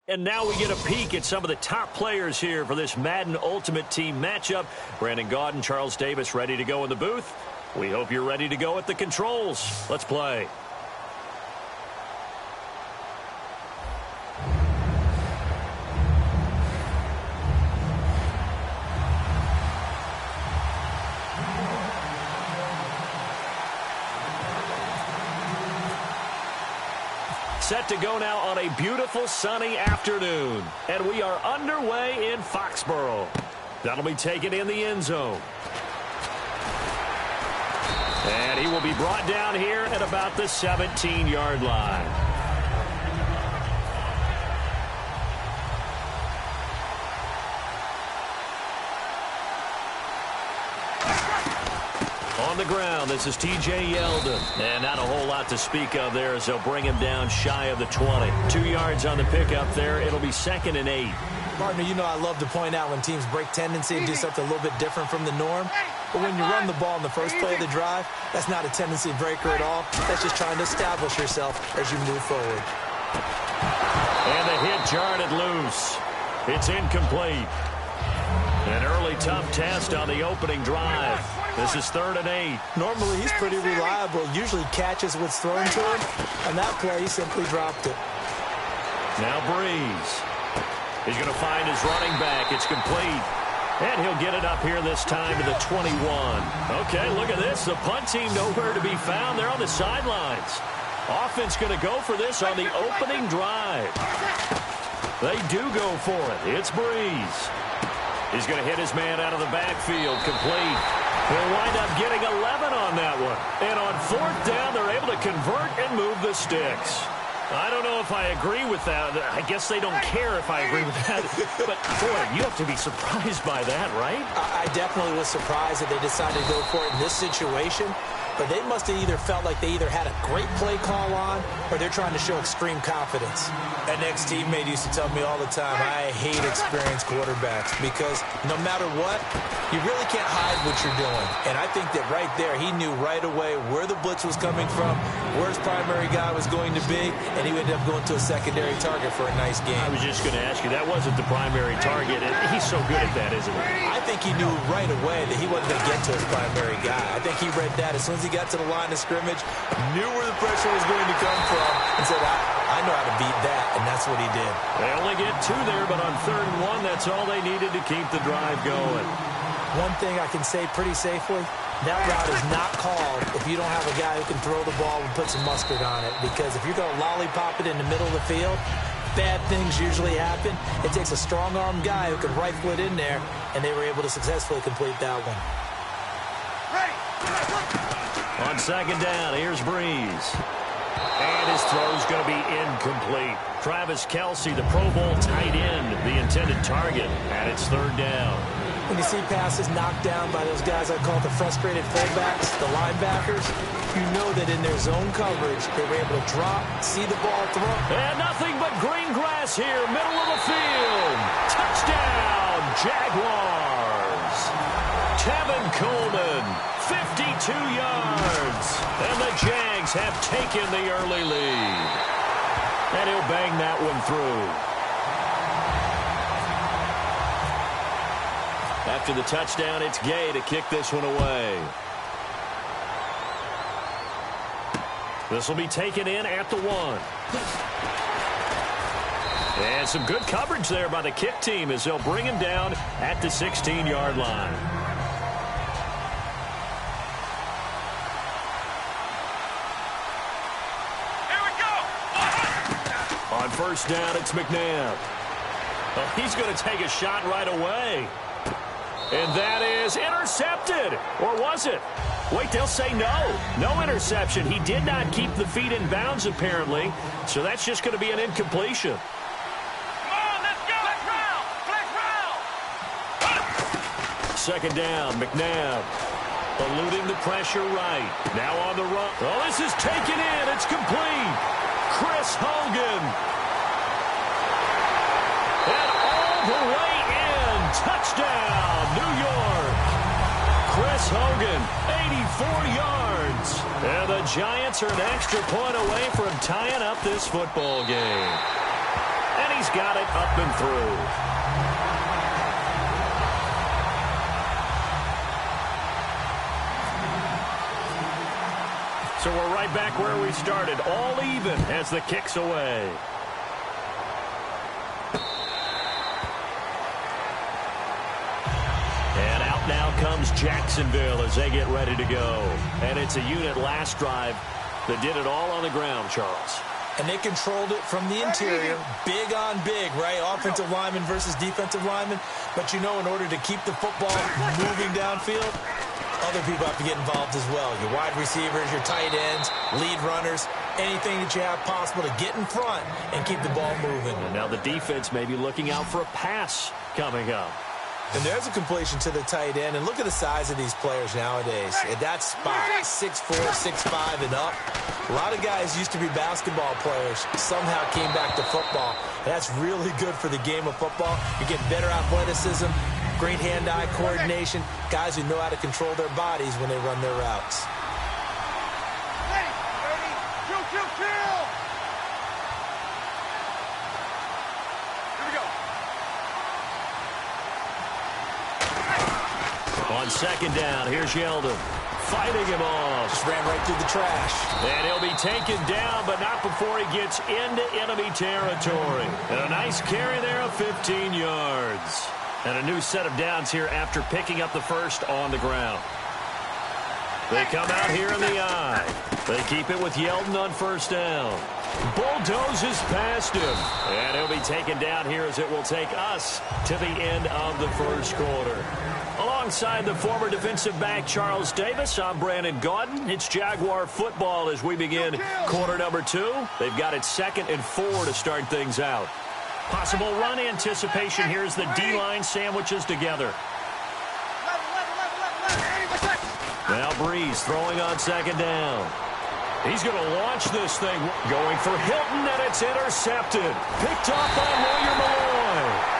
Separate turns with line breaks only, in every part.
And now we get a peek at some of the top players here for this Madden Ultimate Team matchup. Brandon Gaudin, Charles Davis ready to go in the booth. We hope you're ready to go at the controls. Let's play. Set to go now on a beautiful sunny afternoon. And we are underway in Foxborough. That'll be taken in the end zone. And he will be brought down here at about the 17-yard line. On the ground, this is T.J. Yeldon. And not a whole lot to speak of there as they'll bring him down shy of the 20. 2 yards on the pickup there. It'll be 2nd and 8.
Partner, you know I love to point out when teams break tendency and do something a little bit different from the norm. But when you run the ball in the first play of the drive, that's not a tendency breaker at all. That's just trying to establish yourself as you move forward.
And the hit jarred it loose. It's incomplete. An early tough test on the opening drive. This is 3rd and 8.
Normally he's pretty reliable. Usually catches what's thrown to him. And that play, he simply dropped it.
Now Breeze. He's going to find his running back. It's complete. And he'll get it up here this time to the 21. Okay, look at this. The punt team nowhere to be found. They're on the sidelines. Offense going to go for this on the opening drive. They do go for it. It's Breeze. He's going to hit his man out of the backfield. Complete. He'll wind up getting 11 on that one. And on 4th down, they're able to convert and move the sticks. I don't know if I agree with that. I guess they don't care if I agree with that. But, boy, you have to be surprised by that, right?
I definitely was surprised that they decided to go for it in this situation. But they must have either felt like they either had a great play call on or they're trying to show extreme confidence. An ex-teammate used to tell me all the time, I hate experienced quarterbacks because no matter what, you really can't hide what you're doing. And I think that right there, he knew right away where the blitz was coming from, where his primary guy was going to be, and he ended up going to a secondary target for a nice game.
I was just going to ask you, that wasn't the primary target. He's so good at that, isn't he?
I think he knew right away that he wasn't going to get to his primary guy. I think he read that as soon as he got to the line of scrimmage, knew where the pressure was going to come from, and said, I know how to beat that, and that's what he did.
They only get 2 there, but on 3rd and 1, that's all they needed to keep the drive going.
One thing I can say pretty safely, that route is not called if you don't have a guy who can throw the ball and put some mustard on it, because if you're going to lollipop it in the middle of the field, bad things usually happen. It takes a strong-arm guy who can rifle it in there, and they were able to successfully complete that one.
On 2nd down, here's Breeze. And his throw's going to be incomplete. Travis Kelce, the Pro Bowl tight end, the intended target, and it's 3rd down.
When you see passes knocked down by those guys I call the frustrated fullbacks, the linebackers, you know that in their zone coverage, they were able to drop, see the ball throw.
And nothing but green grass here, middle of the field. Touchdown, Jaguars. Tevin Coleman, 52 yards. And the Jags have taken the early lead. And he'll bang that one through. After the touchdown, it's Gay to kick this one away. This will be taken in at the 1. And some good coverage there by the kick team as they'll bring him down at the 16-yard line.
Here we go.
On 1st down, it's McNabb. Oh, he's going to take a shot right away. And that is intercepted. Or was it? Wait, they'll say no. No interception. He did not keep the feet in bounds, apparently. So that's just going to be an incompletion.
Come on, let's go. Let's round. Let's round.
2nd down, McNabb. Eluding the pressure right. Now on the run. Oh, this is taken in. It's complete. Chris Hogan. And all the way in. Touchdown, New York. Chris Hogan, 84 yards. And the Giants are an extra point away from tying up this football game. And he's got it up and through. So we're right back where we started, all even as the kick's away. And out now comes Jacksonville as they get ready to go. And it's a unit last drive that did it all on the ground, Charles.
And they controlled it from the interior, big on big, right? Offensive lineman versus defensive lineman. But you know, in order to keep the football moving downfield, other people have to get involved as well. Your wide receivers, your tight ends, lead runners, anything that you have possible to get in front and keep the ball moving.
And now the defense may be looking out for a pass coming up.
And there's a completion to the tight end. And look at the size of these players nowadays. At that spot, 6'4", 6'5", and up. A lot of guys used to be basketball players, somehow came back to football. That's really good for the game of football. You get better athleticism, great hand-eye coordination, guys who know how to control their bodies when they run their routes.
Ready, kill. Here we go.
On second down, here's Yeldon. Fighting him off.
Just ran right through the trash.
And he'll be taken down, but not before he gets into enemy territory. And a nice carry there of 15 yards. And a new set of downs here after picking up the first on the ground. They come out here in the eye. They keep it with Yeldon on first down. Bulldozes past him. And he'll be taken down here as it will take us to the end of the first quarter. Alongside the former defensive back Charles Davis, I'm Brandon Gaudin. It's Jaguar football as we begin quarter number 2. They've got it 2nd and 4 to start things out. Possible run anticipation here as the D-line sandwiches together. Now Breeze throwing on second down. He's going to launch this thing. Going for Hilton, and it's intercepted. Picked off by Lawyer Malloy.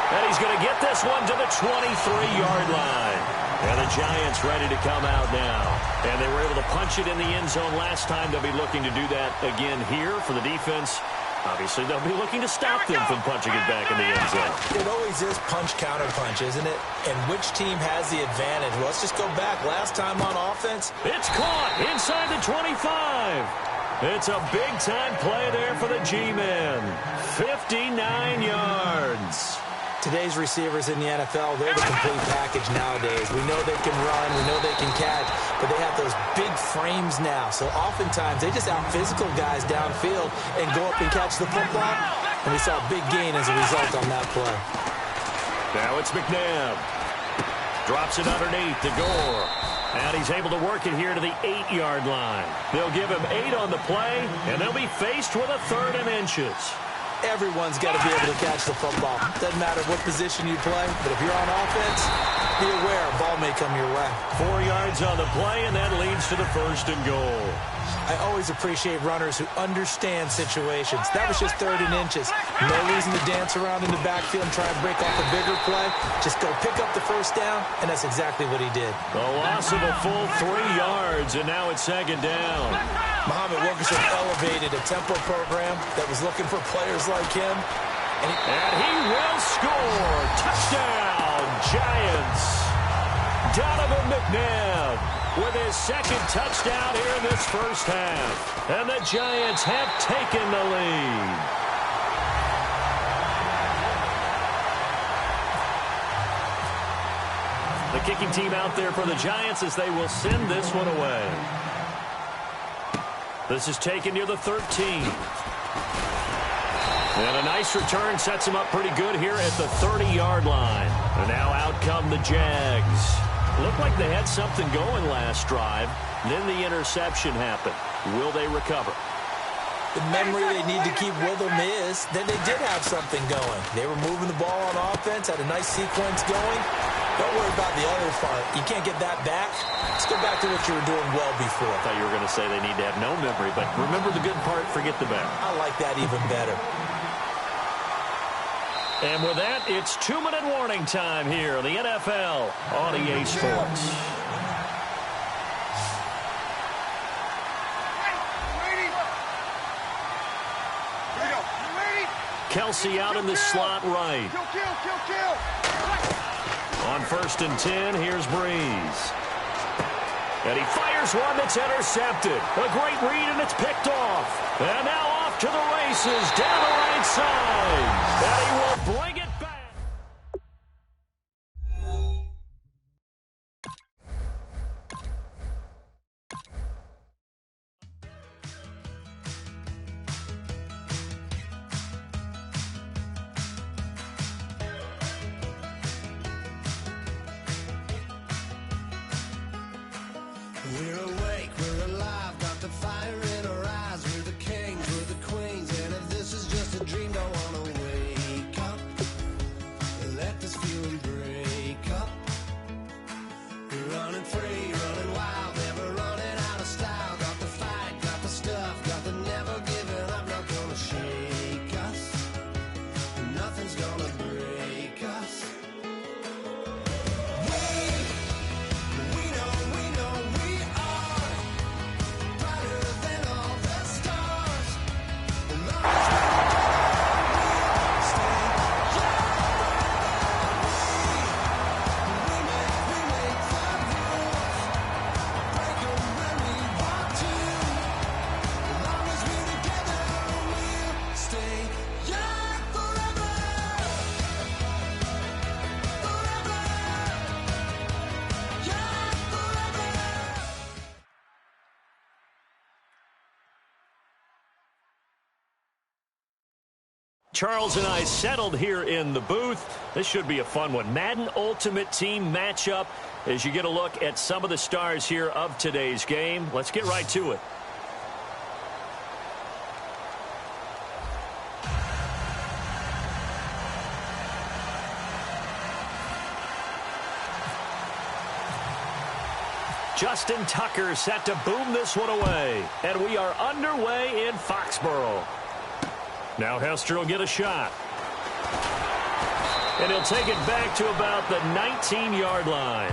And he's going to get this one to the 23-yard line. And the Giants ready to come out now. And they were able to punch it in the end zone last time. They'll be looking to do that again here for the defense. Obviously, they'll be looking to stop them from punching it back in the end zone.
It always is punch-counter-punch, isn't it? And which team has the advantage? Well, let's just go back. Last time on offense.
It's caught inside the 25. It's a big-time play there for the G-men. 59 yards.
Today's receivers in the NFL, they're the complete package nowadays. We know they can run, we know they can catch, but they have those big frames now. So oftentimes they just out-physical guys downfield and go up and catch the football. And we saw a big gain as a result on that play.
Now it's McNabb. Drops it underneath to Gore. And he's able to work it here to the 8-yard line. They'll give him 8 on the play, and they'll be faced with a 3rd and inches.
Everyone's got to be able to catch the football. Doesn't matter what position you play, but if you're on offense, be aware a ball may come your way.
4 yards on the play, and that leads to the 1st and goal.
I always appreciate runners who understand situations. That was just 3rd and inches. No reason to dance around in the backfield and try and break off a bigger play. Just go pick up the first down, and that's exactly what he did.
A loss of a full 3 yards, and now it's 2nd down.
Muhammad Wilkerson elevated a tempo program that was looking for players like him.
And he will score. Touchdown, Giants. Donovan McNabb with his 2nd touchdown here in this first half. And the Giants have taken the lead. The kicking team out there for the Giants as they will send this one away. This is taken near the 13. And a nice return sets him up pretty good here at the 30-yard line. And now out come the Jags. Looked like they had something going last drive. Then the interception happened. Will they recover?
The memory they need to keep with them is that they did have something going. They were moving the ball on offense, had a nice sequence going. Don't worry about the other part. You can't get that back. Let's go back to what you were doing well before.
I thought you were going to say they need to have no memory, but remember the good part, forget the bad.
I like that even better.
And with that, it's 2-minute warning time here on the NFL on EA Sports. Kelsey out in the slot right.
Kill.
On 1st and 10, here's Breeze. And he fires one that's intercepted. A great read, and it's picked off. And now off to the races down the right side. And he will bring it back.
We're awake, we're alive, got the fire in our eyes. We're the kings, we're the queens, and if this is just a dream, don't wanna wake up and let this feeling break up. We're running free, running wild, never running out of style. Got the fight, got the stuff, got the never giving up. Not gonna shake us, nothing's gonna break us.
Charles and I settled here in the booth. This should be a fun one. Madden Ultimate Team matchup as you get a look at some of the stars here of today's game. Let's get right to it. Justin Tucker set to boom this one away. And we are underway in Foxborough. Now Hester will get a shot. And he'll take it back to about the 19-yard line.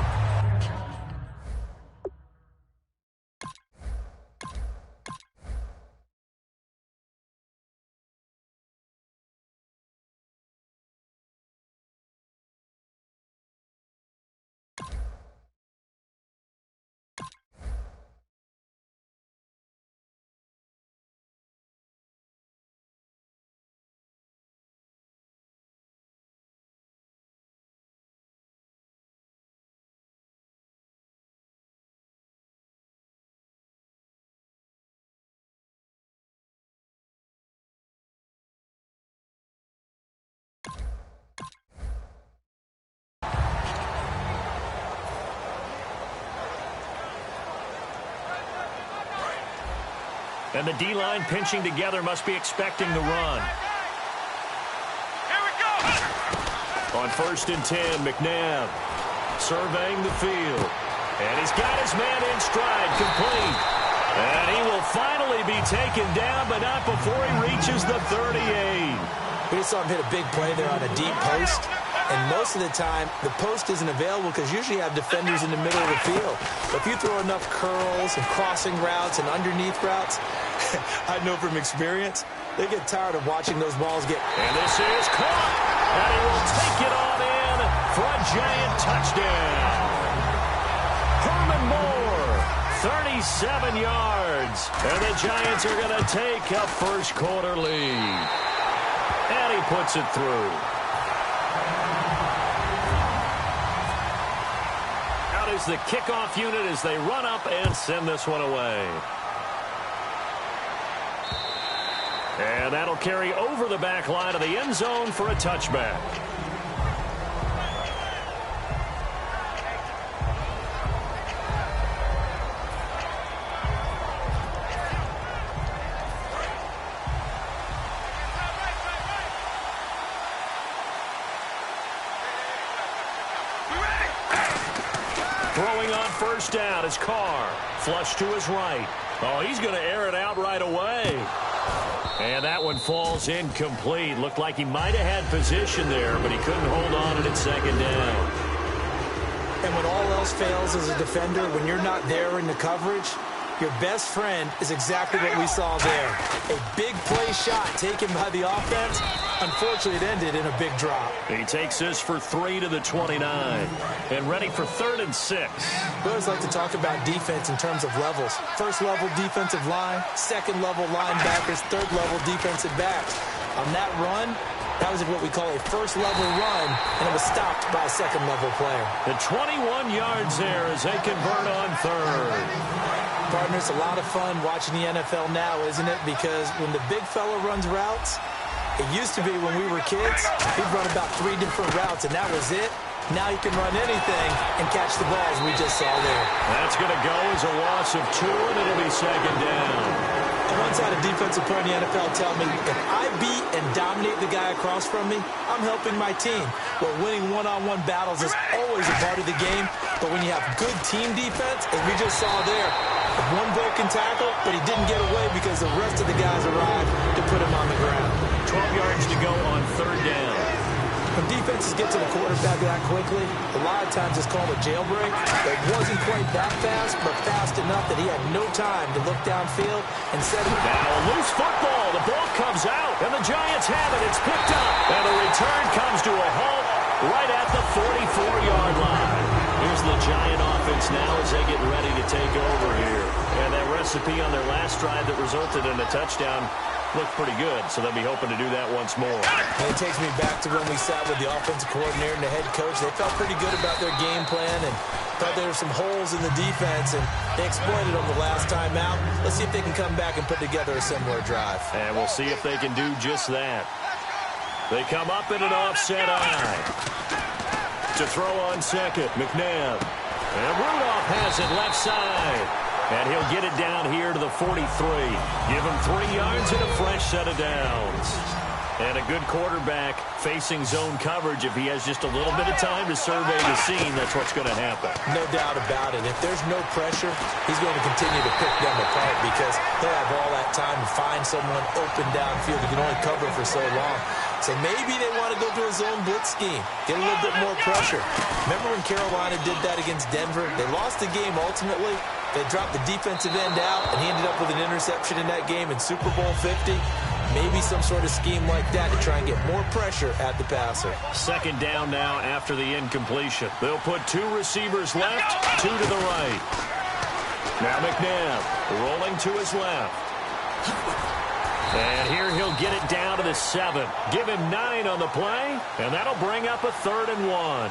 And the D-line pinching together must be expecting the run.
Here we go.
On 1st and 10, McNabb surveying the field. And he's got his man in stride, complete. And he will finally be taken down, but not before he reaches the 38.
We just saw him hit a big play there on a deep post. And most of the time, the post isn't available because usually you have defenders in the middle of the field. But if you throw enough curls and crossing routes and underneath routes, I know from experience, they get tired of watching those balls get...
And this is caught. And he will take it on in for a giant touchdown. Herman Moore, 37 yards. And the Giants are going to take a first-quarter lead. And he puts it through. Out is the kickoff unit as they run up and send this one away. And that'll carry over the back line of the end zone for a touchback. Throwing on first down is Carr. Flush to his right. Oh, he's going to air it out right away. And that one falls incomplete. Looked like he might have had position there, but he couldn't hold on to it second down.
And when all else fails as a defender, when you're not there in the coverage, your best friend is exactly what we saw there. A big play shot taken by the offense, Unfortunately, it ended in a big drop.
He takes this for 3 to the 29 and ready for 3rd and 6.
We always like to talk about defense in terms of levels. First level defensive line, second level linebackers, third level defensive backs. On that run, that was what we call a first level run, and it was stopped by a second level player.
The 21 yards there as they convert on 3rd.
Partner, it's a lot of fun watching the NFL now, isn't it? Because when the big fella runs routes, it used to be when we were kids, he'd run about 3 different routes, and that was it. Now he can run anything and catch the balls we just saw there.
That's going to go as a loss of 2, and it'll be 2nd down.
I once had a defensive player in the NFL tell me, if I beat and dominate the guy across from me, I'm helping my team. Well, winning one-on-one battles is always a part of the game, but when you have good team defense, as we just saw there, one broken tackle, but he didn't get away because the rest of the guys arrived to put him on the ground.
12 yards to go on 3rd down.
When defenses get to the quarterback that quickly, a lot of times it's called a jailbreak. It wasn't quite that fast, but fast enough that he had no time to look downfield and set it.
Now a loose football. The ball comes out, and the Giants have it. It's picked up, and the return comes to a halt right at the 44-yard line. Here's the Giant offense now as they get ready to take over here. And that recipe on their last drive that resulted in a touchdown looked pretty good, so they'll be hoping to do that once more.
And it takes me back to when we sat with the offensive coordinator and the head coach. They felt pretty good about their game plan and thought there were some holes in the defense, and they exploited them the last time out. Let's see if they can come back and put together a similar drive.
And we'll see if they can do just that. They come up in an offset eye. To throw on second, McNabb. And Rudolph has it left side. And he'll get it down here to the 43. Give him 3 yards and a fresh set of downs. And a good quarterback facing zone coverage. If he has just a little bit of time to survey the scene, that's what's going to happen.
No doubt about it. If there's no pressure, he's going to continue to pick them apart because he'll have all that time to find someone open downfield. He can only cover for so long. So maybe they want to go to a zone blitz scheme, get a little bit more pressure. Remember when Carolina did that against Denver? They lost the game ultimately. They dropped the defensive end out, and he ended up with an interception in that game in Super Bowl 50. Maybe some sort of scheme like that to try and get more pressure at the passer.
2nd down now after the incompletion. They'll put 2 receivers left, 2 to the right. Now McNabb rolling to his left. And here he'll get it down to the 7. Give him 9 on the play, and that'll bring up a 3rd and 1.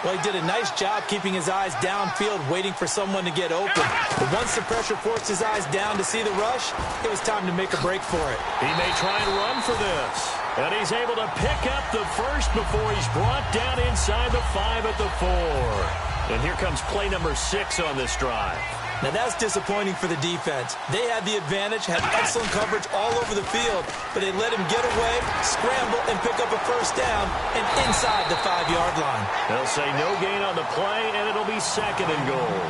Well, he did a nice job keeping his eyes downfield, waiting for someone to get open. But once the pressure forced his eyes down to see the rush, it was time to make a break for it.
He may try and run for this. And he's able to pick up the first before he's brought down inside the 5 at the 4. And here comes play number 6 on this drive.
Now, that's disappointing for the defense. They had the advantage, had excellent coverage all over the field, but they let him get away, scramble, and pick up a first down and inside the 5-yard line.
They'll say no gain on the play, and it'll be 2nd and goal.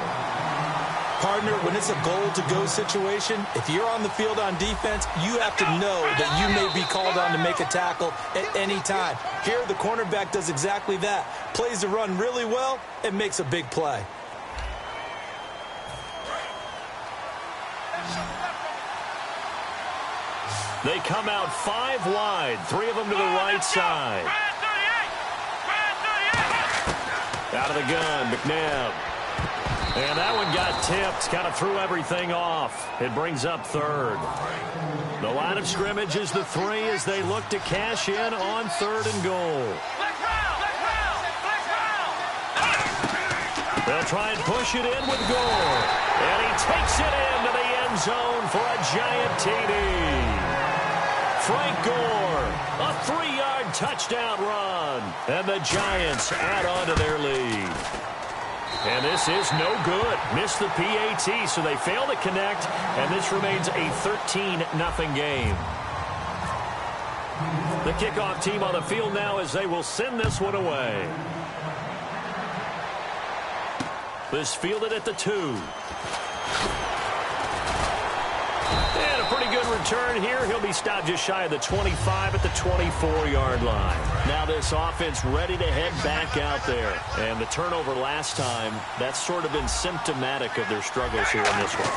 Partner, when it's a goal-to-go situation, if you're on the field on defense, you have to know that you may be called on to make a tackle at any time. Here, the cornerback does exactly that. Plays the run really well and makes a big play.
They come out 5 wide, 3 of them to the right side. Out of the gun, McNabb. And that one got tipped, kind of threw everything off. It brings up 3rd. The line of scrimmage is the 3 as they look to cash in on 3rd and goal. They'll try and push it in with Gore. And he takes it into the end zone for a Giant TD. Frank Gore, a 3-yard touchdown run. And the Giants add on to their lead. And this is no good. Missed the PAT, so they fail to connect. And this remains a 13-0 game. The kickoff team on the field now as they will send this one away. This fielded at the 2. And a pretty good return here. He'll be stopped just shy of the 25 at the 24-yard line. Now this offense ready to head back out there. And the turnover last time, that's sort of been symptomatic of their struggles here in this one.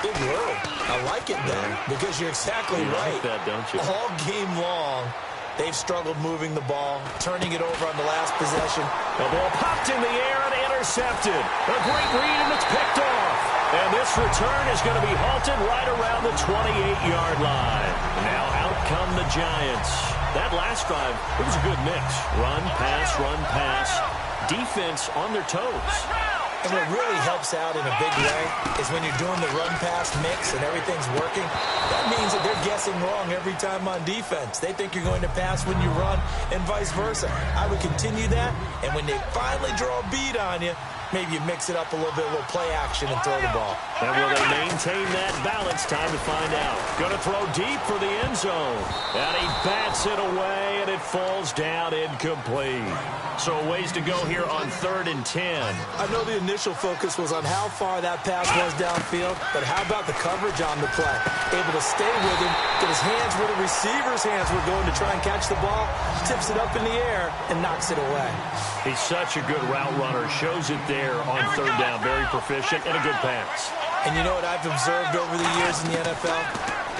Big word. I like it, though, because you're exactly right.
You like that, don't you?
All game long, They've struggled moving the ball, turning it over on the last possession.
The ball popped in the air and intercepted. A great read, and it's picked off. And this return is going to be halted right around the 28-yard line. Now out come the Giants. That last drive, it was a good mix. Run, pass, defense on their toes.
And what really helps out in a big way is when you're doing the run-pass mix and everything's working, that means that they're guessing wrong every time on defense. They think you're going to pass when you run and vice versa. I would continue that, and when they finally draw a beat on you, maybe you mix it up a little bit, a little play action and throw the ball.
And will they maintain that balance? Time to find out. Going to throw deep for the end zone. And he bats it away, and it falls down incomplete. So a ways to go here on 3rd and 10.
I know the initial focus was on how far that pass was downfield, but how about the coverage on the play? Able to stay with him, get his hands where the receiver's hands were going to try and catch the ball, tips it up in the air, and knocks it away.
He's such a good route runner. Shows it there on 3rd down. Very proficient and a good pass.
And you know what I've observed over the years in the NFL?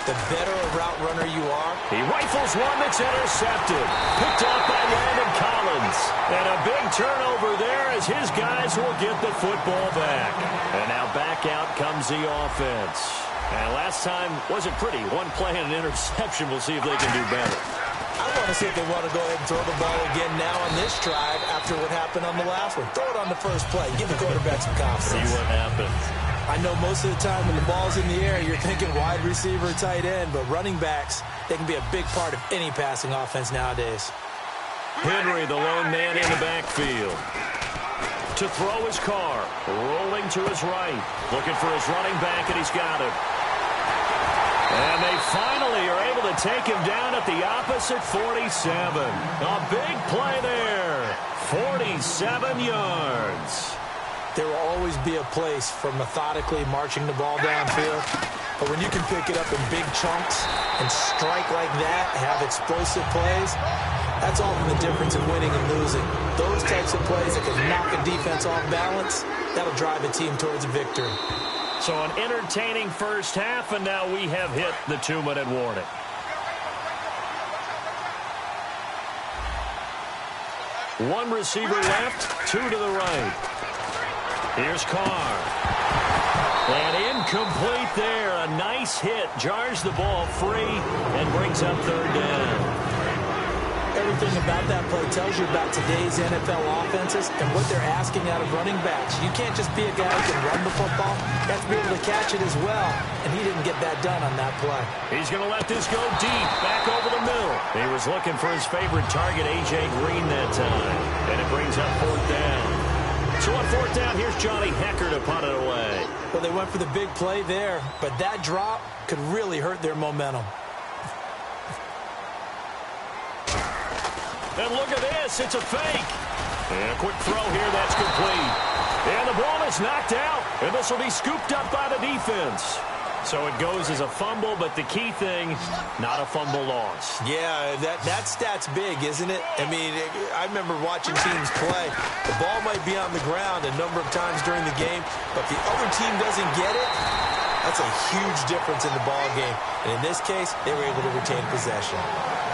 The better a route runner you are.
He rifles one that's intercepted. Picked off by Landon Collins. And a big turnover there as his guys will get the football back. And now back out comes the offense. And last time wasn't pretty. One play and an interception. We'll see if they can do better.
I want to see if they want to go ahead and throw the ball again now on this drive after what happened on the last one. Throw it on the first play. Give the quarterback some confidence.
See what happens.
I know most of the time when the ball's in the air, you're thinking wide receiver, tight end, but running backs, they can be a big part of any passing offense nowadays.
Henry, the lone man in the backfield. To throw his car, rolling to his right. Looking for his running back, and he's got him. And they finally are able to take him down at the opposite 47. A big play there. 47 yards.
There will always be a place for methodically marching the ball downfield. But when you can pick it up in big chunks and strike like that, have explosive plays, that's often the difference in winning and losing. Those types of plays that can knock a defense off balance, that'll drive a team towards a victory.
So an entertaining first half, and now we have hit the 2-minute warning. One receiver left, two to the right. Here's Carr. And incomplete there. A nice hit. Jars the ball free and brings up 3rd down.
Everything about that play tells you about today's NFL offenses and what they're asking out of running backs. You can't just be a guy who can run the football. You have to be able to catch it as well, and he didn't get that done on that play. He's
going to let this go deep, back over the middle. He was looking for his favorite target, A.J. Green, that time, and it brings up 4th down. So on 4th down, here's Johnny Hecker to punt it away.
Well, they went for the big play there, but that drop could really hurt their momentum.
And look at this. It's a fake. And a quick throw here. That's complete. And the ball is knocked out. And this will be scooped up by the defense. So it goes as a fumble, but the key thing, not a fumble loss.
Yeah, that stat's big, isn't it? I mean, I remember watching teams play. The ball might be on the ground a number of times during the game, but if the other team doesn't get it, that's a huge difference in the ball game. And in this case, they were able to retain possession.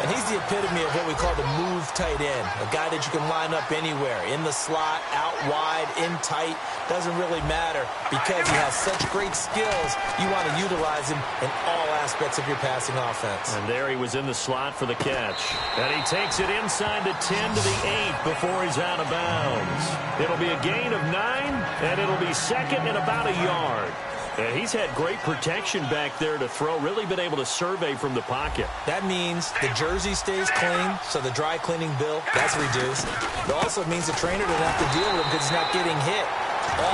And he's the epitome of what we call the move tight end, a guy that you can line up anywhere, in the slot, out wide, in tight, doesn't really matter because he has such great skills. You want to utilize him in all aspects of your passing offense.
And there he was in the slot for the catch. And he takes it inside the 10 to the 8 before he's out of bounds. It'll be a gain of 9, and it'll be second and about a yard. And he's had great protection back there to throw, really been able to survey from the pocket.
That means the jersey stays clean, so the dry cleaning bill, that's reduced. It also means the trainer doesn't have to deal with him because he's not getting hit.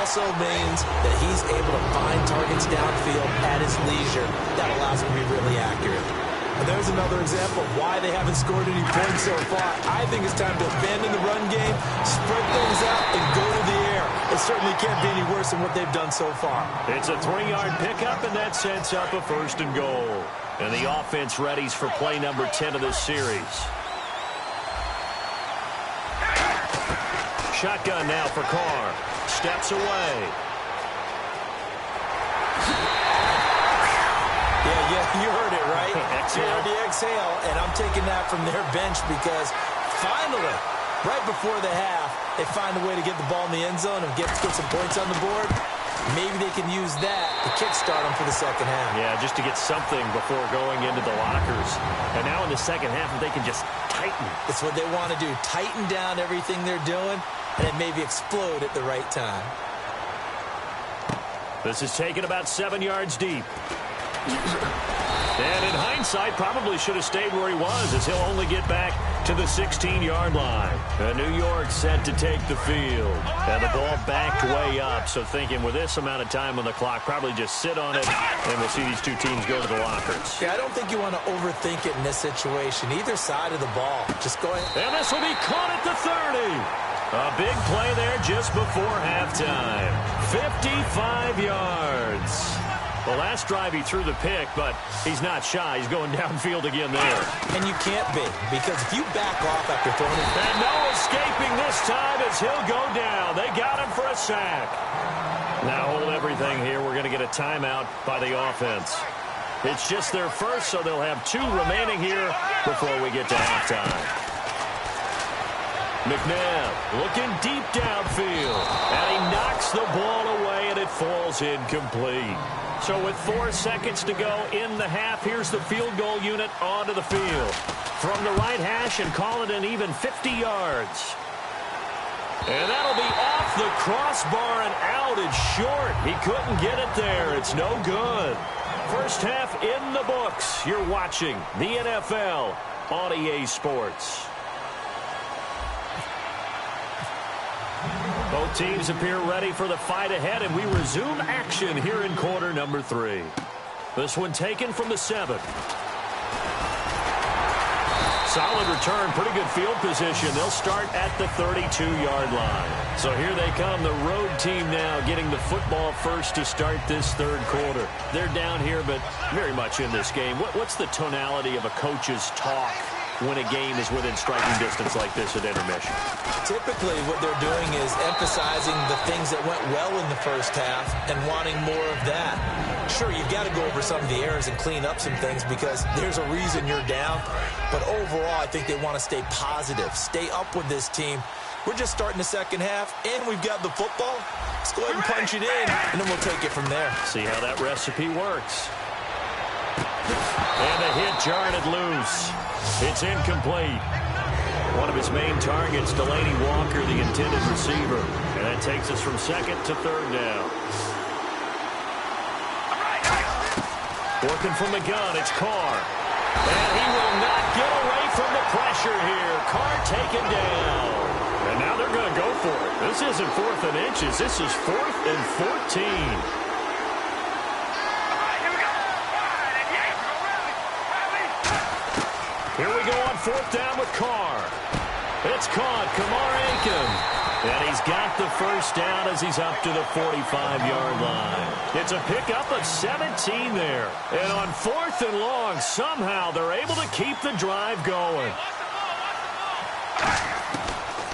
Also means that he's able to find targets downfield at his leisure. That allows him to be really accurate. And there's another example of why they haven't scored any points so far. I think it's time to abandon the run game, spread things out, and go to the air. It certainly can't be any worse than what they've done so far.
It's a 3-yard pickup, and that sets up a 1st and goal. And the offense readies for play number 10 of this series. Shotgun now for Carr. Steps away.
Yeah, you heard it, right?
Exhale.
You heard the exhale, and I'm taking that from their bench because finally, right before the half, they find a way to get the ball in the end zone and get some points on the board. Maybe they can use that to kickstart them for the second half.
Yeah, just to get something before going into the lockers. And now in the second half, if they can just tighten.
It's what they want to do. Tighten down everything they're doing, and then maybe explode at the right time.
This is taken about 7 yards deep. And in hindsight, probably should have stayed where he was, as he'll only get back to the 16-yard line. New York set to take the field. And the ball backed way up, so thinking with this amount of time on the clock, probably just sit on it, and we'll see these two teams go to the lockers.
Yeah, I don't think you want to overthink it in this situation. Either side of the ball. Just go ahead.
And this will be caught at the 30. A big play there just before halftime. 55 yards. Well, last drive he threw the pick, but he's not shy. He's going downfield again there.
And you can't be, because if you back off after throwing it...
And no escaping this time as he'll go down. They got him for a sack. Now hold everything here. We're going to get a timeout by the offense. It's just their first, so they'll have 2 remaining here before we get to halftime. McNabb looking deep downfield, and he knocks the ball away, and it falls incomplete. So with 4 seconds to go in the half, here's the field goal unit onto the field. From the right hash and call it an even 50 yards. And that'll be off the crossbar and out. It's short. He couldn't get it there. It's no good. First half in the books. You're watching the NFL on EA Sports. Both teams appear ready for the fight ahead, and we resume action here in quarter number 3. This one taken from the 7. Solid return, pretty good field position. They'll start at the 32-yard line. So here they come, the road team now getting the football first to start this third quarter. They're down here, but very much in this game. What's the tonality of a coach's talk when a game is within striking distance like this at intermission?
Typically, what they're doing is emphasizing the things that went well in the first half and wanting more of that. Sure, you've got to go over some of the errors and clean up some things because there's a reason you're down. But overall, I think they want to stay positive, stay up with this team. We're just starting the second half, and we've got the football. Let's go ahead and punch it in, and then we'll take it from there.
See how that recipe works. And the hit jarred it loose. It's incomplete. One of his main targets, Delaney Walker, the intended receiver. And that takes us from second to third down. Working from the gun, it's Carr. And he will not get away from the pressure here. Carr taken down. And now they're going to go for it. This isn't 4th and inches. This is 4th and 14. Here we go on 4th down with Carr. It's caught, Kamar Aiken. And he's got the first down as he's up to the 45-yard line. It's a pickup of 17 there. And on 4th and long, somehow they're able to keep the drive going.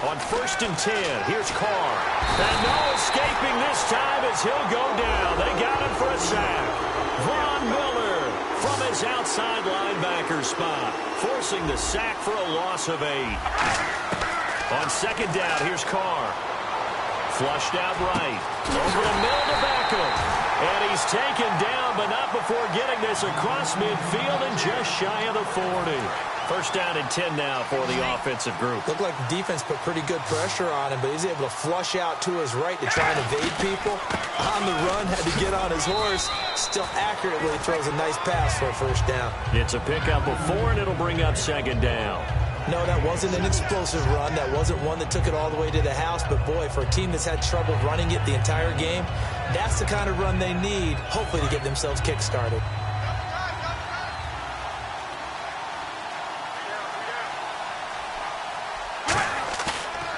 On 1st and 10, here's Carr. And no escaping this time as he'll go down. They got him for a sack. Von Miller from his outside linebacker spot, forcing the sack for a loss of 8. On 2nd down, here's Carr. Flushed out right. Over the middle to Beckham. And he's taken down, but not before getting this across midfield and just shy of the 40. First down and 10 now for the offensive group.
Looked like the defense put pretty good pressure on him, but he's able to flush out to his right to try and evade people. On the run, had to get on his horse. Still accurately throws a nice pass for a first down.
It's a pickup of 4, and it'll bring up 2nd down.
No, that wasn't an explosive run. That wasn't one that took it all the way to the house. But, boy, for a team that's had trouble running it the entire game, that's the kind of run they need, hopefully, to get themselves kick-started.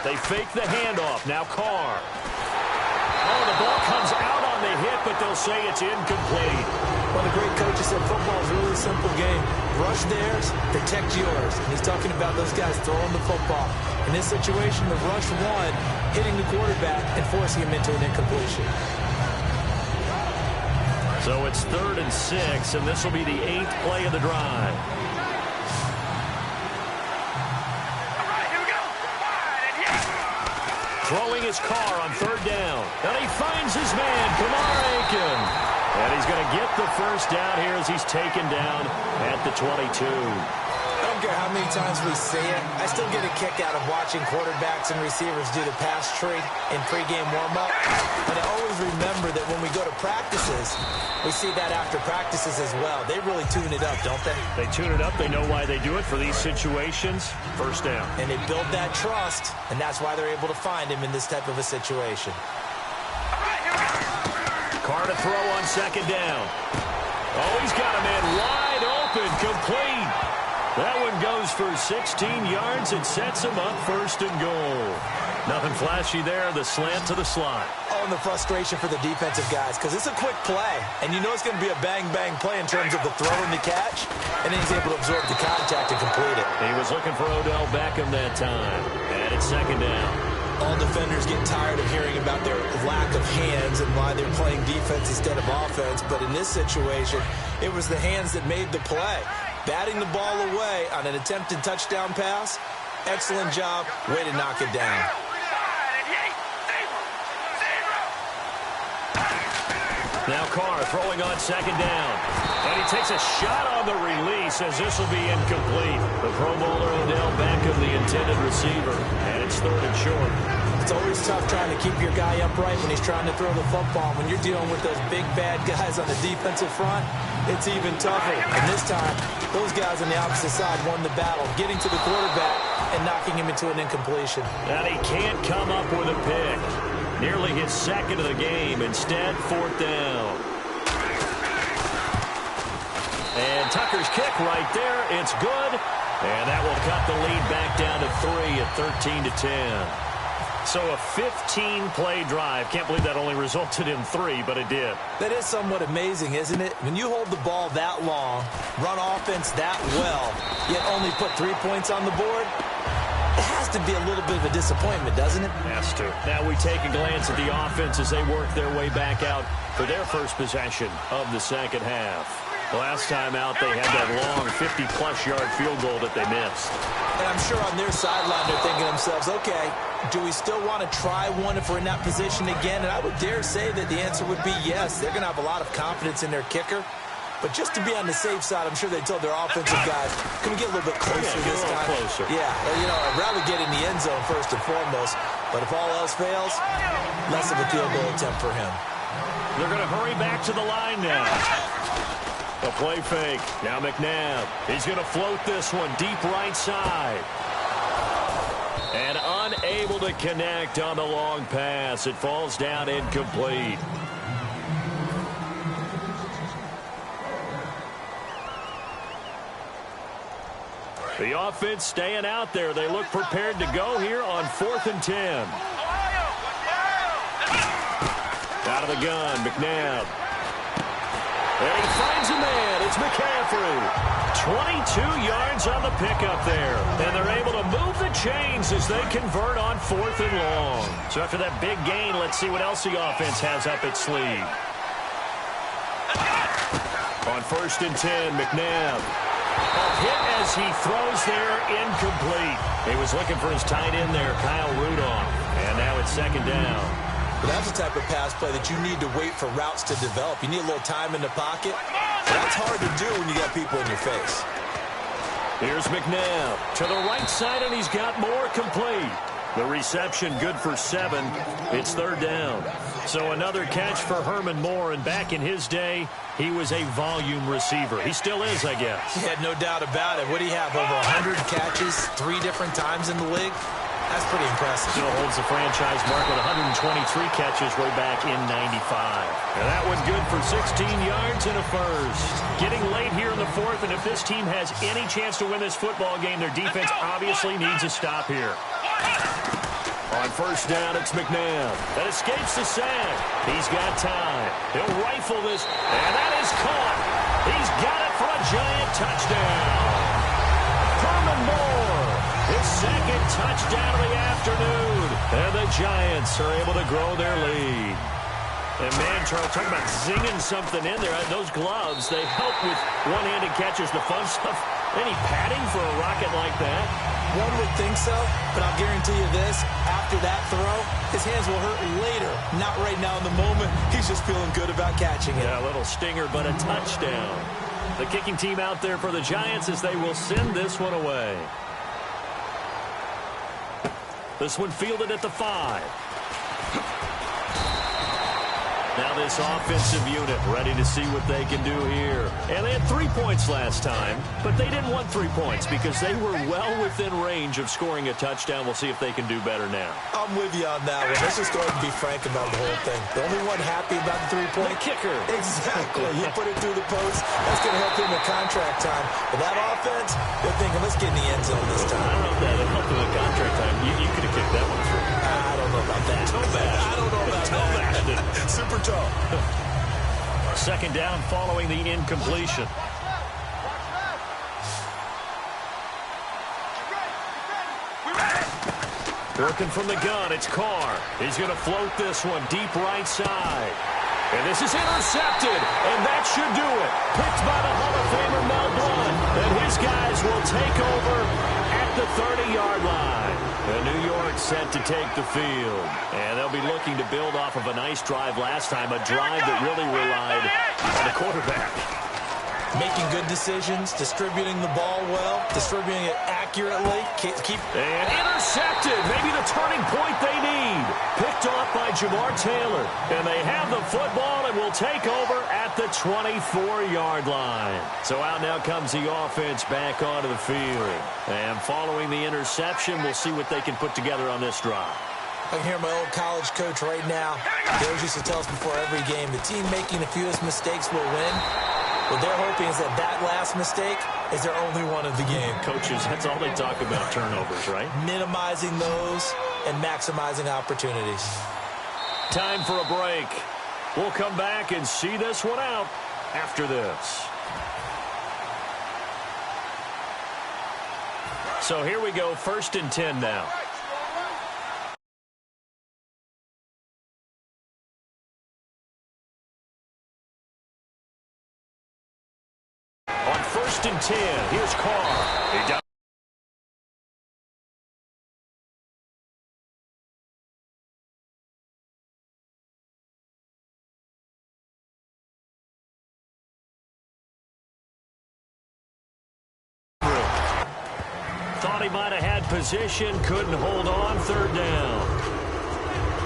They fake the handoff. Now Carr. Oh, the ball comes out on the hit, but they'll say it's incomplete.
One of the great coaches said football is a really simple game. Rush theirs, protect yours. And he's talking about those guys throwing the football. In this situation, the rush one, hitting the quarterback and forcing him into an incompletion.
So it's 3rd and 6, and this will be the 8th play of the drive. Throwing his car on 3rd down. And he finds his man, Kamar Aiken. And he's going to get the first down here as he's taken down at the 22.
I don't care how many times we see it. I still get a kick out of watching quarterbacks and receivers do the pass tree in pregame warm-up. But I always remember that when we go to practices, we see that after practices as well. They really tune it up, don't they?
They tune it up. They know why they do it for these situations. First down.
And they build that trust, and that's why they're able to find him in this type of a situation.
Carr to throw on 2nd down. Oh, he's got a man wide open, complete. That one goes for 16 yards and sets him up 1st and goal. Nothing flashy there, the slant to the slot.
Oh, and the frustration for the defensive guys, because it's a quick play, and you know it's going to be a bang-bang play in terms of the throw and the catch, and then he's able to absorb the contact and complete it.
He was looking for Odell Beckham that time, and it's 2nd down.
All defenders get tired of hearing about their lack of hands and why they're playing defense instead of offense, but in this situation, it was the hands that made the play. Batting the ball away on an attempted touchdown pass, excellent job, way to knock it down.
Now Carr throwing on 2nd down. And he takes a shot on the release as this will be incomplete. The Pro Bowler Odell Beckham, the intended receiver, and it's 3rd and short.
It's always tough trying to keep your guy upright when he's trying to throw the football. When you're dealing with those big, bad guys on the defensive front, it's even tougher. And this time, those guys on the opposite side won the battle, getting to the quarterback and knocking him into an incompletion.
And he can't come up with a pick. Nearly his 2nd of the game. Instead, 4th down. And Tucker's kick right there. It's good. And that will cut the lead back down to 3 at 13-10. So a 15-play drive. Can't believe that only resulted in 3, but it did.
That is somewhat amazing, isn't it? When you hold the ball that long, run offense that well, yet only put 3 points on the board, it has to be a little bit of a disappointment, doesn't it?
Has to. Now we take a glance at the offense as they work their way back out for their first possession of the 2nd half. Last time out, they had that long 50-plus yard field goal that they missed.
And I'm sure on their sideline they're thinking to themselves, okay, do we still want to try one if we're in that position again? And I would dare say that the answer would be yes. They're going to have a lot of confidence in their kicker. But just to be on the safe side, I'm sure they told their offensive guys, can we get a little bit closer this time?
Closer.
Yeah, you know, I'd rather get in the end zone first and foremost. But if all else fails, less of a field goal attempt for him.
They're going to hurry back to the line now. A play fake. Now McNabb. He's going to float this one deep right side. And unable to connect on the long pass. It falls down incomplete. The offense staying out there. They look prepared to go here on 4th and 10. Out of the gun, McNabb. And he finds a man. It's McCaffrey. 22 yards on the pickup there. And they're able to move the chains as they convert on 4th and long. So after that big gain, let's see what else the offense has up its sleeve. On 1st and 10, McNabb. A hit as he throws there, incomplete. He was looking for his tight end there, Kyle Rudolph. And now it's 2nd down.
But that's the type of pass play that you need to wait for routes to develop. You need a little time in the pocket. That's hard to do when you got people in your face.
Here's McNabb to the right side, and he's got more, complete. The reception good for 7. It's 3rd down. So another catch for Herman Moore, and back in his day, he was a volume receiver. He still is, I guess.
Yeah, no doubt about it. What do you have, over 100 catches 3 different times in the league? That's pretty impressive.
Still holds the franchise mark with 123 catches way back in 95. And that one good for 16 yards and a first. Getting late here in the 4th, and if this team has any chance to win this football game, their defense obviously needs a stop here. On 1st down, it's McNabb. That escapes the sack. He's got time. He'll rifle this, and that is caught. He's got it for a giant touchdown. Herman Moore, his 2nd touchdown of the afternoon. And the Giants are able to grow their lead. And man, Charles, talking about zinging something in there. Those gloves, they help with one-handed catches, the fun stuff. Any padding for a rocket like that?
One would think so, but I'll guarantee you this. After that throw, his hands will hurt later. Not right now in the moment. He's just feeling good about catching it.
Yeah, a little stinger, but a touchdown. The kicking team out there for the Giants as they will send this one away. This one fielded at the 5. Now this offensive unit ready to see what they can do here. And they had 3 points last time, but they didn't want 3 points because they were well within range of scoring a touchdown. We'll see if they can do better now.
I'm with you on that one. Let's just go ahead and be frank about the whole thing. The only one happy about the 3-point
kicker.
Exactly. He put it through the post. That's going to help him with contract time. But that offense, they're thinking, let's get in the end zone this time.
I don't know if that helped him with contract time. You could have kicked that one through.
I don't know about that.
Toe bash.
I don't know about that. Super toe.
Second down following the incompletion. Working from the gun, it's Carr. He's going to float this one deep right side. And this is intercepted, and that should do it. Picked by the Hall of Famer Mel Blount. And his guys will take over at the 30-yard line. And New York set to take the field. And they'll be looking to build off of a nice drive last time, a drive that really relied on the quarterback.
Making good decisions, distributing the ball well, distributing it accurately.
And intercepted. Maybe the turning point they need. Picked off by Jamar Taylor. And they have the football and will take over at the 24-yard line. So out now comes the offense back onto the field. And following the interception, we'll see what they can put together on this drive.
I can hear my old college coach right now. He always used to tell us before every game, the team making the fewest mistakes will win. What they're hoping is that last mistake is their only one of the game.
Coaches, that's all they talk about, turnovers, right?
Minimizing those and maximizing opportunities.
Time for a break. We'll come back and see this one out after this. So here we go, 1st and 10 now. On 1st and 10, here's Carr. He does. Thought he might have had position, couldn't hold on, 3rd down.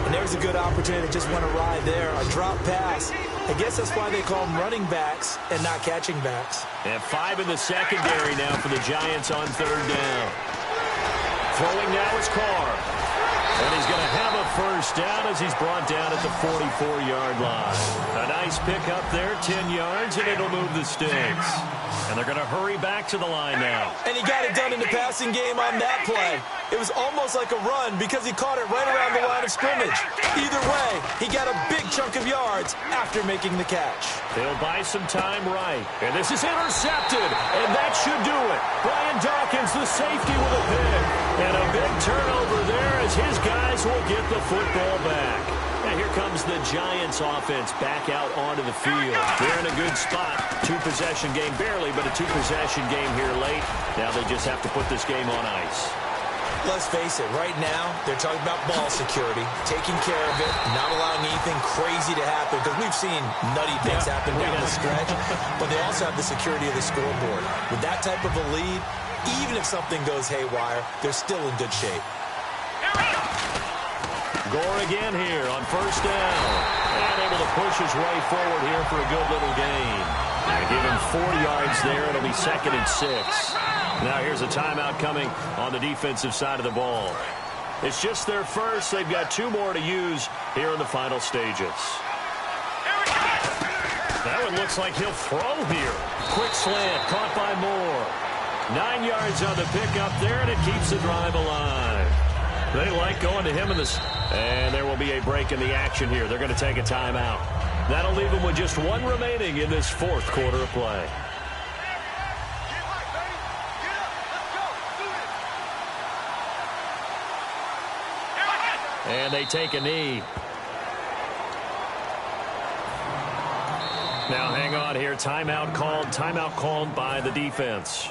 And there's a good opportunity to just went awry there. A drop pass. I guess that's why they call them running backs and not catching backs.
And 5 in the secondary now for the Giants on 3rd down. Throwing now is Carr. And he's going to have a 1st down as he's brought down at the 44-yard line. A nice pick up there, 10 yards, and it'll move the sticks. And they're going to hurry back to the line now.
And he got it done in the passing game on that play. It was almost like a run because he caught it right around the line of scrimmage. Either way, he got a big chunk of yards after making the catch.
They'll buy some time right. And this is intercepted, and that should do it. Brian Dawkins, the safety, with a pick. And a big turnover there as his guys will get the football back. And here comes the Giants offense back out onto the field. They're in a good spot. 2-possession game, barely, but a 2-possession game here late. Now they just have to put this game on ice.
Let's face it, right now, they're talking about ball security, taking care of it, not allowing anything crazy to happen, because we've seen nutty things happen down the stretch, but they also have the security of the scoreboard. With that type of a lead, even if something goes haywire, they're still in good shape.
Gore again here on 1st down. And able to push his way forward here for a good little gain. And give him 4 yards there. It'll be 2nd and 6. Now here's a timeout coming on the defensive side of the ball. It's just their first. They've got 2 more to use here in the final stages. That one looks like he'll throw here. Quick slant, caught by Moore. 9 yards on the pickup there, and it keeps the drive alive. They like going to him in this. And there will be a break in the action here. They're going to take a timeout. That'll leave them with just 1 remaining in this 4th quarter of play. And they take a knee. Now hang on here. Timeout called by the defense.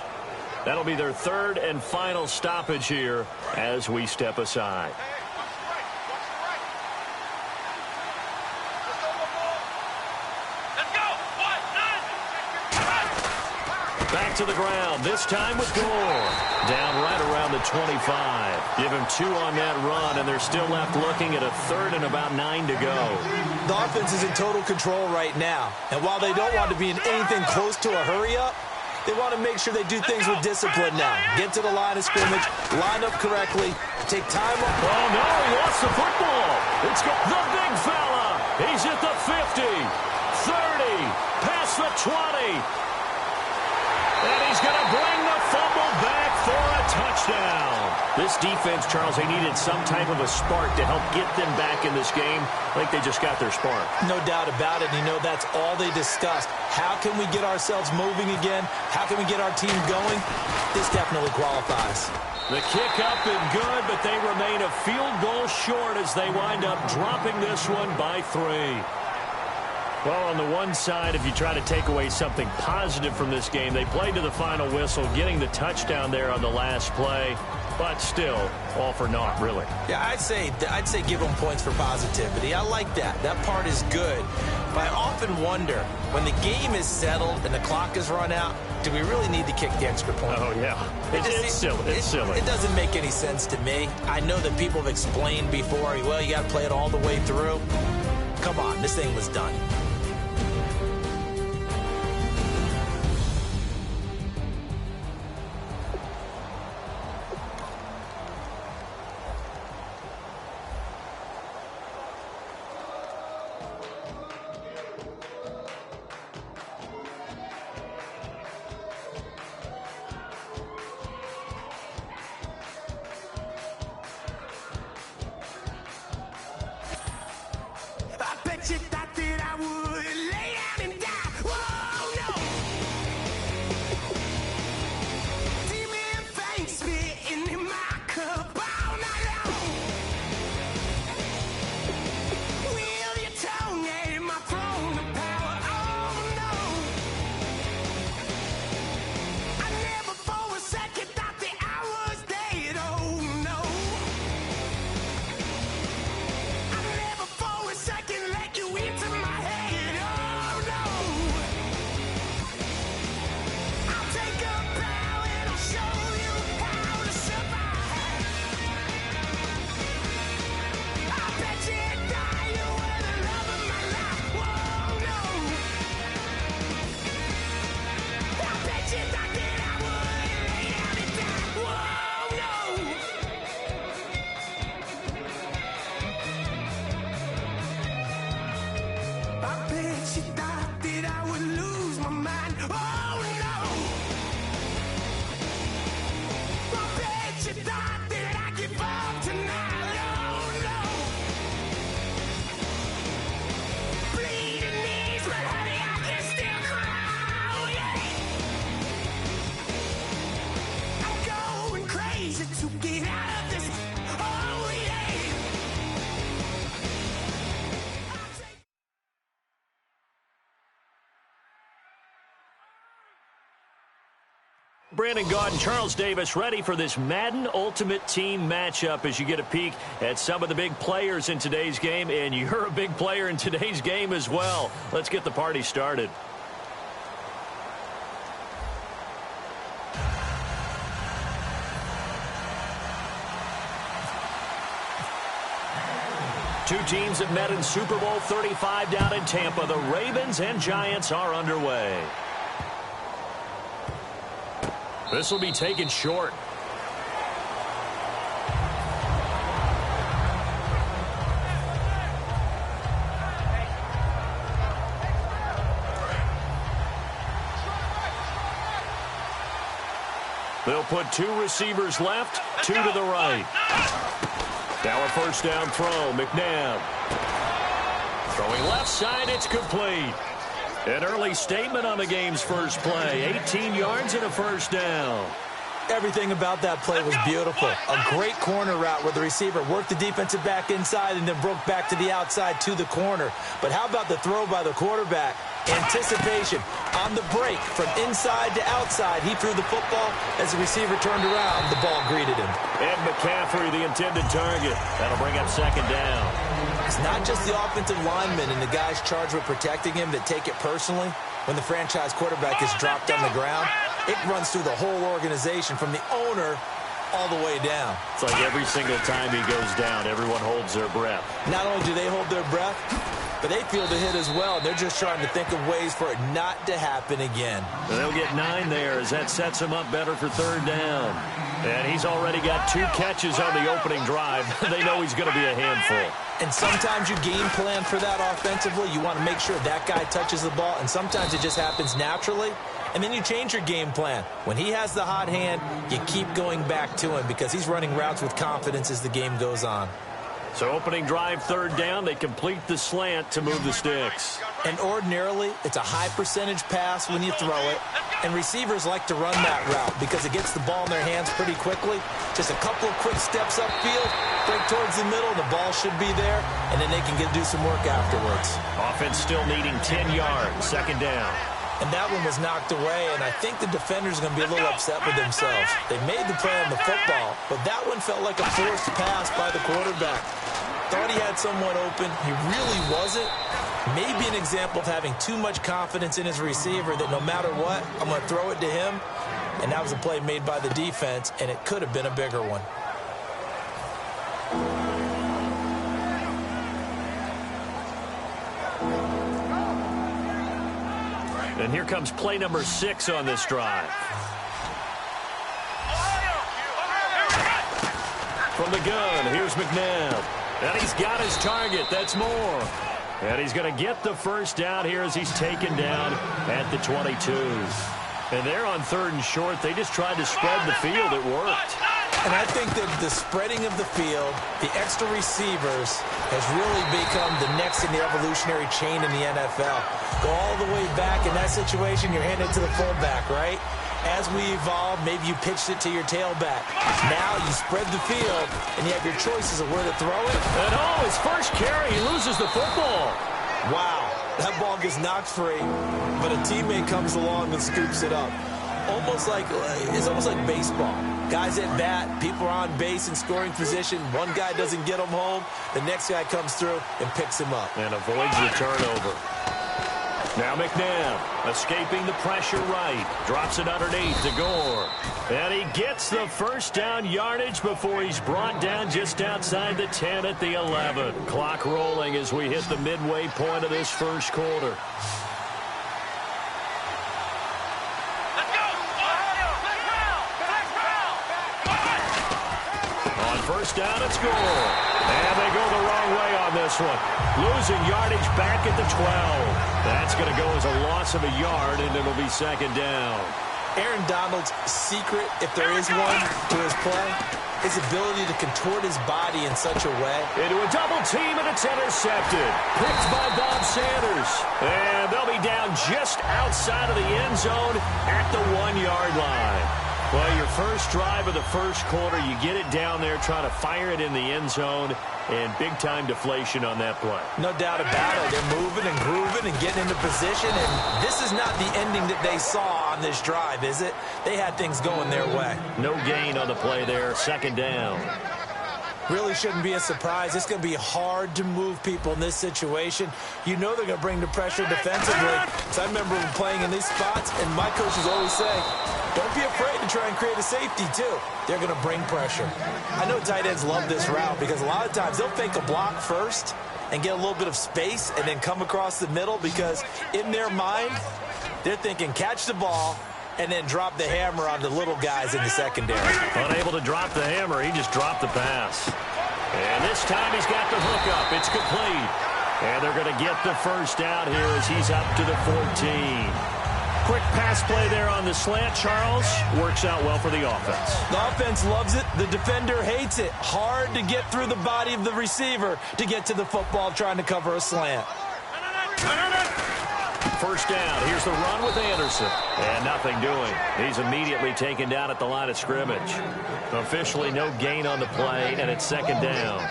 That'll be their third and final stoppage here as we step aside. Back to the ground, this time with Gore. Down right around the 25. Give him 2 on that run, and they're still left looking at a third and about 9 to go.
The offense is in total control right now. And while they don't want to be in anything close to a hurry-up, they want to make sure they do things with discipline now. Get to the line of scrimmage, line up correctly, take time off.
Oh, no, he lost the football. It's got the big fella. He's at the 50, 30, past the 20. And he's going to bring the fumble back for a touchdown. This defense, Charles, they needed some type of a spark to help get them back in this game. I think they just got their spark.
No doubt about it. You know, that's all they discussed. How can we get ourselves moving again? How can we get our team going? This definitely qualifies.
The kick up and good, but they remain a field goal short as they wind up dropping this one by 3. Well, on the one side, if you try to take away something positive from this game, they played to the final whistle, getting the touchdown there on the last play, but still, all for naught, really.
Yeah, I'd say give them points for positivity. I like that. That part is good. But I often wonder, when the game is settled and the clock is run out, do we really need to kick the extra point?
Oh, yeah. It's silly. It's silly.
It doesn't make any sense to me. I know that people have explained before, well, you got to play it all the way through. Come on, this thing was done.
You thought that I would lay down and die. Whoa, no. Demon fangs spitting in my cup all night long. Will your tongue at my throne of power? Oh, no. I never for a second thought that I was dead. Oh, no. I never for a second let you into my head, oh no. I'll take a bow and I'll show you how to survive. I bet you die, you were the love of my life, whoa no. I bet you thought that I would lay down and die, whoa no. I bet you thought that I would lose my mind. Oh no! I bet you thought that I'd give up tonight. Oh no! Bleeding knees, but honey, I can still cry. Oh yeah! I'm going crazy to get out of this. Oh yeah!
Brandon Gaudin, Charles Davis ready for this Madden Ultimate Team matchup as you get a peek at some of the big players in today's game, and you're a big player in today's game as well. Let's get the party started. Two teams that met in Super Bowl 35 down in Tampa. The Ravens and Giants are underway. This will be taken short. They'll put 2 receivers left, 2 to the right. Now a first down throw, McNabb. Throwing left side, it's complete. An early statement on the game's first play. 18 yards and a first down.
Everything about that play was beautiful. A great corner route where the receiver worked the defensive back inside and then broke back to the outside to the corner. But how about the throw by the quarterback? Anticipation on the break from inside to outside. He threw the football. As the receiver turned around, the ball greeted him.
And McCaffrey, the intended target. That'll bring up second down.
It's not just the offensive linemen and the guys charged with protecting him that take it personally. When the franchise quarterback is dropped on the ground, it runs through the whole organization from the owner all the way down.
It's like every single time he goes down, everyone holds their breath.
Not only do they hold their breath, but they feel the hit as well. They're just trying to think of ways for it not to happen again.
And they'll get 9 there as that sets him up better for third down. And he's already got 2 catches on the opening drive. They know he's going to be a handful.
And sometimes you game plan for that offensively. You want to make sure that guy touches the ball, and sometimes it just happens naturally. And then you change your game plan. When he has the hot hand, you keep going back to him because he's running routes with confidence as the game goes on.
So opening drive, third down, they complete the slant to move the sticks.
And ordinarily, it's a high percentage pass when you throw it. And receivers like to run that route because it gets the ball in their hands pretty quickly. Just a couple of quick steps upfield, break towards the middle, the ball should be there, and then they can do some work afterwards.
Offense still needing 10 yards, second down.
And that one was knocked away, and I think the defenders are going to be a little upset with themselves. They made the play on the football, but that one felt like a forced pass by the quarterback. Thought he had someone open. He really wasn't. Maybe an example of having too much confidence in his receiver that no matter what, I'm going to throw it to him. And that was a play made by the defense, and it could have been a bigger one.
And here comes play number 6 on this drive. From the gun, here's McNabb. And he's got his target. That's more. And he's going to get the first down here as he's taken down at the 22. And they're on third and short. They just tried to spread the field. It worked.
And I think that the spreading of the field, the extra receivers, has really become the next in the evolutionary chain in the NFL. Go all the way back in that situation, you're handing it to the fullback, right? As we evolve, maybe you pitched it to your tailback. Now you spread the field, and you have your choices of where to throw it.
And his first carry, he loses the football.
Wow, that ball gets knocked free, but a teammate comes along and scoops it up. It's almost like baseball. Guys at bat, people are on base in scoring position. One guy doesn't get him home. The next guy comes through and picks him up.
And avoids the turnover. Now McNabb escaping the pressure right. Drops it underneath to Gore. And he gets the first down yardage before he's brought down just outside the 10 at the 11. Clock rolling as we hit the midway point of this first quarter. First down, it's Gore. And they go the wrong way on this one. Losing yardage back at the 12. That's going to go as a loss of a yard, and it'll be second down.
Aaron Donald's secret, if there is one, to his play, his ability to contort his body in such a way.
Into a double team, and it's intercepted. Picked by Bob Sanders. And they'll be down just outside of the end zone at the 1-yard line. Well, your first drive of the first quarter, you get it down there, try to fire it in the end zone, and big-time deflation on that play.
No doubt about it. They're moving and grooving and getting into position, and this is not the ending that they saw on this drive, is it? They had things going their way.
No gain on the play there, second down.
Really shouldn't be a surprise. It's going to be hard to move people in this situation. You know they're going to bring the pressure defensively. So I remember playing in these spots, and my coaches always say, don't be afraid to try and create a safety, too. They're going to bring pressure. I know tight ends love this route because a lot of times they'll fake a block first and get a little bit of space and then come across the middle because in their mind, they're thinking catch the ball and then drop the hammer on the little guys in the secondary.
Unable to drop the hammer, he just dropped the pass. And this time he's got the hook up. It's complete. And they're going to get the first down here as he's up to the 14. Quick pass play there on the slant, Charles. Works out well for the offense.
The offense loves it. The defender hates it. Hard to get through the body of the receiver to get to the football trying to cover a slant.
first down. Here's the run with Anderson. And nothing doing. He's immediately taken down at the line of scrimmage. Officially no gain on the play, and it's second down.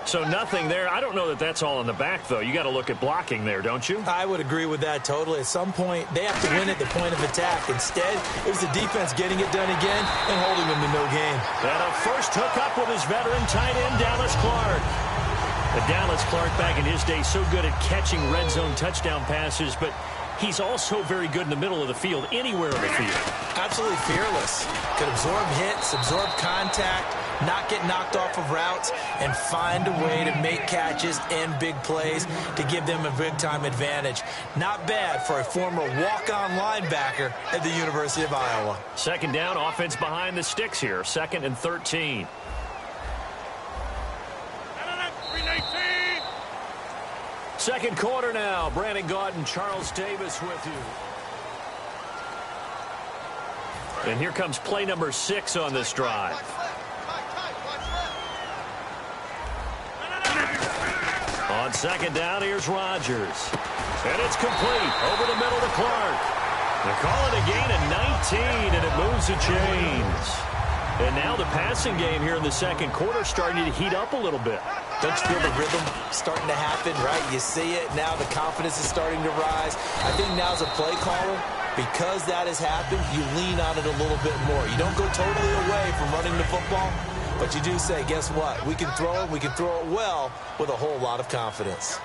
So nothing there. I don't know that that's all in the back, though. You got to look at blocking there, don't you?
I would agree with that totally. At some point, they have to win at the point of attack. Instead, it was the defense getting it done again and holding them to no gain.
And a first hookup with his veteran tight end, Dallas Clark. Dallas Clark, back in his day, so good at catching red zone touchdown passes, but he's also very good in the middle of the field, anywhere on the field.
Absolutely fearless. Could absorb hits, absorb contact, not get knocked off of routes, and find a way to make catches and big plays to give them a big-time advantage. Not bad for a former walk-on linebacker at the University of Iowa.
Second down, offense behind the sticks here. 2nd and 13. Second quarter now. Brandon Gaudin, Charles Davis with you. And here comes play number 6 on this drive. On second down, here's Rodgers. And it's complete. Over the middle to Clark. They call it a gain of 19, and it moves the chains. And now the passing game here in the second quarter starting to heat up a little bit.
Don't you feel the rhythm starting to happen, right? You see it. Now the confidence is starting to rise. I think now as a play caller, because that has happened, you lean on it a little bit more. You don't go totally away from running the football, but you do say, guess what? We can throw it. We can throw it well with a whole lot of confidence.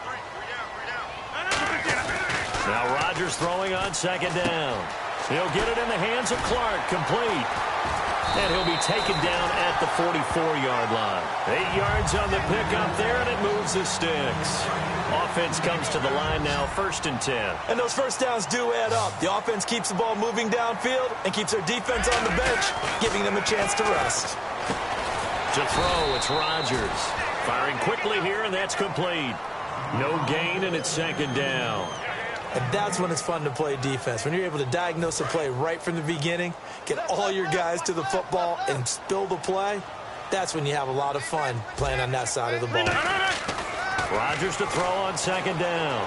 Now Rodgers throwing on second down. He'll get it in the hands of Clark, complete. And he'll be taken down at the 44-yard line. 8 yards on the pickup there, and it moves the sticks. Offense comes to the line now, 1st and 10.
And those first downs do add up. The offense keeps the ball moving downfield and keeps their defense on the bench, giving them a chance to rest.
To throw, it's Rodgers. Firing quickly here, and that's complete. No gain, and it's second down.
And that's when it's fun to play defense. When you're able to diagnose a play right from the beginning, get all your guys to the football and spill the play, that's when you have a lot of fun playing on that side of the ball.
Rodgers to throw on second down.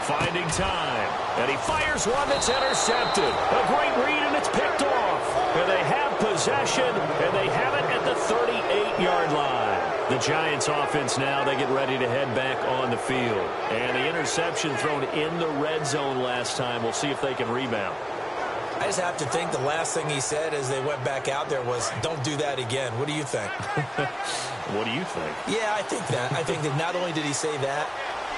Finding time. And he fires one that's intercepted. A great read, and it's picked off. And they have possession, and they have it at the 38-yard line. The Giants offense now, they get ready to head back on the field. And the interception thrown in the red zone last time. We'll see if they can rebound.
I just have to think the last thing he said as they went back out there was, don't do that again. What do you think?
What do you think?
Yeah, I think that. I think that not only did he say that,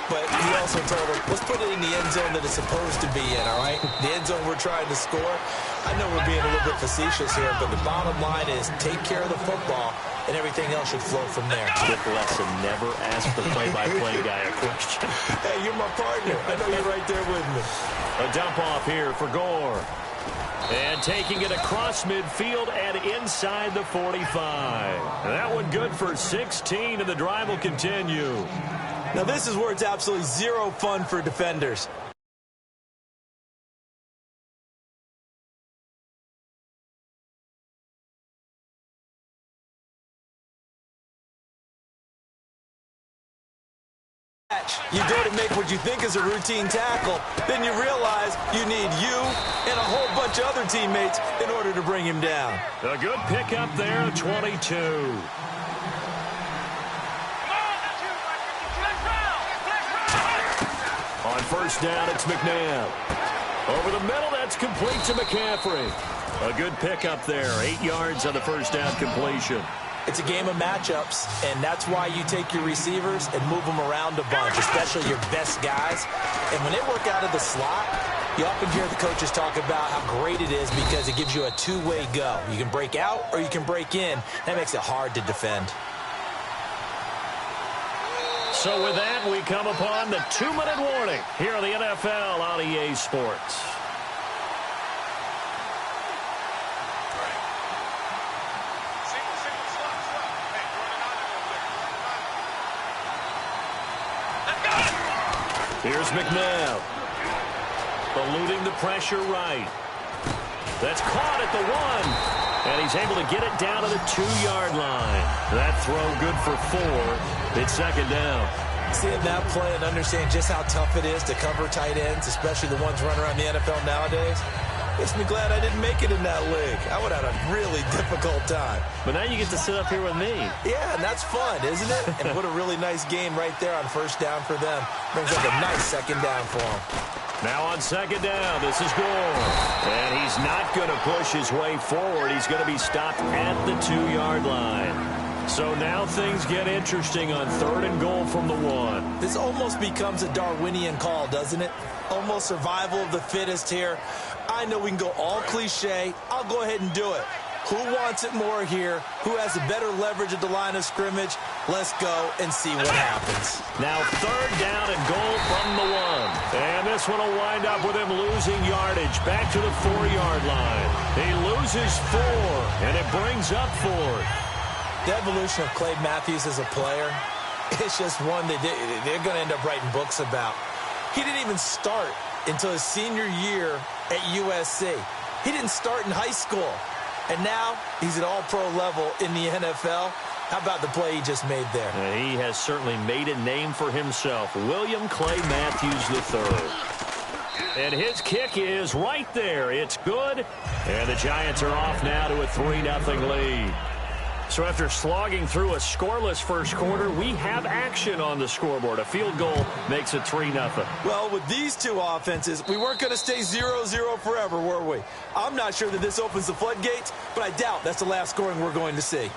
but he also told them, let's put it in the end zone that it's supposed to be in, all right? The end zone we're trying to score. I know we're being a little bit facetious here, but the bottom line is take care of the football, and everything else should flow from there.
Good lesson. Never ask the play-by-play guy a question.
Hey, you're my partner. I know you're right there with me.
A dump off here for Gore. And taking it across midfield and inside the 45. That one good for 16, and the drive will continue.
Now this is where it's absolutely zero fun for defenders. You go to make what you think is a routine tackle, then you realize you need you and a whole bunch of other teammates in order to bring him down.
A good pickup there at 22. On first down, it's McNabb. Over the middle, that's complete to McCaffrey. A good pickup there. 8 yards on the first down completion.
It's a game of matchups, and that's why you take your receivers and move them around a bunch, especially your best guys. And when they work out of the slot, you often hear the coaches talk about how great it is because it gives you a two-way go. You can break out or you can break in. That makes it hard to defend.
So with that, we come upon the 2-minute warning here on the NFL on EA Sports. Here's McNabb. Eluding the pressure right. That's caught at the 1. And he's able to get it down to the 2-yard line. That throw good for 4. It's second down.
Seeing that play and understanding just how tough it is to cover tight ends, especially the ones running around the NFL nowadays, makes me glad I didn't make it in that league. I would have had a really difficult time.
But now you get to sit up here with me.
Yeah, and that's fun, isn't it? And what a really nice game right there on first down for them. Brings up a nice second down for them.
Now on second down, this is Gore. And he's not going to push his way forward. He's going to be stopped at the 2-yard line. So now things get interesting on 3rd and goal from the 1.
This almost becomes a Darwinian call, doesn't it? Almost survival of the fittest here. I know we can go all cliche. I'll go ahead and do it. Who wants it more here? Who has a better leverage at the line of scrimmage? Let's go and see what happens.
Now 3rd down and goal from the 1. And this one will wind up with him losing yardage back to the 4-yard line. He loses 4, and it brings up 4th.
The evolution of Clay Matthews as a player, it's just one that they're going to end up writing books about. He didn't even start until his senior year at USC. He didn't start in high school. And now he's at all-pro level in the NFL. How about the play he just made there?
He has certainly made a name for himself. William Clay Matthews III. And his kick is right there. It's good. And the Giants are off now to a 3-0 lead. So after slogging through a scoreless first quarter, we have action on the scoreboard. A field goal makes it 3-0.
Well, with these two offenses, we weren't going to stay 0-0 forever, were we? I'm not sure that this opens the floodgates, but I doubt that's the last scoring we're going to see.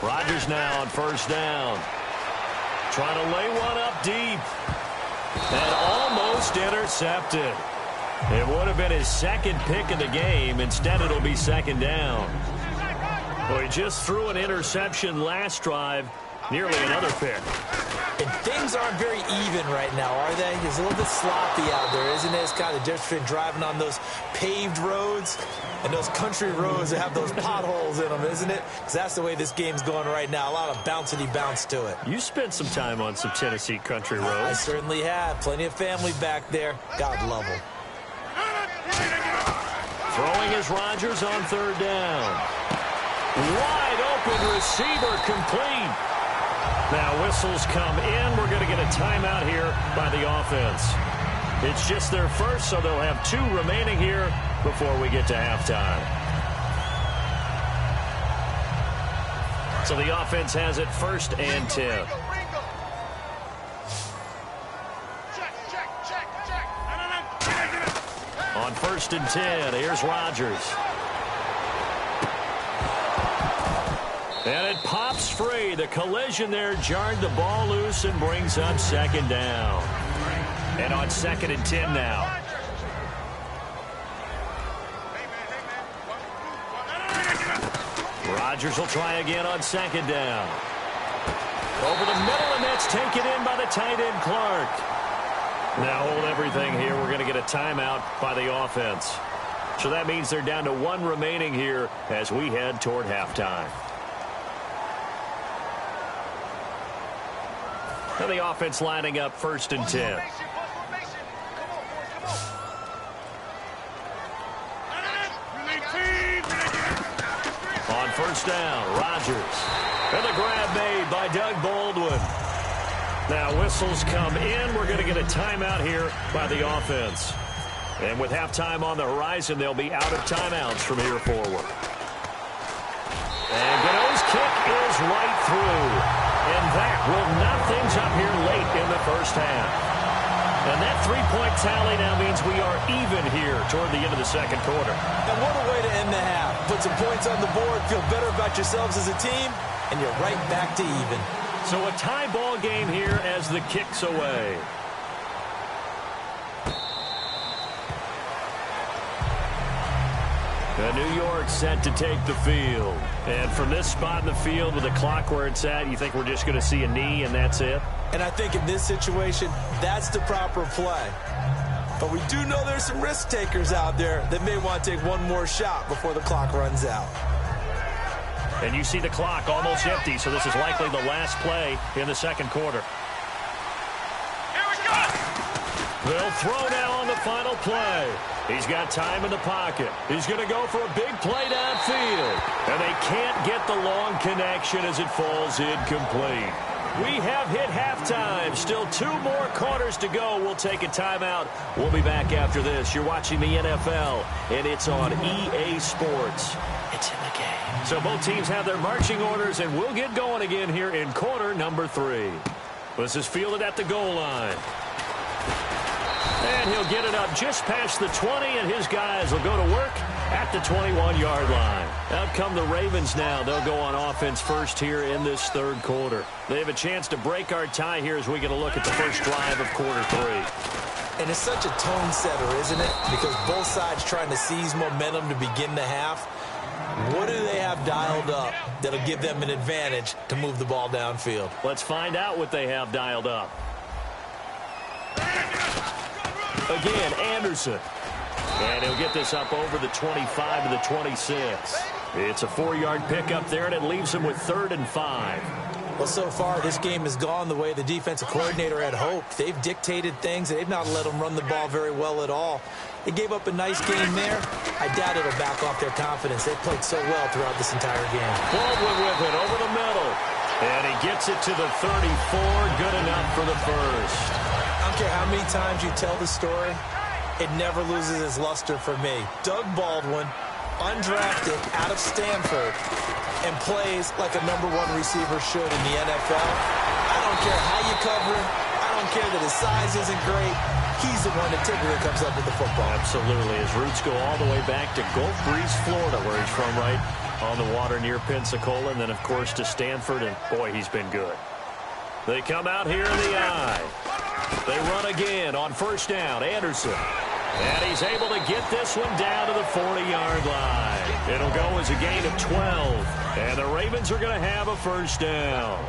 Rodgers now on first down. Trying to lay one up deep. And almost intercepted. It would have been his second pick of the game. Instead, it'll be second down. Well, he just threw an interception last drive. Nearly another pick.
And things aren't very even right now, are they? It's a little bit sloppy out there, isn't it? It's kind of different between driving on those paved roads and those country roads that have those potholes in them, isn't it? Because that's the way this game's going right now. A lot of bouncy bounce to it.
You spent some time on some Tennessee country roads.
I certainly have. Plenty of family back there. God love them.
Throwing is Rodgers on third down. Wide open receiver complete. Now whistles come in. We're going to get a timeout here by the offense. It's just their first, so they'll have 2 remaining here before we get to halftime. So the offense has it 1st and 10. On 1st and 10, here's Rodgers. And it pops free. The collision there jarred the ball loose and brings up second down. And on 2nd and 10 now. Rodgers will try again on 2nd down. Over the middle, and that's taken in by the tight end Clark. Now hold everything here. We're going to get a timeout by the offense. So that means they're down to 1 remaining here as we head toward halftime. And the offense lining up 1st and 10. On 1st down, Rodgers. And the grab made by Doug Baldwin. Now whistles come in. We're going to get a timeout here by the offense. And with halftime on the horizon, they'll be out of timeouts from here forward. And Gano's kick is right through. And that will knot things up here late in the first half. And that 3-point tally now means we are even here toward the end of the second quarter.
And what a way to end the half. Put some points on the board, feel better about yourselves as a team, and you're right back to even.
So a tie ball game here as the kick's away. New York set to take the field. And from this spot in the field with the clock where it's at, you think we're just going to see a knee and that's it?
And I think in this situation, that's the proper play. But we do know there's some risk takers out there that may want to take one more shot before the clock runs out.
And you see the clock almost empty, so this is likely the last play in the second quarter. They'll throw now on the final play. He's got time in the pocket. He's going to go for a big play downfield. And they can't get the long connection as it falls incomplete. We have hit halftime. Still 2 more quarters to go. We'll take a timeout. We'll be back after this. You're watching the NFL, and it's on EA Sports. It's in the game. So both teams have their marching orders, and we'll get going again here in quarter number 3. This is fielded at the goal line. And he'll get it up just past the 20, and his guys will go to work at the 21-yard line. Out come the Ravens now. They'll go on offense first here in this third quarter. They have a chance to break our tie here as we get a look at the first drive of quarter 3.
And it's such a tone setter, isn't it? Because both sides trying to seize momentum to begin the half. What do they have dialed up that'll give them an advantage to move the ball downfield?
Let's find out what they have dialed up. Again, Anderson. And he'll get this up over the 25 to the 26. It's a 4-yard pickup there, and it leaves him with 3rd and 5.
Well, so far, this game has gone the way the defensive coordinator had hoped. They've dictated things. They've not let them run the ball very well at all. They gave up a nice game there. I doubt it'll back off their confidence. They've played so well throughout this entire game.
Baldwin with it over the middle. And he gets it to the 34. Good enough for the first.
I don't care how many times you tell the story, it never loses its luster for me. Doug Baldwin, undrafted out of Stanford, and plays like a #1 receiver should in the NFL. I don't care how you cover him. I don't care that his size isn't great. He's the one that typically comes up with the football.
Absolutely. His roots go all the way back to Gulf Breeze, Florida, where he's from, right on the water near Pensacola, and then, of course, to Stanford, and, boy, he's been good. They come out here in the eye. They run again on first down. Anderson. And he's able to get this one down to the 40-yard line. It'll go as a gain of 12. And the Ravens are going to have a first down.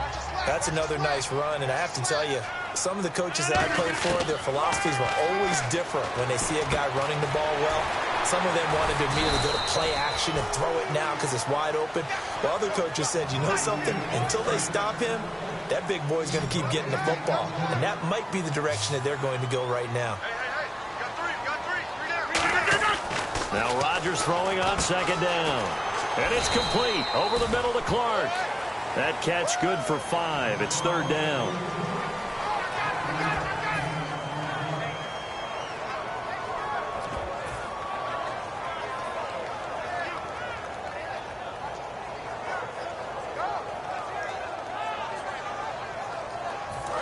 That's another nice run, and I have to tell you, some of the coaches that I played for, their philosophies were always different when they see a guy running the ball well. Some of them wanted to immediately go to play action and throw it now because it's wide open. While other coaches said, you know something? Until they stop him, that big boy's going to keep getting the football. And that might be the direction that they're going to go right now.
Now Rodgers throwing on second down. And it's complete. Over the middle to Clark. That catch good for 5. It's 3rd down.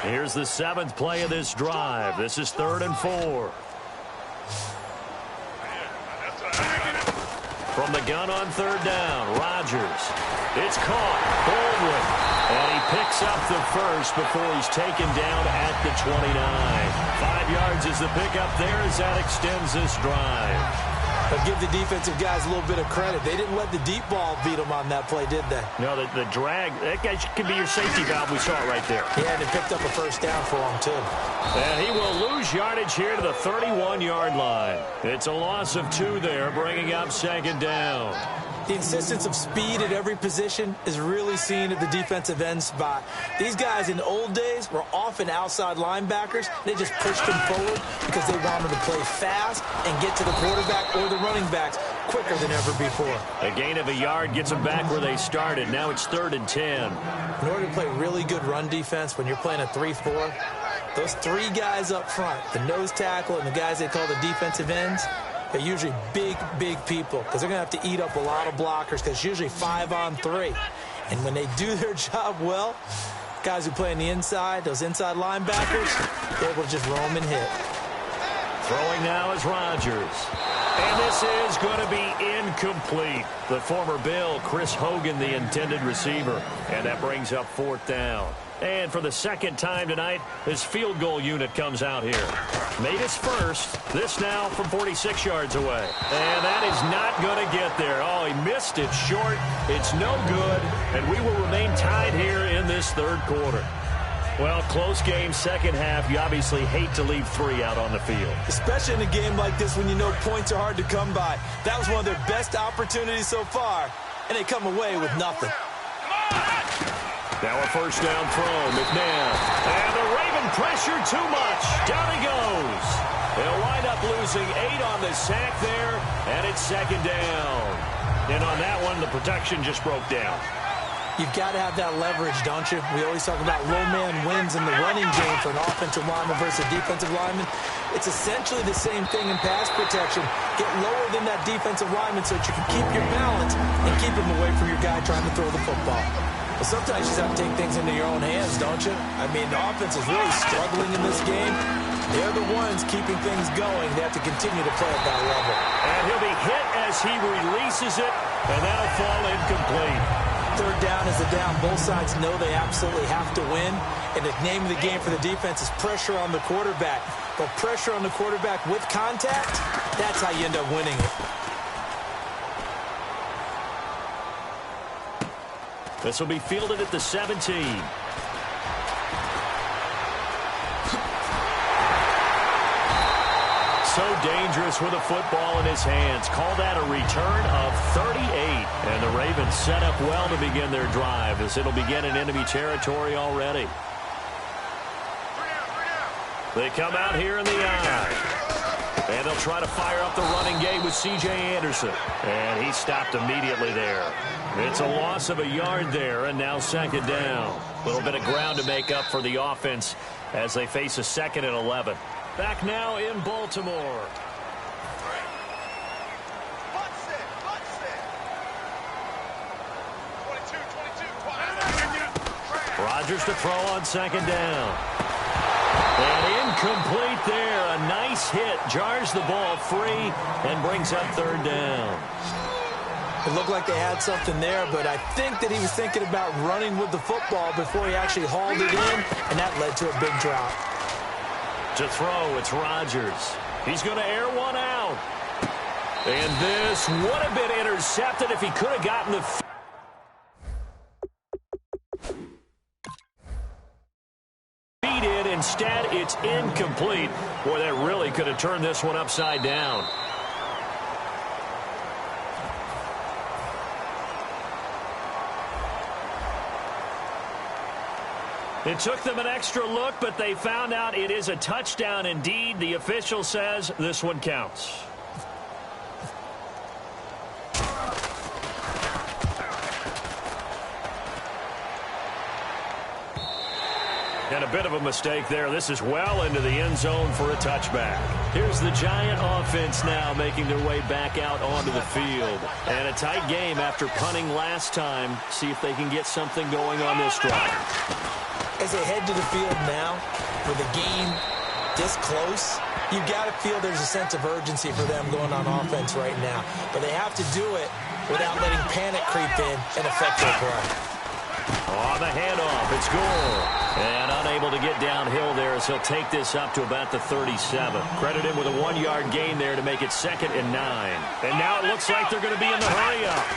Here's the 7th play of this drive. This is 3rd and 4. From the gun on 3rd down, Rodgers. It's caught. Baldwin. And he picks up the first before he's taken down at the 29. 5 yards is the pickup there as that extends this drive.
But give the defensive guys a little bit of credit. They didn't let the deep ball beat them on that play, did they?
No, the drag, that guy could be your safety valve. We saw it right there.
Yeah, and it picked up a first down for him, too.
And he will lose yardage here to the 31-yard line. It's a loss of 2 there, bringing up 2nd down.
The insistence of speed at every position is really seen at the defensive end spot. These guys in the old days were often outside linebackers. They just pushed them forward because they wanted to play fast and get to the quarterback or the running backs quicker than ever before.
A gain of a yard gets them back where they started. Now it's 3rd and 10.
In order to play really good run defense when you're playing a 3-4, those 3 guys up front, the nose tackle and the guys they call the defensive ends, they're usually big, big people because they're going to have to eat up a lot of blockers because it's usually 5 on 3. And when they do their job well, guys who play on the inside, those inside linebackers, they're able to just roam and hit.
Throwing now is Rodgers. And this is going to be incomplete. The former Bill, Chris Hogan, the intended receiver. And that brings up 4th down. And for the 2nd time tonight, his field goal unit comes out here. Made his first. This now from 46 yards away. And that is not going to get there. Oh, he missed it short. It's no good. And we will remain tied here in this 3rd quarter. Well, close game, 2nd half. You obviously hate to leave 3 out on the field.
Especially in a game like this when you know points are hard to come by. That was one of their best opportunities so far. And they come away with nothing.
Now a first down throw, McNabb. And the Raven pressure too much. Down he goes. losing 8 on the sack there, and it's second down. And on that one, the protection just broke down.
You've got to have that leverage, don't you? We always talk about low man wins in the running game for an offensive lineman versus a defensive lineman. It's essentially the same thing in pass protection. Get lower than that defensive lineman so that you can keep your balance and keep him away from your guy trying to throw the football. But sometimes you just have to take things into your own hands, don't you? I mean, the offense is really struggling in this game. They're the ones keeping things going. They have to continue to play at that level.
And he'll be hit as he releases it, and that'll fall incomplete.
Third down is a down. Both sides know they absolutely have to win. And the name of the game for the defense is pressure on the quarterback. But pressure on the quarterback with contact, that's how you end up winning it.
This will be fielded at the 17. So dangerous with a football in his hands. Call that a return of 38. And the Ravens set up well to begin their drive as it'll begin in enemy territory already. They come out here in the eye. And they'll try to fire up the running game with C.J. Anderson. And he stopped immediately there. It's a loss of a yard there, and now second down. A little bit of ground to make up for the offense as they face a 2nd and 11. Back now in Baltimore. Rodgers to throw on second down. And incomplete there. A nice hit. Jars the ball free and brings up third down.
It looked like they had something there, but I think that he was thinking about running with the football before he actually hauled it in, and that led to a big drop.
To throw, it's Rodgers. He's going to air one out. And this would have been intercepted if he could have gotten the feet in. Instead, it's incomplete. Boy, that really could have turned this one upside down. It took them an extra look, but they found out it is a touchdown indeed. The official says this one counts. And a bit of a mistake there. This is well into the end zone for a touchback. Here's the Giant offense now making their way back out onto the field. And a tight game after punting last time. See if they can get something going on this drive.
As they head to the field now, with the game this close, you've got to feel there's a sense of urgency for them going on offense right now. But they have to do it without letting panic creep in and affect their play.
On the handoff, it's Gore. And unable to get downhill there as he'll take this up to about the 37. Credit him with a 1-yard gain there to make it 2nd and 9. And now it looks like they're going to be in the hurry-up.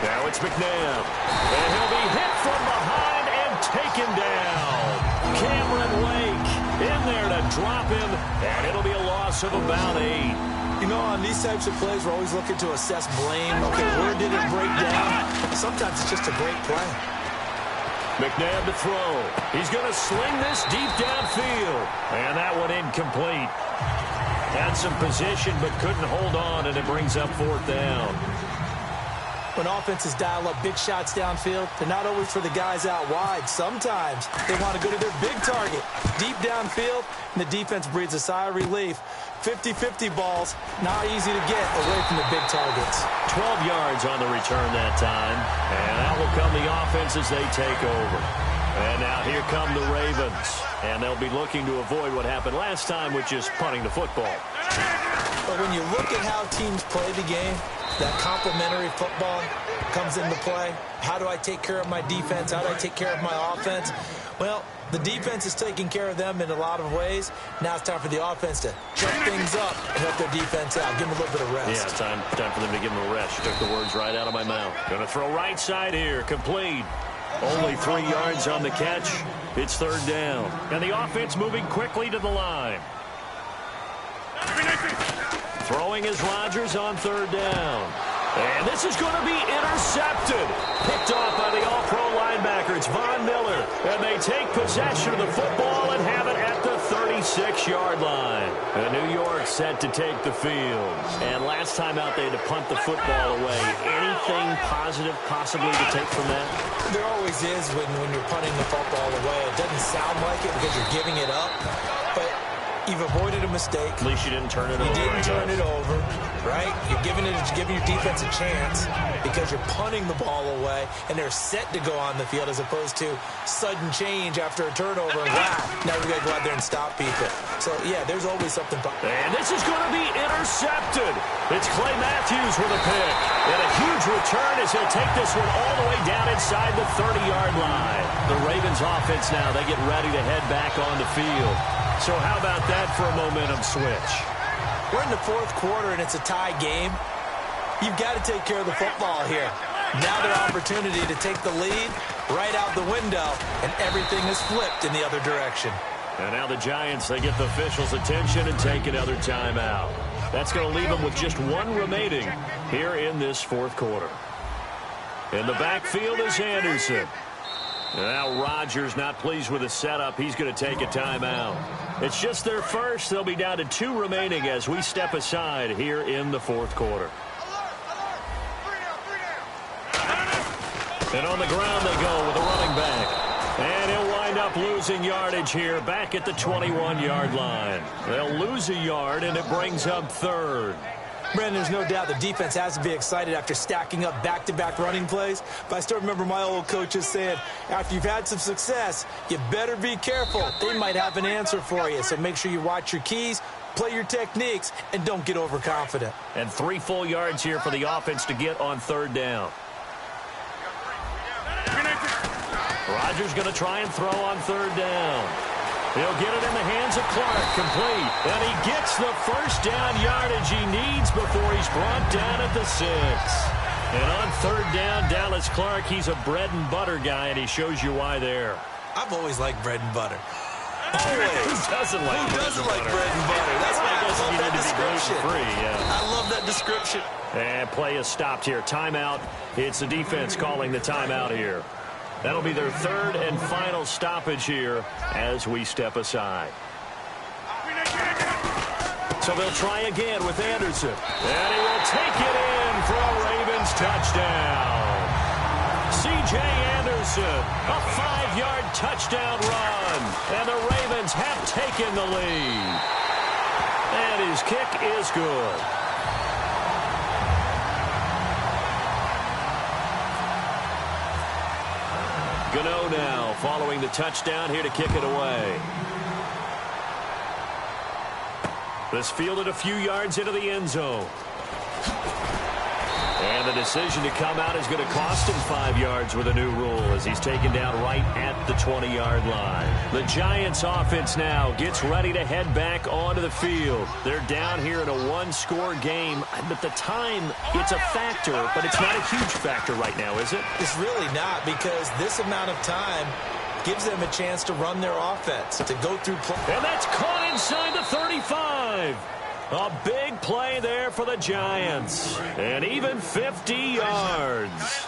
Now it's McNabb. And he'll be hit from behind. Taken down. Cameron Wake in there to drop him, and it'll be a loss of about 8.
You know, on these types of plays, we're always looking to assess blame. Okay, where did it break down? Sometimes it's just a great play.
McNabb to throw. He's going to sling this deep downfield, and that one incomplete. Had some position, but couldn't hold on, and it brings up 4th down.
When offenses dial up big shots downfield, they're not always for the guys out wide. Sometimes they want to go to their big target, deep downfield, and the defense breathes a sigh of relief. 50-50 balls, not easy to get away from the big targets.
12 yards on the return that time, and out will come the offense as they take over. And now here come the Ravens, and they'll be looking to avoid what happened last time, which is punting the football.
But when you look at how teams play the game, that complementary football comes into play. How do I take care of my defense? How do I take care of my offense? Well, the defense is taking care of them in a lot of ways. Now it's time for the offense to check things up and help their defense out. Give them a little bit of rest.
Yeah, time for them to give them a rest. You took the words right out of my mouth. Going to throw right side here. Complete. Only 3 yards on the catch. It's 3rd down. And the offense moving quickly to the line. Throwing is Rodgers on 3rd down. And this is going to be intercepted. Picked off by the all-pro linebacker. It's Von Miller. And they take possession of the football and have it at the 37. 6-yard line. And New York set to take the field. And last time out, they had to punt the football away. Anything positive possibly to take from that?
There always is when you're punting the football away. It doesn't sound like it because you're giving it up, but you've avoided a mistake.
At least you didn't turn it over.
You didn't turn it over, right? You're giving your defense a chance because you're punting the ball away, and they're set to go on the field as opposed to sudden change after a turnover. And wow, now we got to go out there and stop people. So, yeah, there's always something.
And this is going to be intercepted. It's Clay Matthews with a pick. And a huge return as he'll take this one all the way down inside the 30-yard line. The Ravens offense now, they get ready to head back on the field. So how about that for a momentum switch?
We're in the fourth quarter, and it's a tie game. You've got to take care of the football here. Now their opportunity to take the lead right out the window, and everything is flipped in the other direction.
And now the Giants, they get the officials' attention and take another timeout. That's going to leave them with just one remaining here in this fourth quarter. In the backfield is Anderson. Now Rodgers not pleased with the setup. He's going to take a timeout. It's just their first. They'll be down to 2 remaining as we step aside here in the fourth quarter. And on the ground they go with a running back. And he'll wind up losing yardage here back at the 21-yard line. They'll lose a yard, and it brings up third.
Brandon, there's no doubt the defense has to be excited after stacking up back-to-back running plays. But I still remember my old coaches saying, after you've had some success, you better be careful. They might have an answer for you. So make sure you watch your keys, play your techniques, and don't get overconfident.
And 3 full yards here for the offense to get on third down. Rodgers going to try and throw on third down. He'll get it in the hands of Clark, complete. And he gets the first down yardage he needs before he's brought down at the 6. And on third down, Dallas Clark, he's a bread and butter guy, and he shows you why there.
I've always liked bread and butter.
Always. Who doesn't like
bread and butter? That's why I love that description.
Yeah.
I love that description.
And play is stopped here. Timeout. It's the defense calling the timeout here. That'll be their third and final stoppage here as we step aside. So they'll try again with Anderson. And he will take it in for a Ravens touchdown. C.J. Anderson, a 5-yard touchdown run. And the Ravens have taken the lead. And his kick is good. Gano now following the touchdown here to kick it away. This fielded a few yards into the end zone. And the decision to come out is going to cost him 5 yards with a new rule as he's taken down right at the 20-yard line. The Giants offense now gets ready to head back onto the field. They're down here in a 1-score game. At the time, it's a factor, but it's not a huge factor right now, is it?
It's really not, because this amount of time gives them a chance to run their offense, to go through play.
And that's caught inside the 35. A big play there for the Giants. And even 50 yards.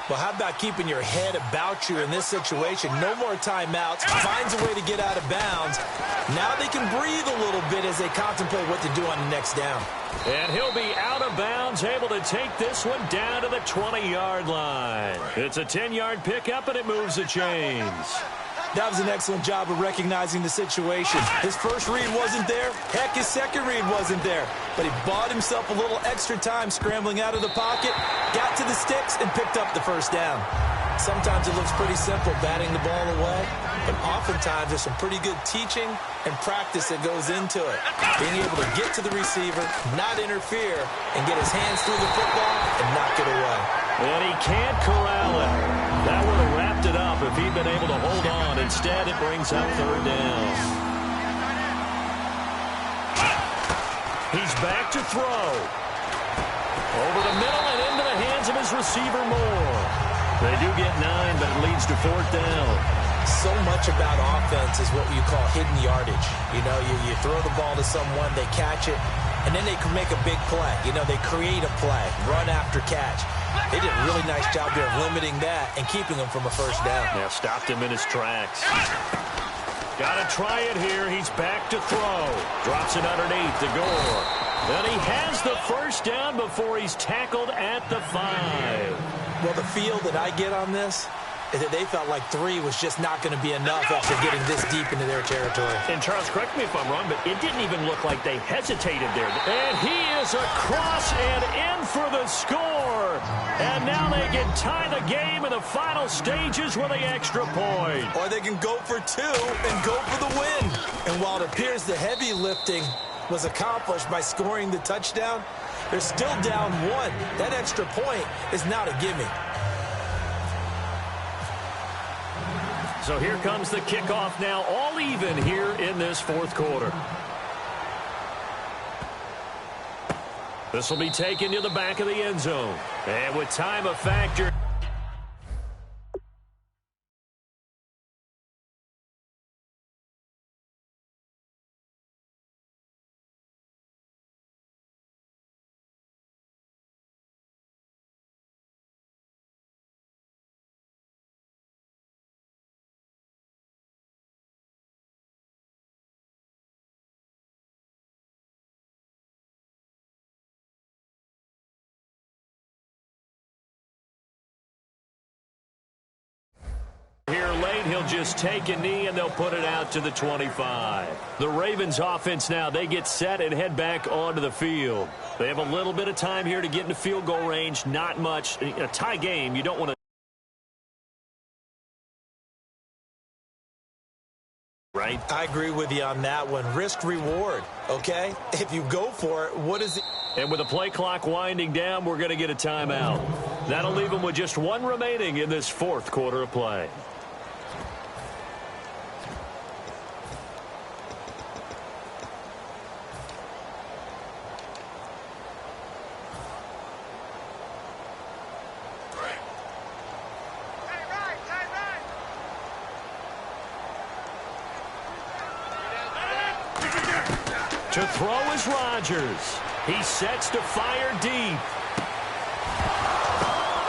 Well, how about keeping your head about you in this situation? No more timeouts. Finds a way to get out of bounds. Now they can breathe a little bit as they contemplate what to do on the next down.
And he'll be out of bounds, able to take this one down to the 20-yard line. It's a 10-yard pickup, and it moves the chains.
That was an excellent job of recognizing the situation. His first read wasn't there. Heck, his second read wasn't there. But he bought himself a little extra time scrambling out of the pocket, got to the sticks, and picked up the first down. Sometimes it looks pretty simple, batting the ball away. But oftentimes there's some pretty good teaching and practice that goes into it. Being able to get to the receiver, not interfere, and get his hands through the football and knock it away.
And he can't corral it. That would have wrapped it up if he'd been able to hold on. Instead, it brings up third down. He's back to throw. Over the middle and into the hands of his receiver Moore. They do get 9, but it leads to fourth down.
So much about offense is what you call hidden yardage. You know, you throw the ball to someone, they catch it, and then they can make a big play. You know, they create a play, run after catch. They did a really nice job there of limiting that and keeping him from a first down.
Yeah, stopped him in his tracks. Got to try it here. He's back to throw. Drops it underneath to Gore. And he has the first down before he's tackled at the 5.
Well, the feel that I get on this is that they felt like 3 was just not going to be enough after getting this deep into their territory.
And Charles, correct me if I'm wrong, but it didn't even look like they hesitated there. And he is across and in for the score. And now they can tie the game in the final stages with the extra point.
Or they can go for 2 and go for the win. And while it appears the heavy lifting was accomplished by scoring the touchdown, they're still down 1. That extra point is not a gimme.
So here comes the kickoff now, all even here in this fourth quarter. This will be taken to the back of the end zone. And with time a factor. Here late, he'll just take a knee, and they'll put it out to the 25. The Ravens offense now, they get set and head back onto the field. They have a little bit of time here to get into field goal range, not much. In a tie game, you don't want to. Right?
I agree with you on that one. Risk reward, okay? If you go for it, what is it?
And with the play clock winding down, we're going to get a timeout. That'll leave them with just 1 remaining in this fourth quarter of play. To throw is Rodgers. He sets to fire deep.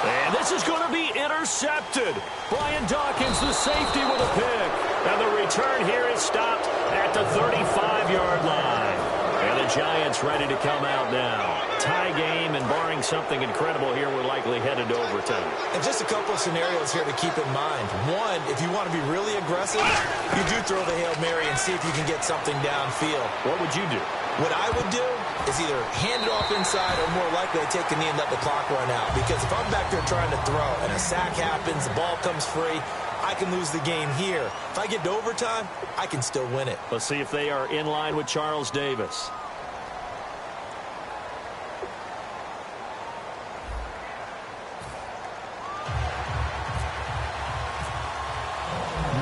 And this is going to be intercepted. Brian Dawkins, the safety, with a pick. And the return here is stopped at the 35-yard line. And the Giants ready to come out now. Tie game, and barring something incredible here, we're likely headed to overtime.
And just a couple of scenarios here to keep in mind. One, if you want to be really aggressive, you do throw the Hail Mary and see if you can get something downfield.
What would you do?
What I would do is either hand it off inside, or more likely I take the knee and let the clock run out. Because if I'm back there trying to throw and a sack happens, the ball comes free, I can lose the game here. If I get to overtime, I can still win it.
Let's see if they are in line with Charles Davis.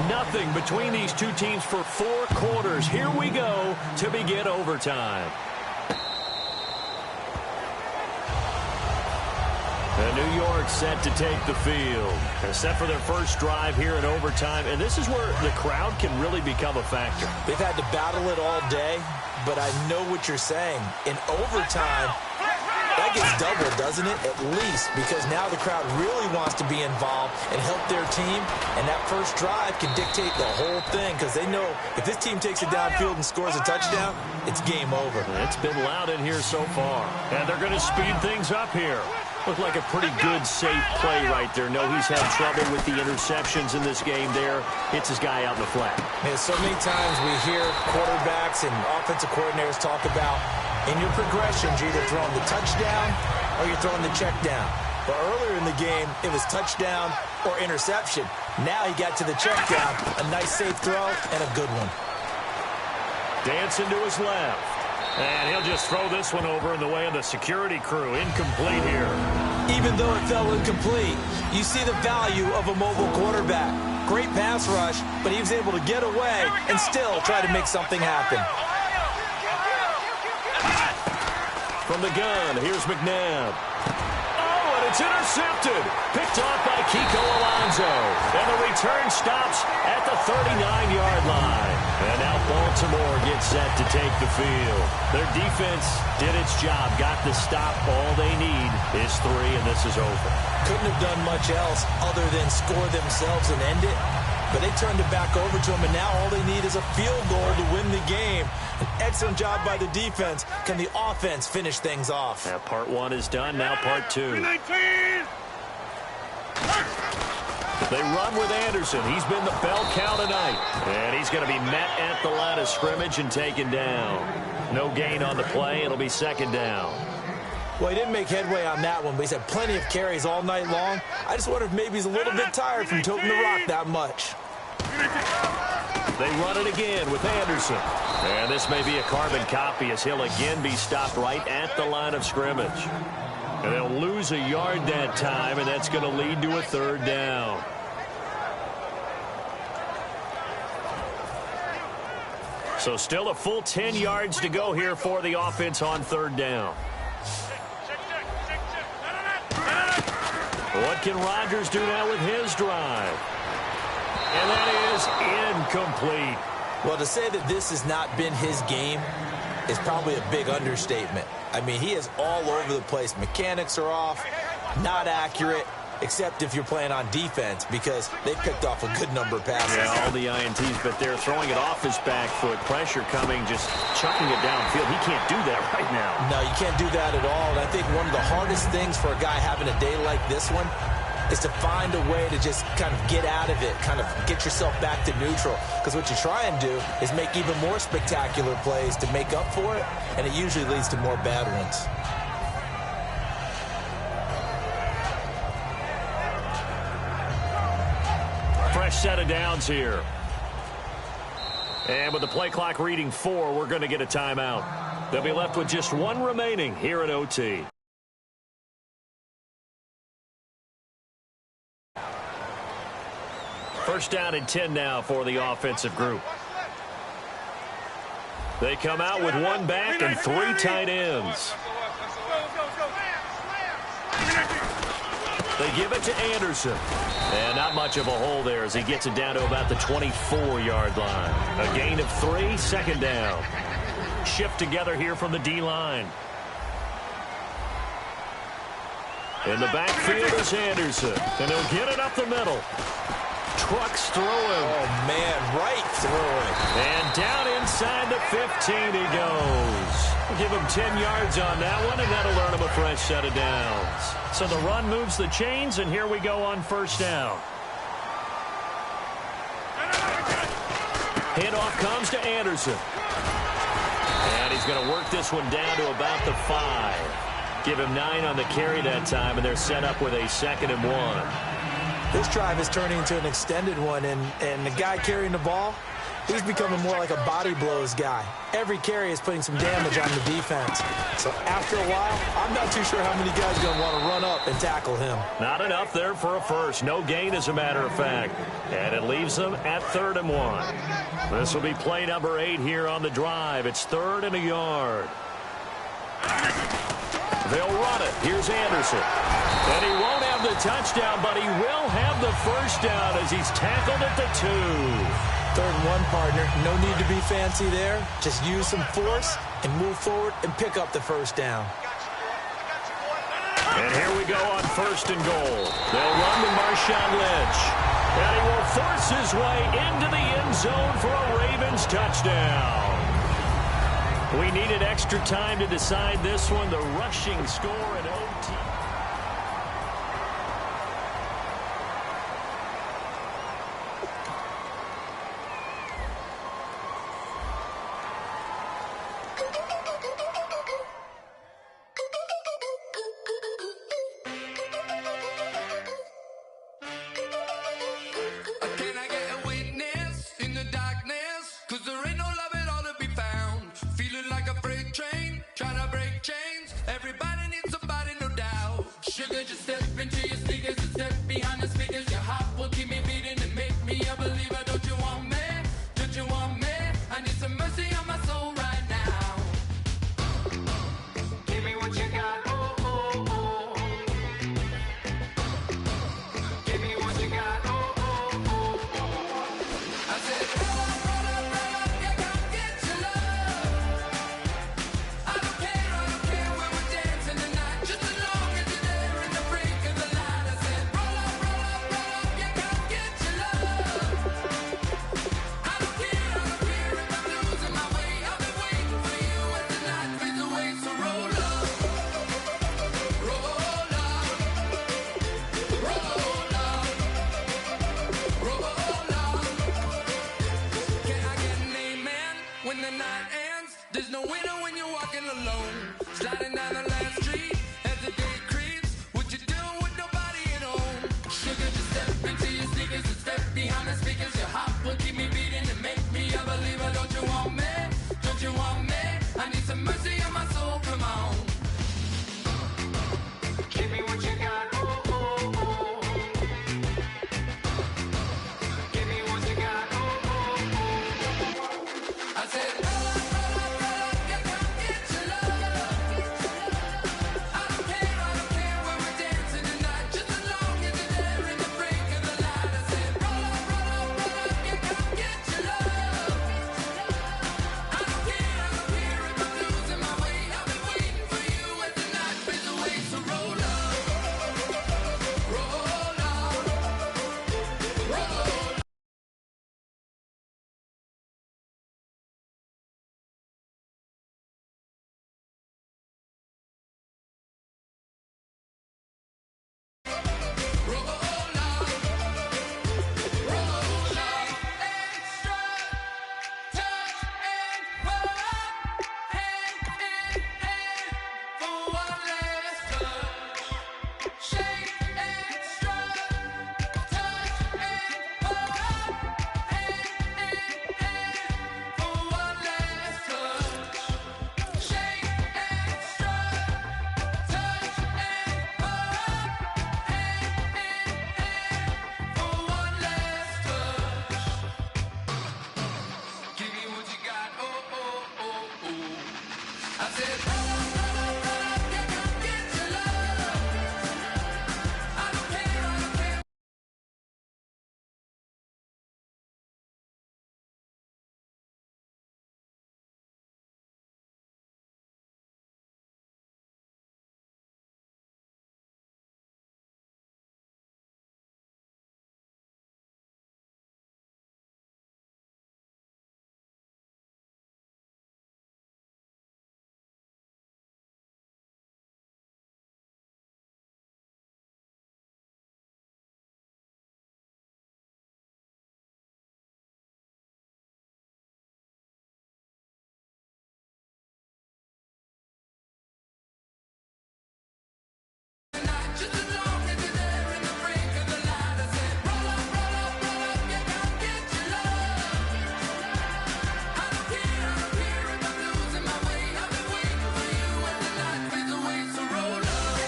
Nothing between these two teams for 4 quarters. Here we go to begin overtime. And New York set to take the field. They're set for their first drive here in overtime. And this is where the crowd can really become a factor.
They've had to battle it all day, but I know what you're saying. In overtime, that gets doubled, doesn't it? At least, because now the crowd really wants to be involved and help their team, and that first drive can dictate the whole thing, because they know if this team takes it downfield and scores a touchdown, it's game over.
It's been loud in here so far, and they're going to speed things up here. Looked like a pretty good, safe play right there. No, he's had trouble with the interceptions in this game there. Hits his guy out in the flat.
Man, so many times we hear quarterbacks and offensive coordinators talk about in your progressions, you're either throwing the touchdown or you're throwing the check down. But earlier in the game, it was touchdown or interception. Now he got to the check down, a nice safe throw, and a good one.
Dancing to his left. And he'll just throw this one over in the way of the security crew. Incomplete here.
Even though it fell incomplete, you see the value of a mobile quarterback. Great pass rush, but he was able to get away and still try to make something happen.
From the gun, here's McNabb. Oh, and it's intercepted. Picked off by Kiko Alonso. And the return stops at the 39-yard line. And now Baltimore gets set to take the field. Their defense did its job, got the stop. All they need is 3, and this is over.
Couldn't have done much else other than score themselves and end it. but they turned it back over to him, and now all they need is a field goal to win the game. An excellent job by the defense. Can the offense finish things off?
Yeah, part one is done, now part two. They run with Anderson. He's been the bell cow tonight. And he's going to be met at the line of scrimmage and taken down. No gain on the play. It'll be second down.
Well, he didn't make headway on that one, but he's had plenty of carries all night long. I just wonder if maybe he's a little bit tired from toting the rock that much.
They run it again with Anderson. And this may be a carbon copy as he'll again be stopped right at the line of scrimmage. And they'll lose a yard that time, and that's going to lead to a third down. So still a full 10 yards to go here for the offense on third down. What can Rodgers do now with his drive? And that is incomplete.
Well, to say that this has not been his game is probably a big understatement. I mean, he is all over the place. Mechanics are off, not accurate, except if you're playing on defense, because they picked off a good number of passes.
Yeah, all the INTs, but they're throwing it off his back foot. Pressure coming, just chucking it downfield. He can't do that right now.
No, you can't do that at all. And I think one of the hardest things for a guy having a day like this one is to find a way to just kind of get out of it, kind of get yourself back to neutral. Because what you try and do is make even more spectacular plays to make up for it, and it usually leads to more bad ones.
Fresh set of downs here. And with the play clock reading 4, we're going to get a timeout. They'll be left with just one remaining here at OT. First down and 10 now for the offensive group. They come out with one back and 3 tight ends. They give it to Anderson. And not much of a hole there as he gets it down to about the 24-yard line. A gain of 3, second down. Shift together here from the D-line. In the backfield is Anderson. And he'll get it up the middle. Trucks through him.
Oh, man, right through him.
And down inside the 15 he goes. We'll give him 10 yards on that one, and that'll earn him a fresh set of downs. So the run moves the chains, and here we go on first down. Handoff comes to Anderson. And he's going to work this one down to about the 5. Give him 9 on the carry that time, and they're set up with a 2nd and 1.
This drive is turning into an extended one, and the guy carrying the ball, he's becoming more like a body blows guy. Every carry is putting some damage on the defense. So after a while, I'm not too sure how many guys are going to want to run up and tackle him.
Not enough there for a first. No gain, as a matter of fact. And it leaves them at 3rd and 1. This will be play number 8 here on the drive. It's 3rd and a yard. They'll run it. Here's Anderson. And he won't have the touchdown, but he will have the first down as he's tackled at the 2.
3rd and 1, partner. No need to be fancy there. Just use some force and move forward and pick up the first down.
And here we go on 1st and goal. They'll run to Marshawn Lynch. And he will force his way into the end zone for a Ravens touchdown. We needed extra time to decide this one. The rushing score at OT.
no winner when you're walking alone. Sliding down the last street as the day creeps. What you doing with nobody at home? Sugar, just step into your sneakers and step behind the speakers. Your heart will keep me beating and make me a believer. Don't you want me? Don't you want me? I need some mercy on my soul, come on. Give me what you got, oh, oh, oh. Give me what you got, oh, oh, oh. I said, roll up, yeah, come get your love. I don't care where we're dancing tonight, just as long as you're there in the break of the light. I said, roll up, yeah, come get your love. I don't care if I'm losing my way. I'll be waiting for you as the night fades away. So roll up, roll up, roll up. Give me what you got, oh, oh, oh, oh. I said, roll up, yeah, come get your love. I don't care. Just as long as you're there in the break of the light. I said, roll up, yeah, come get your love. I don't care if I'm losing my way. I've been waiting for you as the night fades away. So roll up,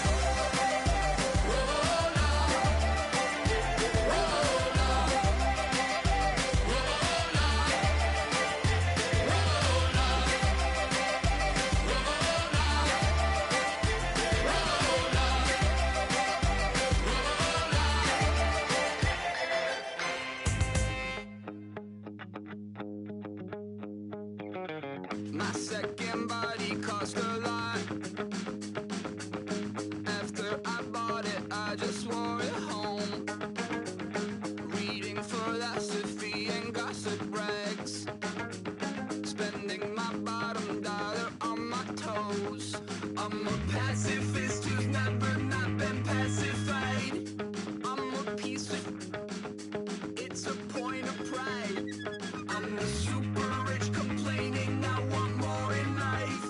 roll up, roll up, roll up, my second body cost a lot. After I bought it, I just wore it home. Reading philosophy and gossip rags. Spending my bottom dollar on my toes. I'm a pacifist who's never not been pacified. I'm a piece of... It's a point of pride. I'm the super rich complaining I want more in life.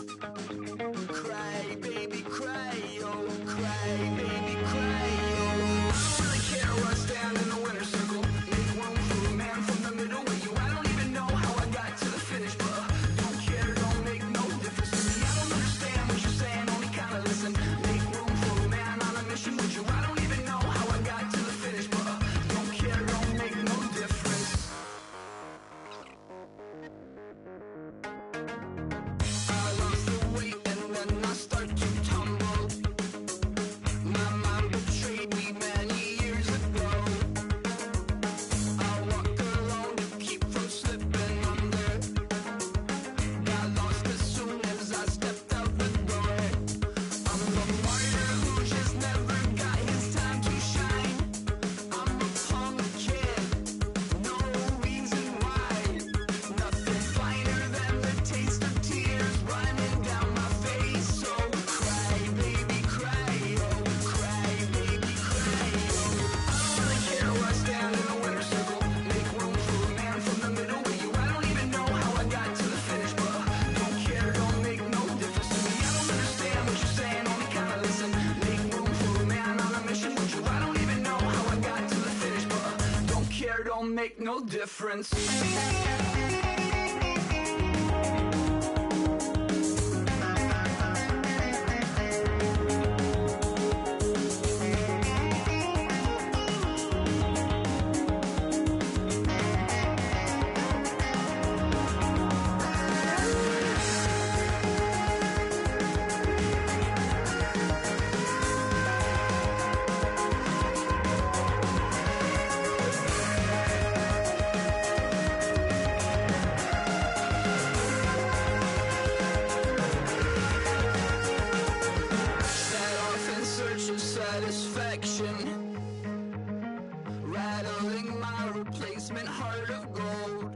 Cry, baby, cry, oh, cry, baby, cry, oh. I don't really care what's down in the winner's circle. Make room for a man from the middle with you. I don't even know how I got to the finish, but don't care, don't make no difference to me. I don't understand what you're saying, only kinda listen. Make room for a man don't make no difference. Rattling my replacement heart of gold.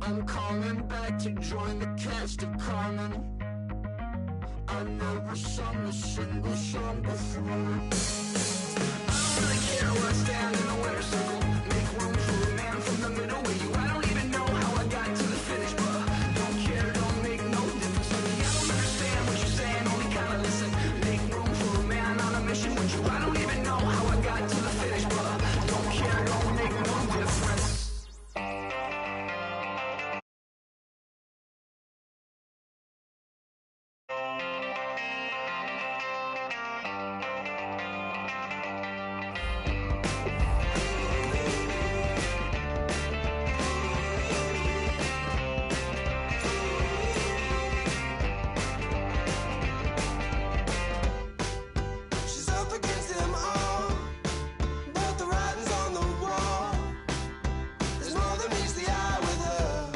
I'm coming back to join the cast of Carmen. I never sung a single song before. I don't really care where I stand in the winner's circle. Make room for a man from the middle with you. I don't even know how I got to the finish, but don't care, don't make no difference to me. I don't understand what you're saying, only kinda listen. Make room for a man on a mission with you. I don't even know how I got to the finish, but don't care, don't make no difference.
She's up against them all, but the writing's on the wall. There's more than meets the eye with her,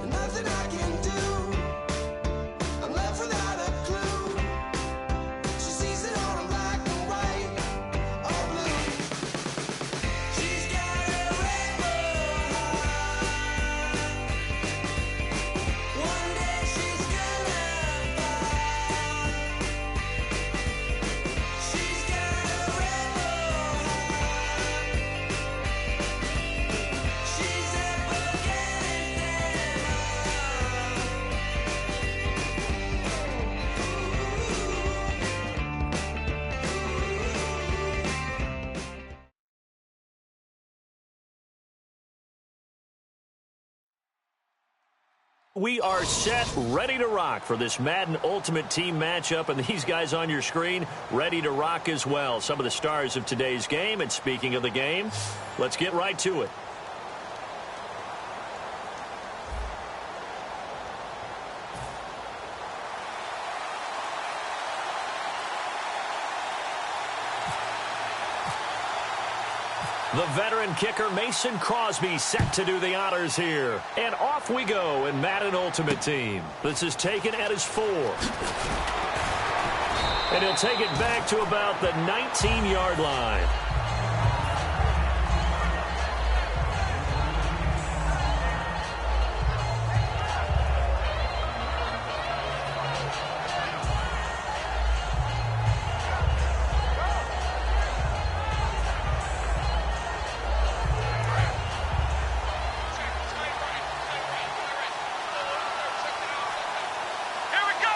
and nothing I can do. I'm left without a clue. She sees it all in black and white, or blue. She's got a rebel heart. One day she's gonna fall. She's got a rebel heart. She's up against them
We are set, ready to rock for this Madden Ultimate Team matchup, and these guys on your screen ready to rock as well. Some of the stars of today's game, and speaking of the game, let's get right to it. The veteran kicker Mason Crosby set to do the honors here. And off we go in Madden Ultimate Team. This is taken at his 4. And he'll take it back to about the 19-yard line.
Here we go.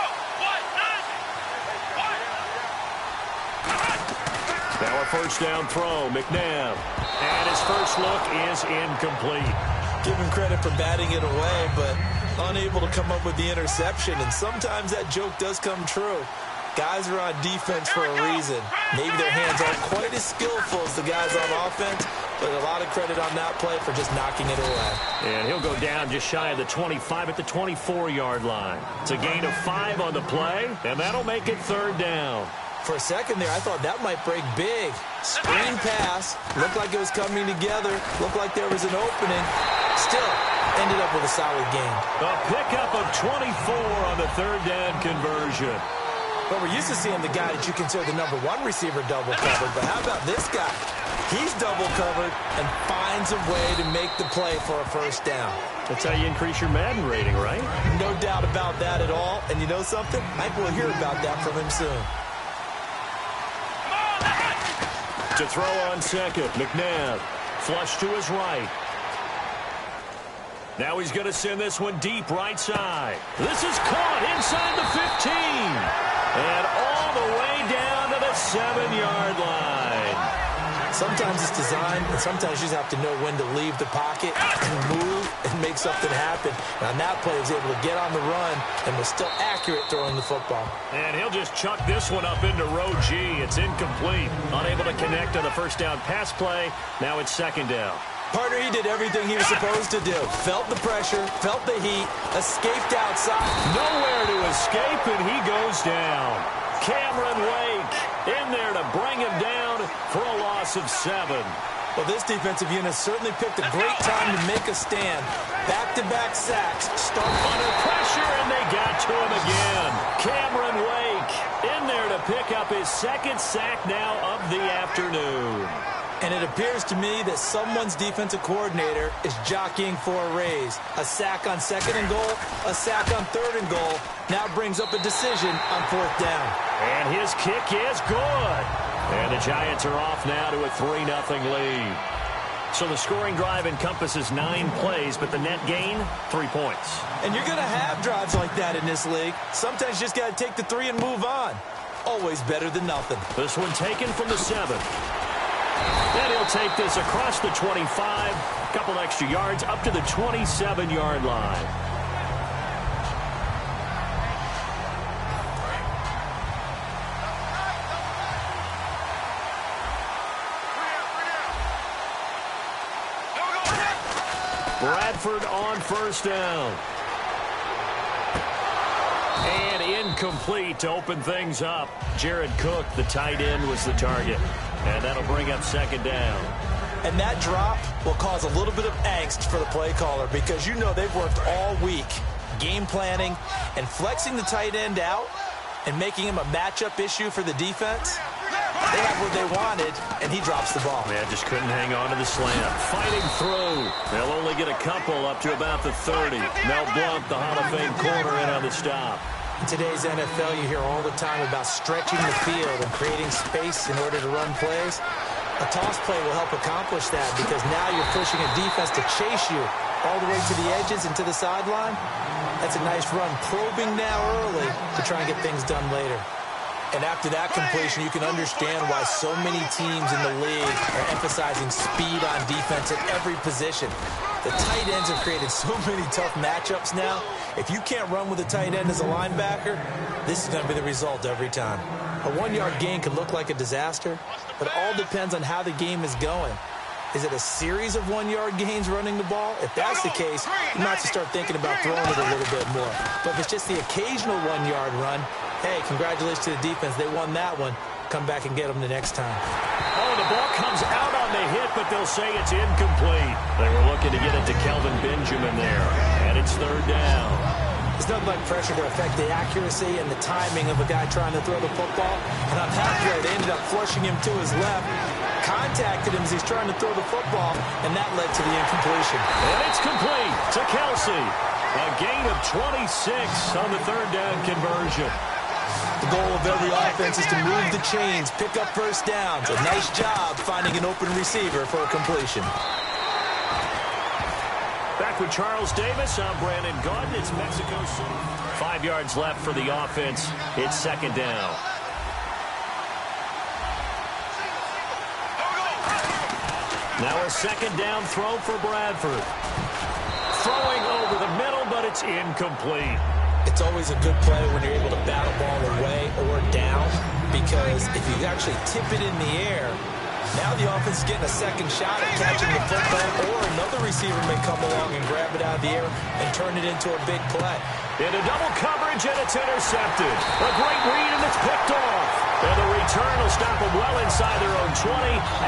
Now a first down throw, McNabb. And his first look is incomplete.
Give him credit for batting it away, but unable to come up with the interception. And sometimes that joke does come true. Guys are on defense for a reason. Maybe their hands aren't quite as skillful as the guys on offense, but a lot of credit on that play for just knocking it away.
And he'll go down just shy of the 25 at the 24-yard line. It's a gain of 5 on the play, and that'll make it third down.
For a second there, I thought that might break big. Screen pass. Looked like it was coming together. Looked like there was an opening. Still, ended up with a solid gain.
A pickup of 24 on the third down conversion.
But we're used to seeing the guy that you consider the #1 receiver double covered. But how about this guy? He's double covered and finds a way to make the play for a first down.
That's how you increase your Madden rating, right?
No doubt about that at all. And you know something? I think we'll hear about that from him soon.
To throw on second, McNabb. Flush to his right. Now he's going to send this one deep right side. This is caught inside the 15. And all the way down to the 7-yard line.
Sometimes it's designed, and sometimes you just have to know when to leave the pocket and move and make something happen. And on that play, he was able to get on the run and was still accurate throwing the football.
And he'll just chuck this one up into row G. It's incomplete. Unable to connect on the first down pass play. Now it's second down.
Partner, he did everything he was supposed to do. Felt the pressure, felt the heat, escaped outside.
Nowhere to escape, and he goes down. Cameron Wake in there to bring him down for a loss of 7.
Well, this defensive unit certainly picked a great time to make a stand. Back-to-back sacks. Start
under pressure, and they got to him again. Cameron Wake in there to pick up his second sack now of the afternoon.
And it appears to me that someone's defensive coordinator is jockeying for a raise. A sack on 2nd and goal, a sack on 3rd and goal. Now brings up a decision on 4th down.
And his kick is good. And the Giants are off now to a 3-0 lead. So the scoring drive encompasses 9 plays, but the net gain, 3 points.
And you're going to have drives like that in this league. Sometimes you just got to take the 3 and move on. Always better than nothing.
This one taken from the 7. And he'll take this across the 25, a couple extra yards up to the 27-yard line. Bradford on first down. And incomplete to open things up. Jared Cook, the tight end, was the target. And that'll bring up second down.
And that drop will cause a little bit of angst for the play caller because you know they've worked all week game planning and flexing the tight end out and making him a matchup issue for the defense. They have what they wanted, and he drops the ball.
Man, just couldn't hang on to the slam. Fighting through. They'll only get a couple up to about the 30. Mel Blount, the Hall of Fame corner, in on the stop.
In today's NFL, you hear all the time about stretching the field and creating space in order to run plays. A toss play will help accomplish that because now you're pushing a defense to chase you all the way to the edges and to the sideline. That's a nice run, probing now early to try and get things done later. And after that completion, you can understand why so many teams in the league are emphasizing speed on defense at every position. The tight ends have created so many tough matchups now. If you can't run with a tight end as a linebacker, this is going to be the result every time. A 1-yard gain can look like a disaster, but it all depends on how the game is going. Is it a series of 1-yard gains running the ball? If that's the case, you might have to start thinking about throwing it a little bit more. But if it's just the occasional 1-yard run, hey, congratulations to the defense. They won that one. Come back and get them the next time.
Oh, the ball comes out on the hit, but they'll say it's incomplete. They were looking to get it to Kelvin Benjamin there, and it's third down.
There's nothing like pressure to affect the accuracy and the timing of a guy trying to throw the football. And on that play, they ended up flushing him to his left, contacted him as he's trying to throw the football, and that led to the incompletion.
And it's complete to Kelsey. A gain of 26 on the third down conversion.
The goal of every offense is to move the chains, pick up first downs. A nice job finding an open receiver for a completion.
Back with Charles Davis, I'm Brandon Gaudin. It's Mexico City. 5 yards left for the offense. It's second down. Now a second down throw for Bradford. Throwing over the middle, but it's incomplete.
It's always a good play when you're able to bat a ball away or down, because if you actually tip it in the air, now the offense is getting a second shot at catching the football, or another receiver may come along and grab it out of the air and turn it into a big play.
Into double coverage, and it's intercepted. A great read, and it's picked off. And the return will stop them well inside their own 20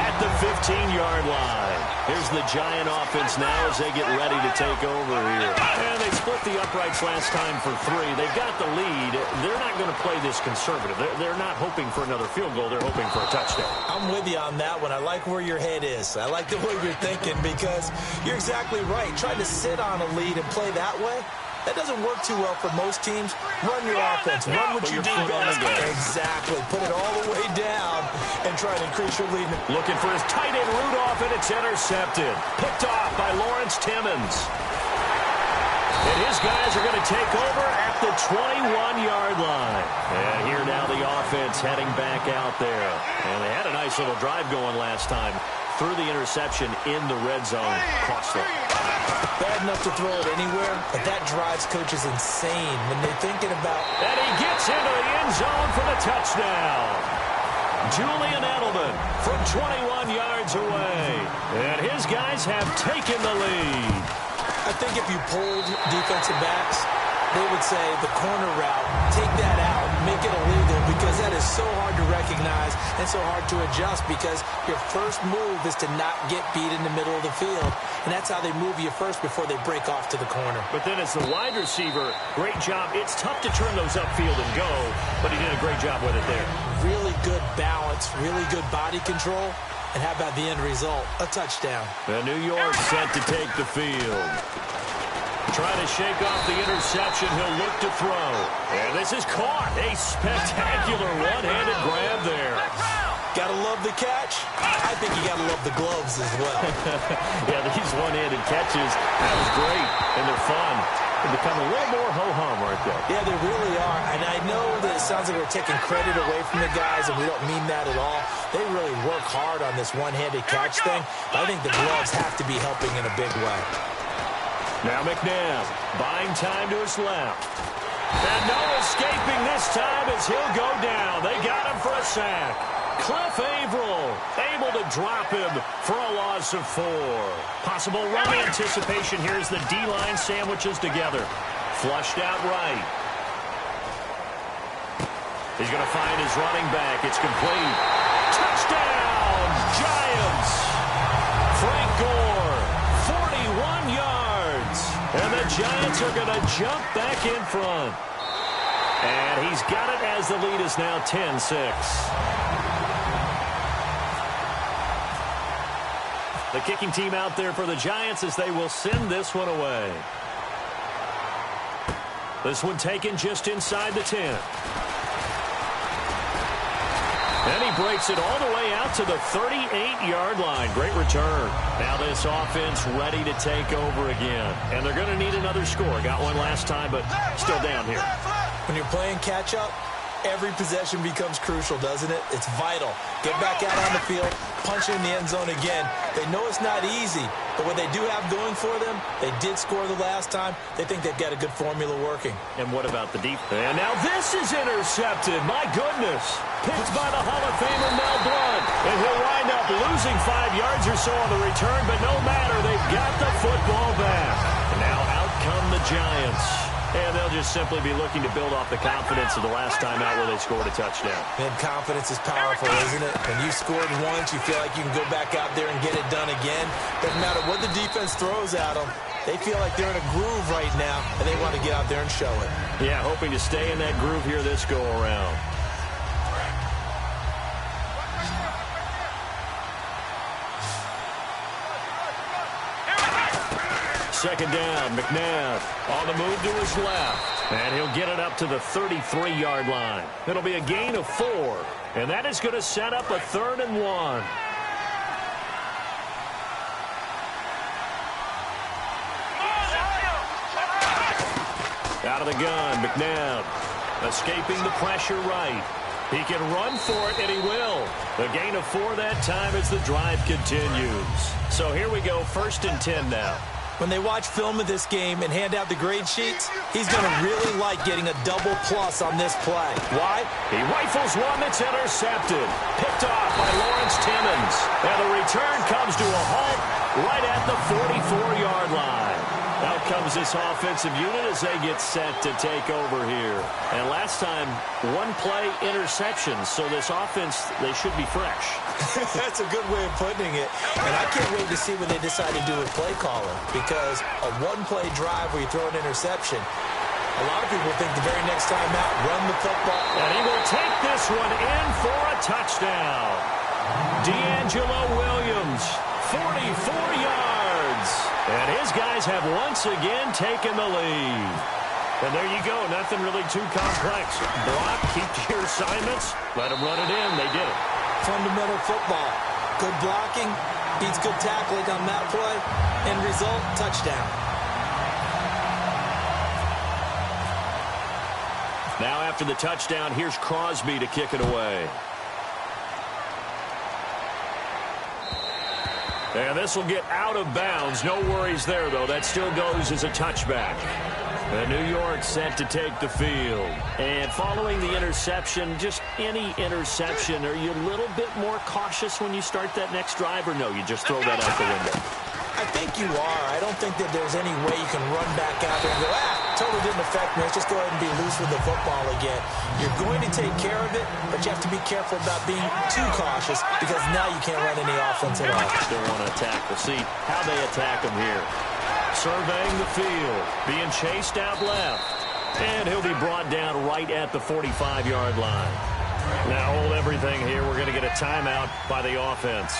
at the 15-yard line. Here's the Giant offense now as they get ready to take over here. And they split the uprights last time for 3. They've got the lead. They're not going to play this conservative. They're not hoping for another field goal. They're hoping for a touchdown.
I'm with you on that one. I like where your head is. I like the way you're thinking because you're exactly right. Trying to sit on a lead and play that way, that doesn't work too well for most teams. Run your offense. Run what you do best. Exactly. Put it all the way down and try to increase your lead.
Looking for his tight end Rudolph, and it's intercepted. Picked off by Lawrence Timmons. It his guys are going to take over at the 21-yard line. And here now the offense heading back out there. And they had a nice little drive going last time. Threw the interception in the red zone. Costly.
Bad enough to throw it anywhere, but that drives coaches insane when they're thinking about...
And he gets into the end zone for the touchdown. Julian Edelman from 21 yards away. And his guys have taken the lead.
I think if you polled defensive backs, they would say the corner route, take that out, make it illegal, because that is so hard to recognize and so hard to adjust, because your first move is to not get beat in the middle of the field, and that's how they move you first before they break off to the corner.
But then as the wide receiver, great job. It's tough to turn those upfield and go, but he did a great job with it there.
Really good balance, really good body control, and how about the end result? A touchdown.
The New York set to take the field. Trying to shake off the interception. He'll look to throw. And this is caught. A spectacular one-handed grab there.
Gotta love the catch. I think you gotta love the gloves as well.
Yeah, these one-handed catches, that was great. And they're fun. They become a little more ho-hum, aren't they?
Yeah, they really are. And I know that it sounds like we're taking credit away from the guys, and we don't mean that at all. They really work hard on this one-handed catch thing. But I think the gloves have to be helping in a big way.
Now McNabb, buying time to his left. And no escaping this time as he'll go down. They got him for a sack. Cliff Averill able to drop him for a loss of 4. Possible run anticipation here as the D-line sandwiches together. Flushed out right. He's going to find his running back. It's complete. Touchdown, Giants. Frank Gore, 41 yards. And the Giants are going to jump back in front. And he's got it as the lead is now 10-6. The kicking team out there for the Giants as they will send this one away. This one taken just inside the 10. And he breaks it all the way out to the 38-yard line. Great return. Now this offense ready to take over again. And they're going to need another score. Got one last time, but still down here.
When you're playing catch-up, every possession becomes crucial, doesn't it? It's vital. Get back out on the field, punch in the end zone again. They know it's not easy, but what they do have going for them, they did score the last time. They think they've got a good formula working.
And what about the defense? And now this is intercepted. My goodness. Picked by the Hall of Famer Mel Blount. And he'll wind up losing 5 yards or so on the return, but no matter, they've got the football back. And now out come the Giants. And they'll just simply be looking to build off the confidence of the last time out where they scored a touchdown.
And confidence is powerful, isn't it? When you scored once, you feel like you can go back out there and get it done again. Doesn't matter what the defense throws at them. They feel like they're in a groove right now, and they want to get out there and show it.
Yeah, hoping to stay in that groove here this go-around. Second down, McNabb on the move to his left. And he'll get it up to the 33-yard line. It'll be a gain of 4. And that is going to set up a 3rd and 1. Out of the gun, McNabb escaping the pressure right. He can run for it, and he will. The gain of 4 that time as the drive continues. So here we go, 1st and 10 now.
When they watch film of this game and hand out the grade sheets, he's going to really like getting a double plus on this play. Why?
He rifles one that's intercepted. Picked off by Lawrence Timmons. And the return comes to a halt right at the 44-yard line. Out comes this offensive unit as they get set to take over here. And last time, 1-play interceptions. So this offense, they should be fresh.
That's a good way of putting it. And I can't wait to see what they decide to do with play calling. Because a 1-play drive where you throw an interception, a lot of people think the very next time out, run the football.
And he will take this one in for a touchdown. D'Angelo Williams, 44 yards. And his guys have once again taken the lead. And there you go. Nothing really too complex. Block, keep to your assignments, let them run it in. They did it.
Fundamental football. Good blocking beats good tackling on that play. End result, touchdown.
Now after the touchdown, here's Crosby to kick it away. And this will get out of bounds. No worries there, though. That still goes as a touchback. And New York set to take the field. And following the interception, just any interception, are you a little bit more cautious when you start that next drive, or no, you just throw that out the window?
I think you are. I don't think that there's any way you can run back out there and go, totally didn't affect me. Let's just go ahead and be loose with the football again. You're going to take care of it, but you have to be careful about being too cautious because now you can't run any offense at all.
Still want to attack. We'll see how they attack him here. Surveying the field, being chased out left, and he'll be brought down right at the 45-yard line. Now hold everything here. We're going to get a timeout by the offense.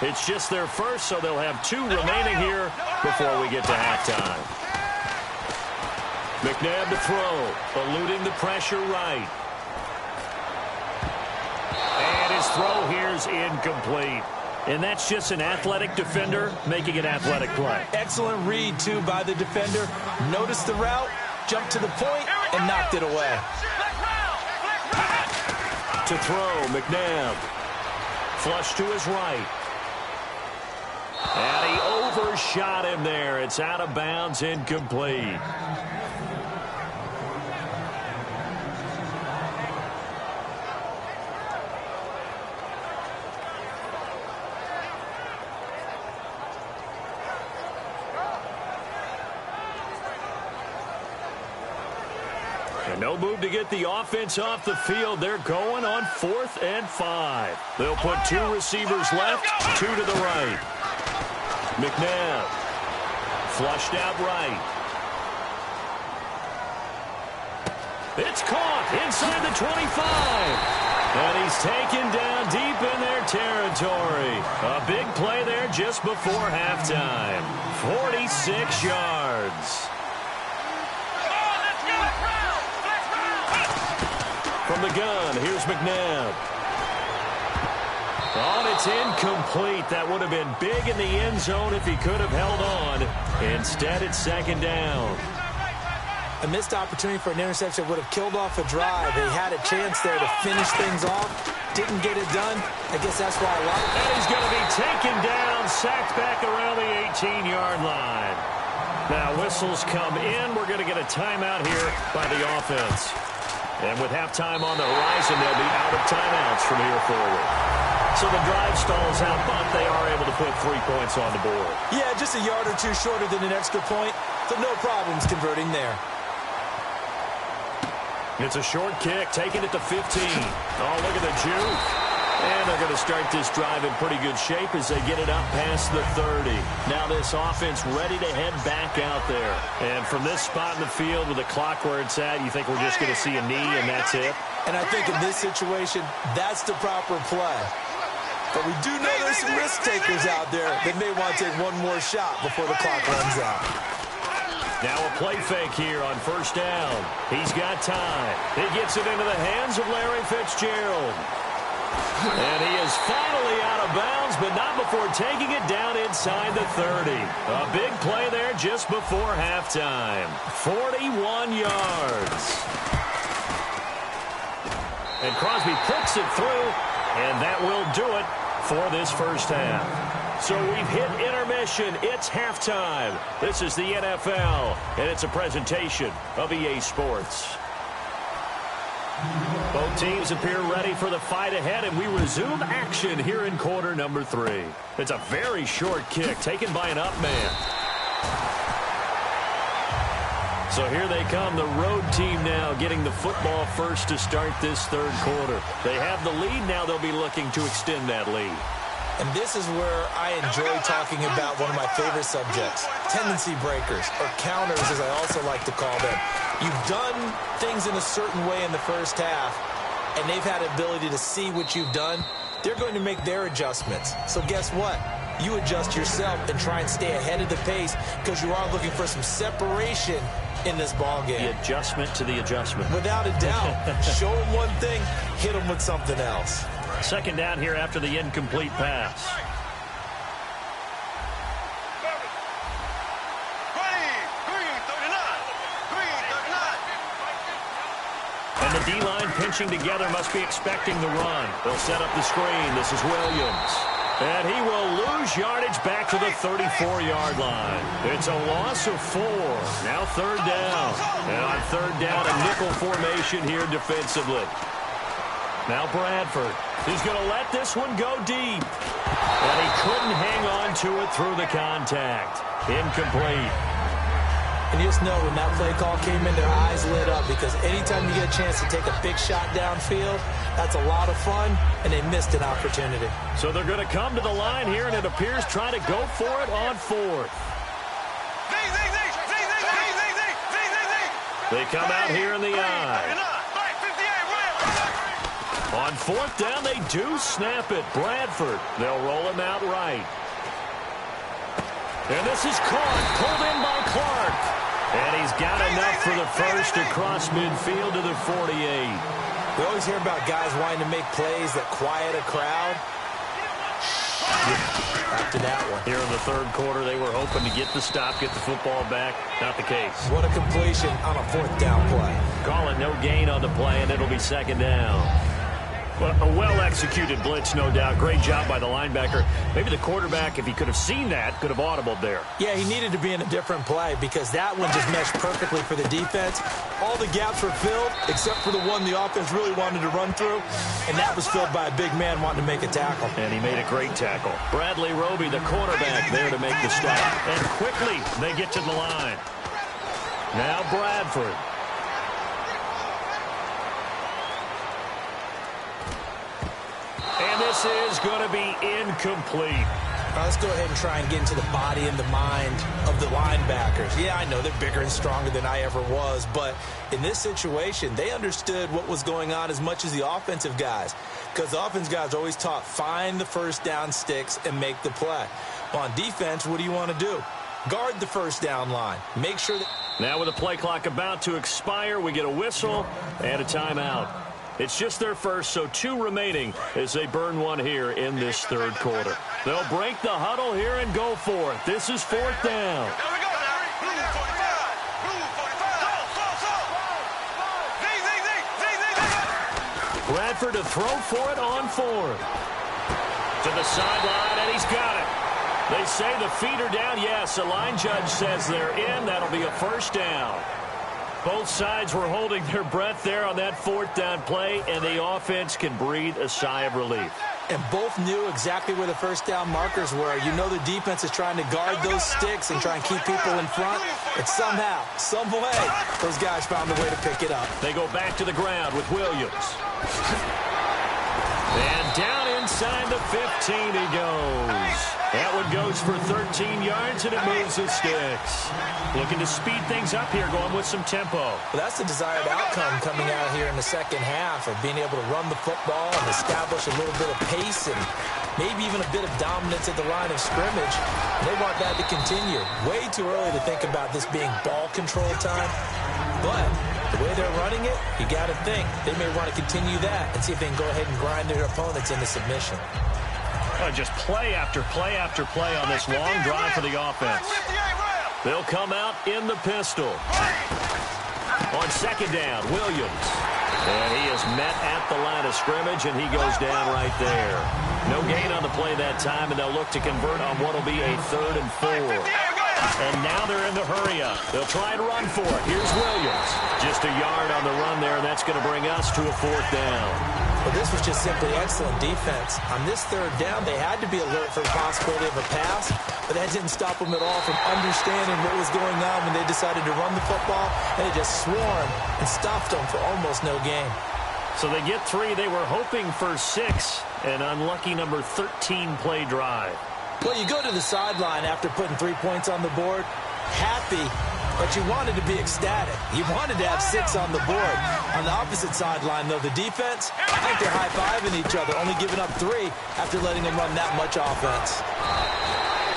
It's just their first, so they'll have 2 remaining here before we get to halftime. McNabb to throw, eluding the pressure right. And his throw here's incomplete. And that's just an athletic defender making an athletic play.
Excellent read, too, by the defender. Noticed the route, jumped to the point, and knocked it away.
To throw, McNabb. Flush to his right. And he overshot him there. It's out of bounds, incomplete. And no move to get the offense off the field. They're going on 4th and 5. They'll put 2 receivers left, 2 to the right. McNabb flushed out right. It's caught inside the 25. And he's taken down deep in their territory. A big play there just before halftime. 46 yards. From the gun, here's McNabb. Oh, it's incomplete. That would have been big in the end zone if he could have held on. Instead, it's 2nd down.
A missed opportunity for an interception would have killed off a drive. He had a chance there to finish things off. Didn't get it done. I guess that's why I like it.
And he's going to be taken down, sacked back around the 18-yard line. Now, whistles come in. We're going to get a timeout here by the offense. And with halftime on the horizon, they'll be out of timeouts from here forward. So the drive stalls out, but they are able to put 3 points on the board.
Yeah, just a yard or 2 shorter than an extra point, so no problems converting there.
It's a short kick, taking it to 15. Oh, look at the juke. And they're going to start this drive in pretty good shape as they get it up past the 30. Now this offense ready to head back out there. And from this spot in the field with the clock where it's at, you think we're just going to see a knee and that's it?
And I think in this situation, that's the proper play. But we do know there's some risk takers out there that may want to take one more shot before the clock runs out.
Now a play fake here on 1st down. He's got time. He gets it into the hands of Larry Fitzgerald. And he is finally out of bounds, but not before taking it down inside the 30. A big play there just before halftime. 41 yards. And Crosby puts it through, and that will do it for this first half. So we've hit intermission. It's halftime. This is the NFL, and it's a presentation of EA Sports. Both teams appear ready for the fight ahead, and we resume action here in quarter number 3. It's a very short kick taken by an up man. So here they come, the road team now getting the football first to start this 3rd quarter. They have the lead. Now they'll be looking to extend that lead.
And this is where I enjoy talking about one of my favorite subjects, tendency breakers, or counters as I also like to call them. You've done things in a certain way in the first half, and they've had the ability to see what you've done. They're going to make their adjustments. So guess what? You adjust yourself and try and stay ahead of the pace because you are looking for some separation in this ball game.
The adjustment to the adjustment.
Without a doubt. Show them one thing, hit them with something else.
2nd down here after the incomplete pass. And the D-line pinching together must be expecting the run. They'll set up the screen. This is Williams. And he will lose yardage back to the 34-yard line. It's a loss of 4. Now third down. And on third down, a nickel formation here defensively. Now Bradford. He's going to let this one go deep. And he couldn't hang on to it through the contact. Incomplete.
And you just know when that play call came in, their eyes lit up, because anytime you get a chance to take a big shot downfield, that's a lot of fun, and they missed an opportunity.
So they're going to come to the line here, and it appears trying to go for it on fourth. They come out here in the I. On fourth down, they do snap it. Bradford, they'll roll him out right. And this is caught, pulled in by Clark. And he's got enough for the first across midfield to the 48.
We always hear about guys wanting to make plays that quiet a crowd. After that one.
Here in the third quarter, they were hoping to get the stop, get the football back. Not the case.
What a completion on a fourth down play.
Call it no gain on the play, and it'll be second down. Well, a well-executed blitz, no doubt. Great job by the linebacker. Maybe the quarterback, if he could have seen that, could have audibled there.
Yeah, he needed to be in a different play, because that one just meshed perfectly for the defense. All the gaps were filled, except for the one the offense really wanted to run through, and that was filled by a big man wanting to make a tackle.
And he made a great tackle. Bradley Roby, the cornerback, there to make the stop. And quickly, they get to the line. Now Bradford. And this is going to be incomplete.
Let's go ahead and try and get into the body and the mind of the linebackers. Yeah, I know they're bigger and stronger than I ever was, but in this situation, they understood what was going on as much as the offensive guys, because the offensive guys are always taught, find the first down sticks and make the play. Well, on defense, what do you want to do? Guard the first down line. Make sure that...
Now with the play clock about to expire, we get a whistle and a timeout. It's just their first, so 2 remaining as they burn one here in this third quarter. They'll break the huddle here and go for it. This is fourth down. Bradford to throw for it on fourth. To the sideline, and he's got it. They say the feet are down. Yes, the line judge says they're in. That'll be a first down. Both sides were holding their breath there on that fourth down play, and the offense can breathe a sigh of relief.
And both knew exactly where the first down markers were. You know the defense is trying to guard those sticks and try and keep people in front. And somehow, some way, those guys found a way to pick it up.
They go back to the ground with Williams. And down inside the 15 he goes. That one goes for 13 yards, and it moves the sticks. Looking to speed things up here, going with some tempo.
Well, that's the desired outcome coming out here in the second half, of being able to run the football and establish a little bit of pace and maybe even a bit of dominance at the line of scrimmage. And they want that to continue. Way too early to think about this being ball control time. But the way they're running it, you got to think they may want to continue that and see if they can go ahead and grind their opponents into submission.
Just play after play after play on this long drive for the offense. They'll come out in the pistol. On second down, Williams. And he is met at the line of scrimmage, and he goes down right there. No gain on the play that time, and they'll look to convert on what will be a 3rd and 4. And now they're in the hurry-up. They'll try and run for it. Here's Williams. Just a yard on the run there, and that's going to bring us to a 4th down.
Well, this was just simply excellent defense. On this 3rd down, they had to be alert for the possibility of a pass, but that didn't stop them at all from understanding what was going on when they decided to run the football, and they just swarmed and stuffed them for almost no gain.
So they get 3. They were hoping for 6, an unlucky number 13 play drive.
Well, you go to the sideline after putting 3 points on the board, happy, but you wanted to be ecstatic. You wanted to have 6 on the board. On the opposite sideline, though, the defense, I think they're high-fiving each other, only giving up 3 after letting them run that much offense.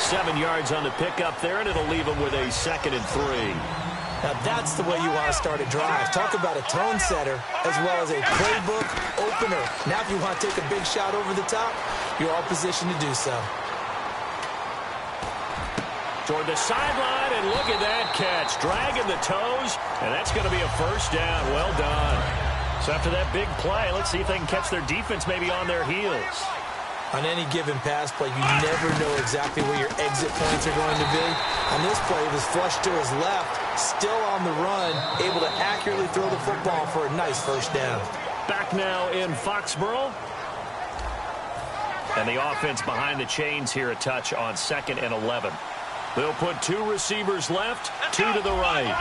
7 yards on the pickup there, and it'll leave them with a 2nd and 3.
Now, that's the way you want to start a drive. Talk about a tone setter as well as a playbook opener. Now, if you want to take a big shot over the top, you're all positioned to do so.
Toward the sideline, and look at that catch. Dragging the toes, and that's going to be a first down. Well done. So after that big play, let's see if they can catch their defense maybe on their heels.
On any given pass play, you never know exactly where your exit points are going to be. On this play, it was flushed to his left, still on the run, able to accurately throw the football for a nice first down.
Back now in Foxborough. And the offense behind the chains here, a touch on 2nd and 11. They'll put 2 receivers left, 2 to the right.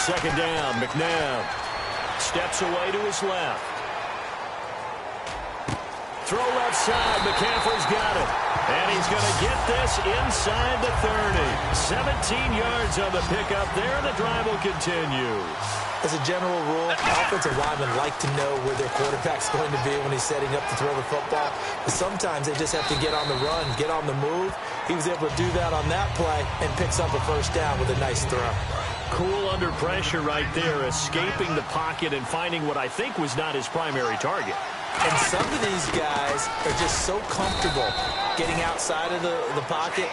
2nd down, McNabb steps away to his left. Throw left side, McCaffrey's got it. And he's going to get this inside the 30. 17 yards on the pickup there, and the drive will continue.
As a general rule, offensive linemen like to know where their quarterback's going to be when he's setting up to throw the football. But sometimes they just have to get on the run, get on the move. He was able to do that on that play and picks up a first down with a nice throw.
Cool under pressure right there, escaping the pocket and finding what I think was not his primary target.
And some of these guys are just so comfortable getting outside of the pocket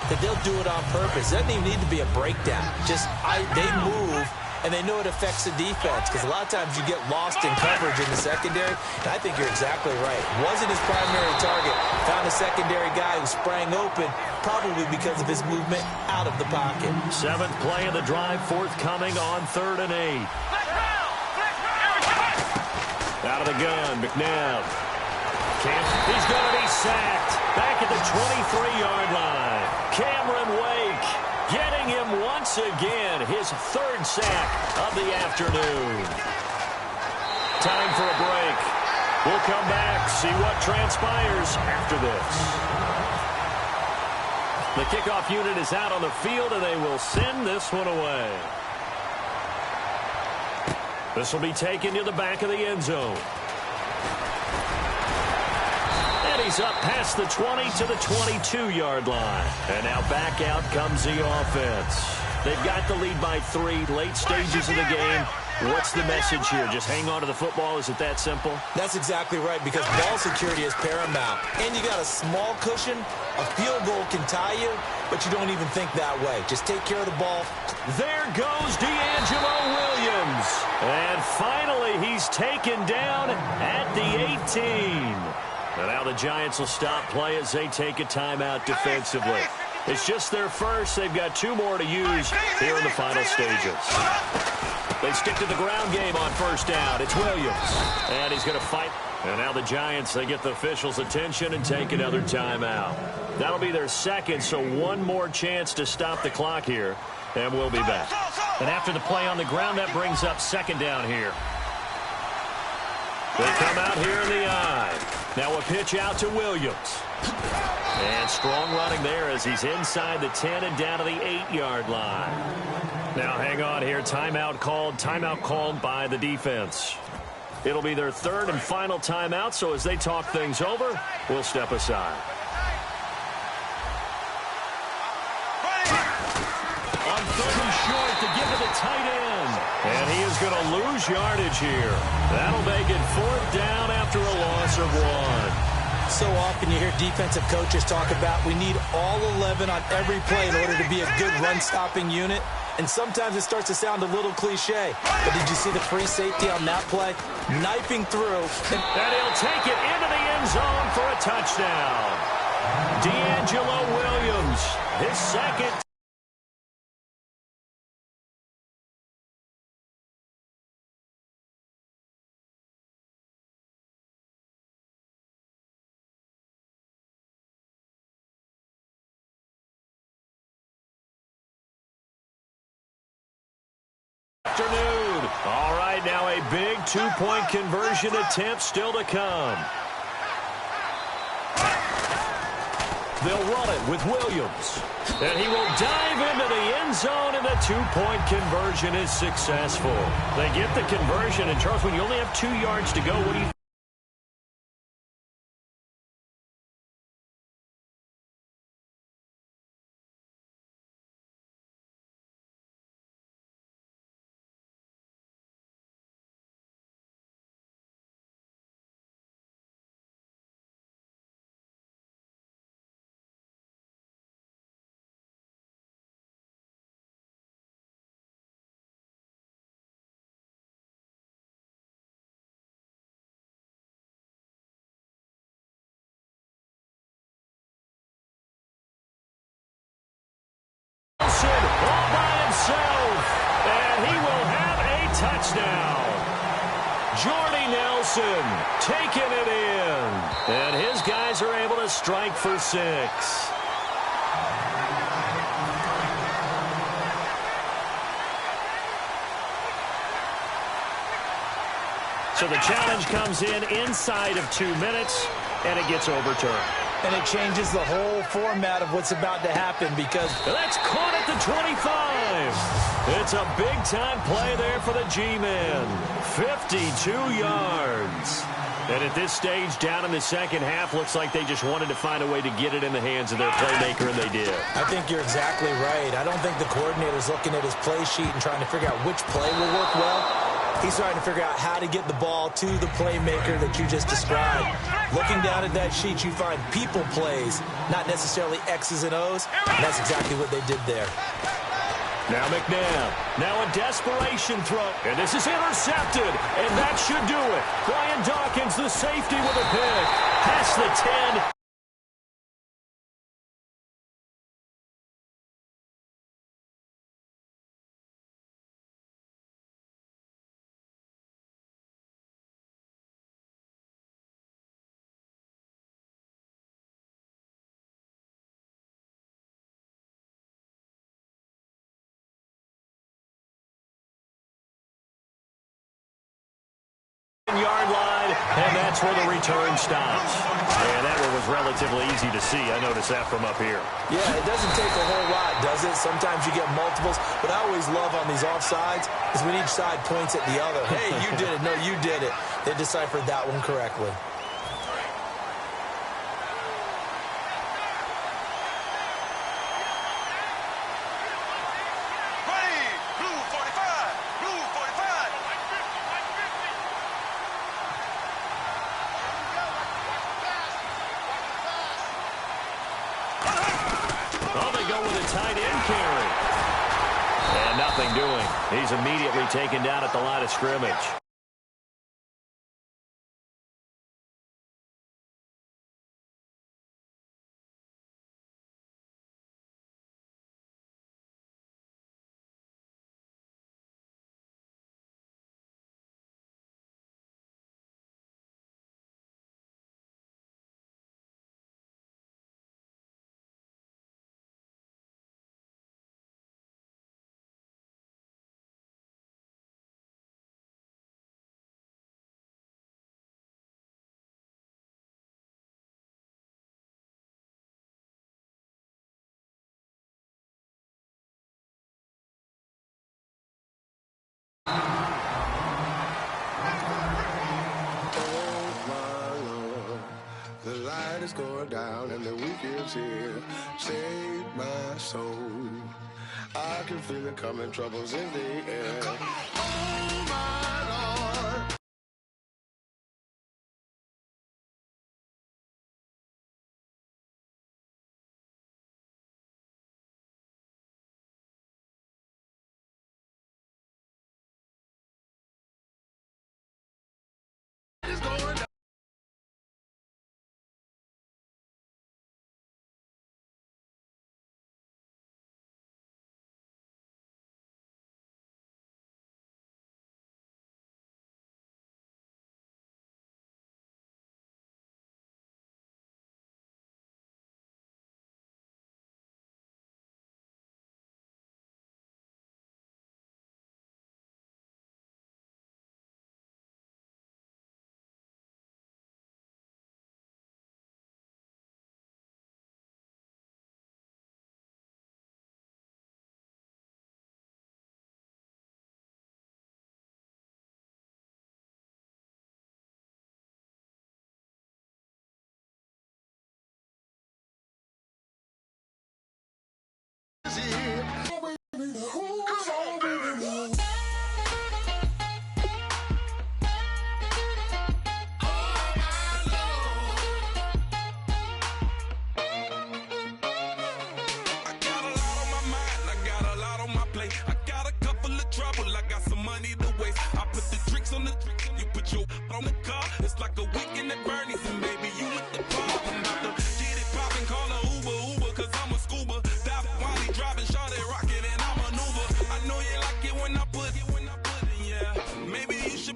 that they'll do it on purpose. It doesn't even need to be a breakdown. They move, and they know it affects the defense, because a lot of times you get lost in coverage in the secondary, and I think you're exactly right. Wasn't his primary target. Found a secondary guy who sprang open, probably because of his movement out of the pocket.
7th play of the drive, forthcoming on 3rd and 8. Out of the gun, McNabb. He's going to be sacked. Back at the 23-yard line. Cameron Wake getting him once again. His 3rd sack of the afternoon. Time for a break. We'll come back, see what transpires after this. The kickoff unit is out on the field, and they will send this one away. This will be taken to the back of the end zone. And he's up past the 20 to the 22-yard line. And now back out comes the offense. They've got the lead by 3, late stages of the game. What's the message here? Just hang on to the football? Is it that simple?
That's exactly right, because ball security is paramount. And you got a small cushion. A field goal can tie you, but you don't even think that way. Just take care of the ball.
There goes D'Angelo Williams. And finally, he's taken down at the 18. And now the Giants will stop play as they take a timeout defensively. It's just their first. They've got 2 more to use here in the final stages. They stick to the ground game on 1st down. It's Williams. And he's going to fight. And now the Giants, they get the officials' attention and take another timeout. That'll be their 2nd, so 1 more chance to stop the clock here. And we'll be back. And after the play on the ground, that brings up 2nd down here. They come out here in the eye. Now a pitch out to Williams. And strong running there as he's inside the 10 and down to the 8-yard line. Now hang on here. Timeout called by the defense. It'll be their 3rd and final timeout, so as they talk things over, we'll step aside. On 3rd and short to give to the tight end. And he is going to lose yardage here. That'll make it 4th down after a loss of 1.
So often you hear defensive coaches talk about we need all 11 on every play in order to be a good run-stopping unit. And sometimes it starts to sound a little cliche. But did you see the free safety on that play? Knifing through.
And he'll take it into the end zone for a touchdown. D'Angelo Williams, his 2nd. Afternoon. All right, now a big 2-point conversion attempt still to come. They'll run it with Williams. And he will dive into the end zone, and the 2-point conversion is successful. They get the conversion, and Charles, when you only have 2 yards to go, what do you now. Jordy Nelson taking it in. And his guys are able to strike for 6. So the challenge comes in inside of 2 minutes, and it gets overturned.
And it changes the whole format of what's about to happen because
that's caught at the 25. It's a big-time play there for the G-Men. 52 yards. And at this stage, down in the second half, looks like they just wanted to find a way to get it in the hands of their playmaker, and they did.
I think you're exactly right. I don't think the coordinator's looking at his play sheet and trying to figure out which play will work well. He's trying to figure out how to get the ball to the playmaker that you just described. Looking down at that sheet, you find people plays, not necessarily X's and O's. And that's exactly what they did there.
Now McNabb. Now a desperation throw. And this is intercepted. And that should do it. Brian Dawkins, the safety, with a pick. Past the 10. Yard line, and that's where the return stops. And that one was relatively easy to see. I noticed that from up here.
Yeah, it doesn't take a whole lot, does it? Sometimes you get multiples. What I always love on these offsides is when each side points at the other. Hey, you did it. No, you did it. They deciphered that one correctly.
Tight end carry. And nothing doing. He's immediately taken down at the line of scrimmage.
The light is going down and the weekend's here. Save my soul. I can feel it coming, troubles in the air. Oh my Lord. It's going down.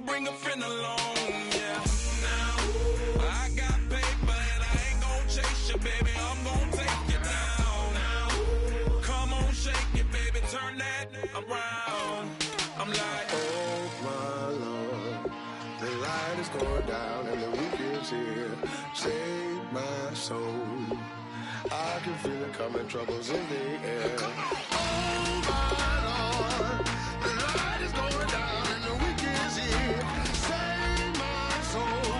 bring a friend along, yeah. Now, I got paper and I ain't gon' chase you, baby. I'm gon' take you down. Now, come on, shake it, baby. Turn that around. I'm like,
Oh my Lord, the light is going down and the week is here. Save my soul. I can feel it coming, troubles in the air. Oh my Lord, the light is going down and the week is here. Save my soul.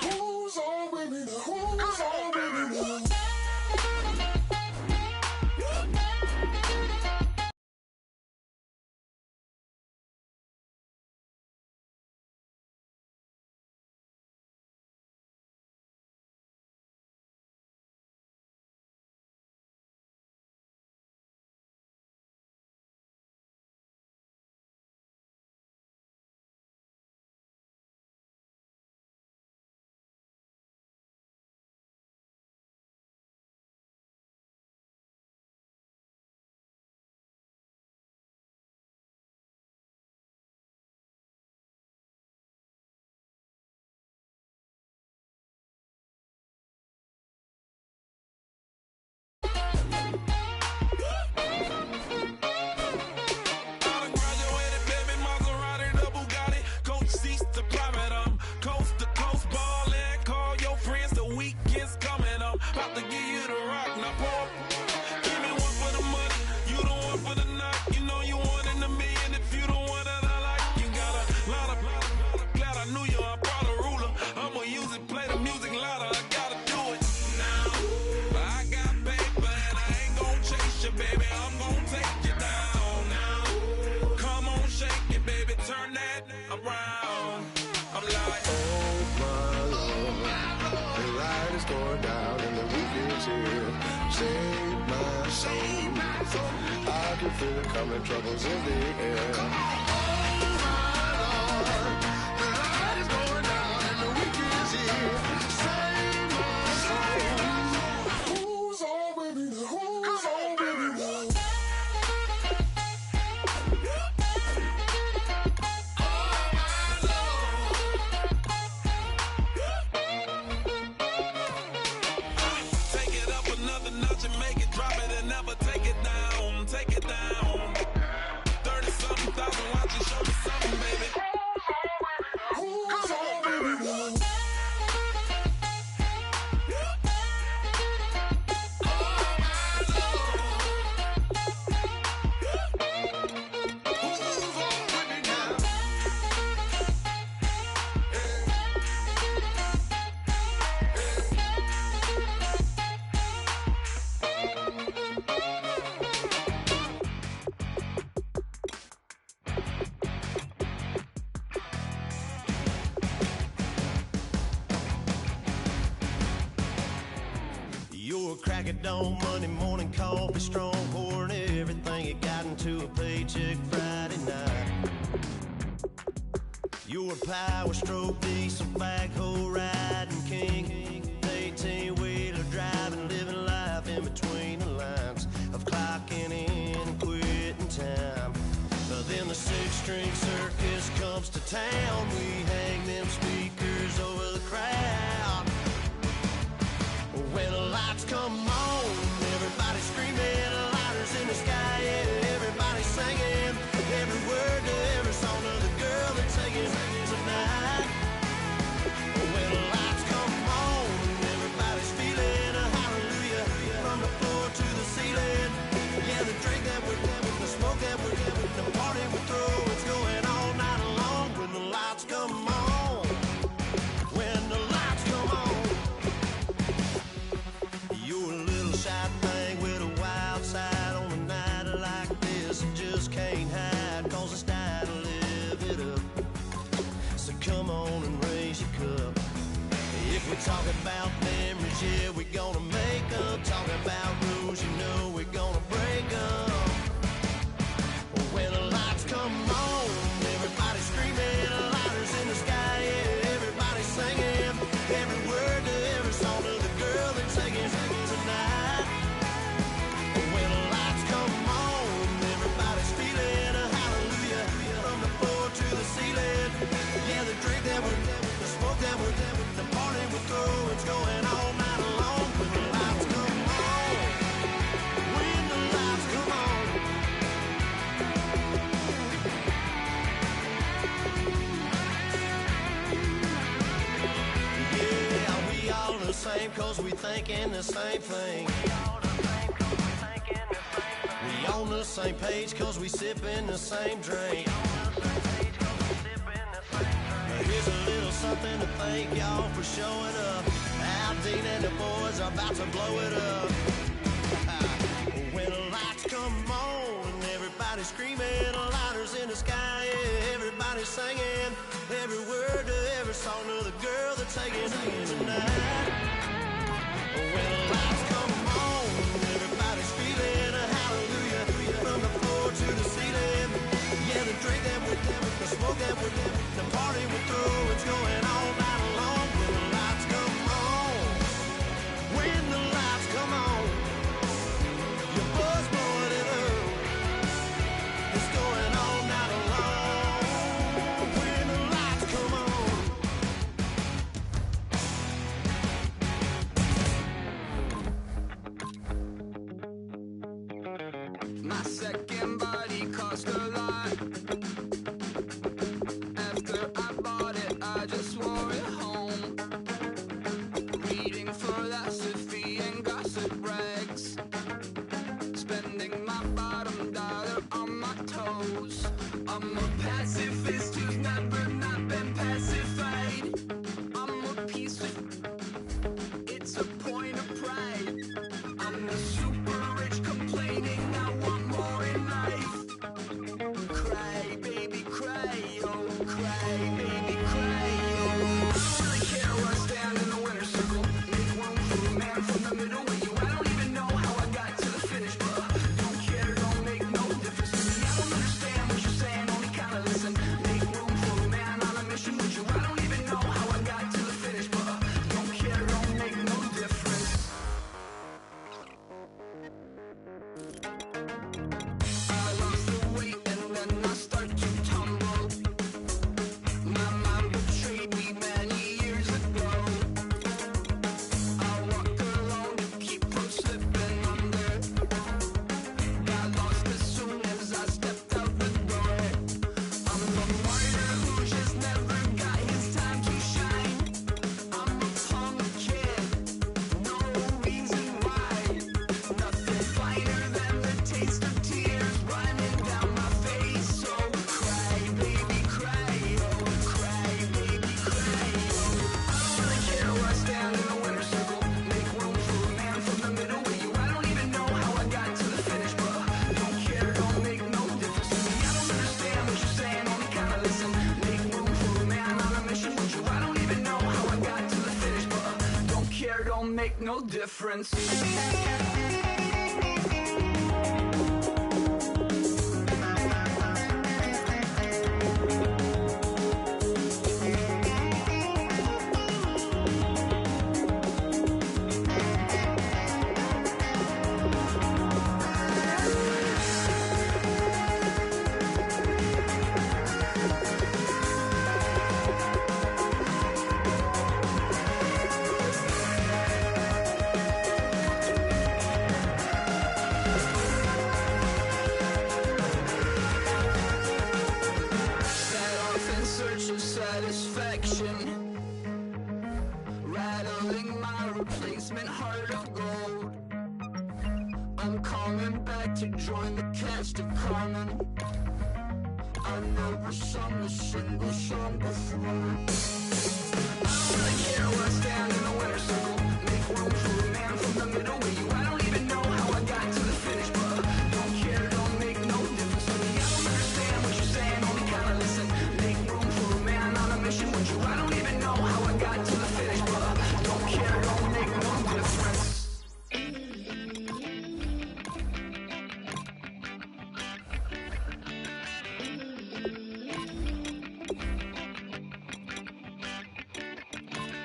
Who's on with me now? Who's on with me now? I can feel it coming, troubles in the air. Oh my Lord, the light is going down and the week is here. Save my soul. Who's on with me now? Who's on with me now?
take it up another notch and make it drop it and never take it down. Take it down. 30-something thousand watching, show me something, baby.
Who's on with me now?
You're a crack at dawn, Monday morning coffee, strong, pouring everything you got into a paycheck Friday night. You're a power stroke, diesel backhoe riding king, 18-wheeler driving, living life in between the lines of clocking in and quitting time. Then the six-string circus comes to town. We hang them speakers over the crowd. When the lights come on, everybody screaming, lighters in the sky, yeah, everybody singing every word to every song of the girl they're taking tonight. When the lights come on, everybody's feeling a hallelujah from the floor to the ceiling. Yeah, the drink that we're having, the smoke that we're having, the party we throw, it's going all night long. When the lights come cause we thinking the same thing. We on the same page cause we sipping the same drink. Here's a little something to thank y'all for showing up. Al Dean and the boys are about to blow it up. When the lights come on and everybody's screaming, lighters in the sky, yeah, everybody's singing every word to every song of the girl they're taking home tonight. When the lights come on, everybody's feeling a hallelujah from the floor to the ceiling. Yeah, the drink that with them, the smoke that with them, the party we're through, it's going all night long. When the lights come on, when the lights come on, your buzz blowing it up, it's going all night long. When the lights come
on. My second body cost a lot. After I bought it, I just wore it home. Reading philosophy and gossip rags. Spending my bottom dollar on my toes. I'm a pacifist who's never not been pacified. I'm a piece of... It's a point of pride. I'm the super rich complaining I want more in life. Cry, baby, cry, oh, cry, baby, cry, oh. I don't really care where I stand in the winner's circle. Make room for a man from the middle with you. I don't even know how I got to the finish, but don't care, don't make no difference to me. I don't understand what you're saying, only kinda listen. Make room for a man on a mission with you. I don't even know how I got to the finish, but don't care, don't make no difference. I lost the weight and then I start to tumble. My mom betrayed me many years ago. I walk alone to keep from slipping under. Got lost as soon as I stepped out the door. I'm a martyr who just never got his time to shine. I'm a punk kid, no reason why. Nothing finer than the taste of tears running down my face. So cry, baby, cry, oh, cry, baby, cry, oh. I don't really care where I stand in the winner's circle. Make room for a man from the middle with you. I don't even know how I got to the finish, but don't care, don't make no difference to me. I don't understand what you're saying, only kinda listen. Make room for a man on a mission with you. I don't even know how I got to the finish, but don't care, don't make no difference. Set off in search of satisfaction, rattling my replacement heart of gold. I'm coming back to join the cast of Carmen. I never sung a single song before. I don't really care where I stand in the winner's circle. Make room for a man from the middle with you. I don't even know how I got to the finish, but don't care, don't make no difference to me. I don't understand what you're saying, only kinda listen. Make room for a man on a mission with you. I don't even know how I got to the finish, but don't care, don't make no difference.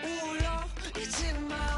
Ooh, Lord, it's in my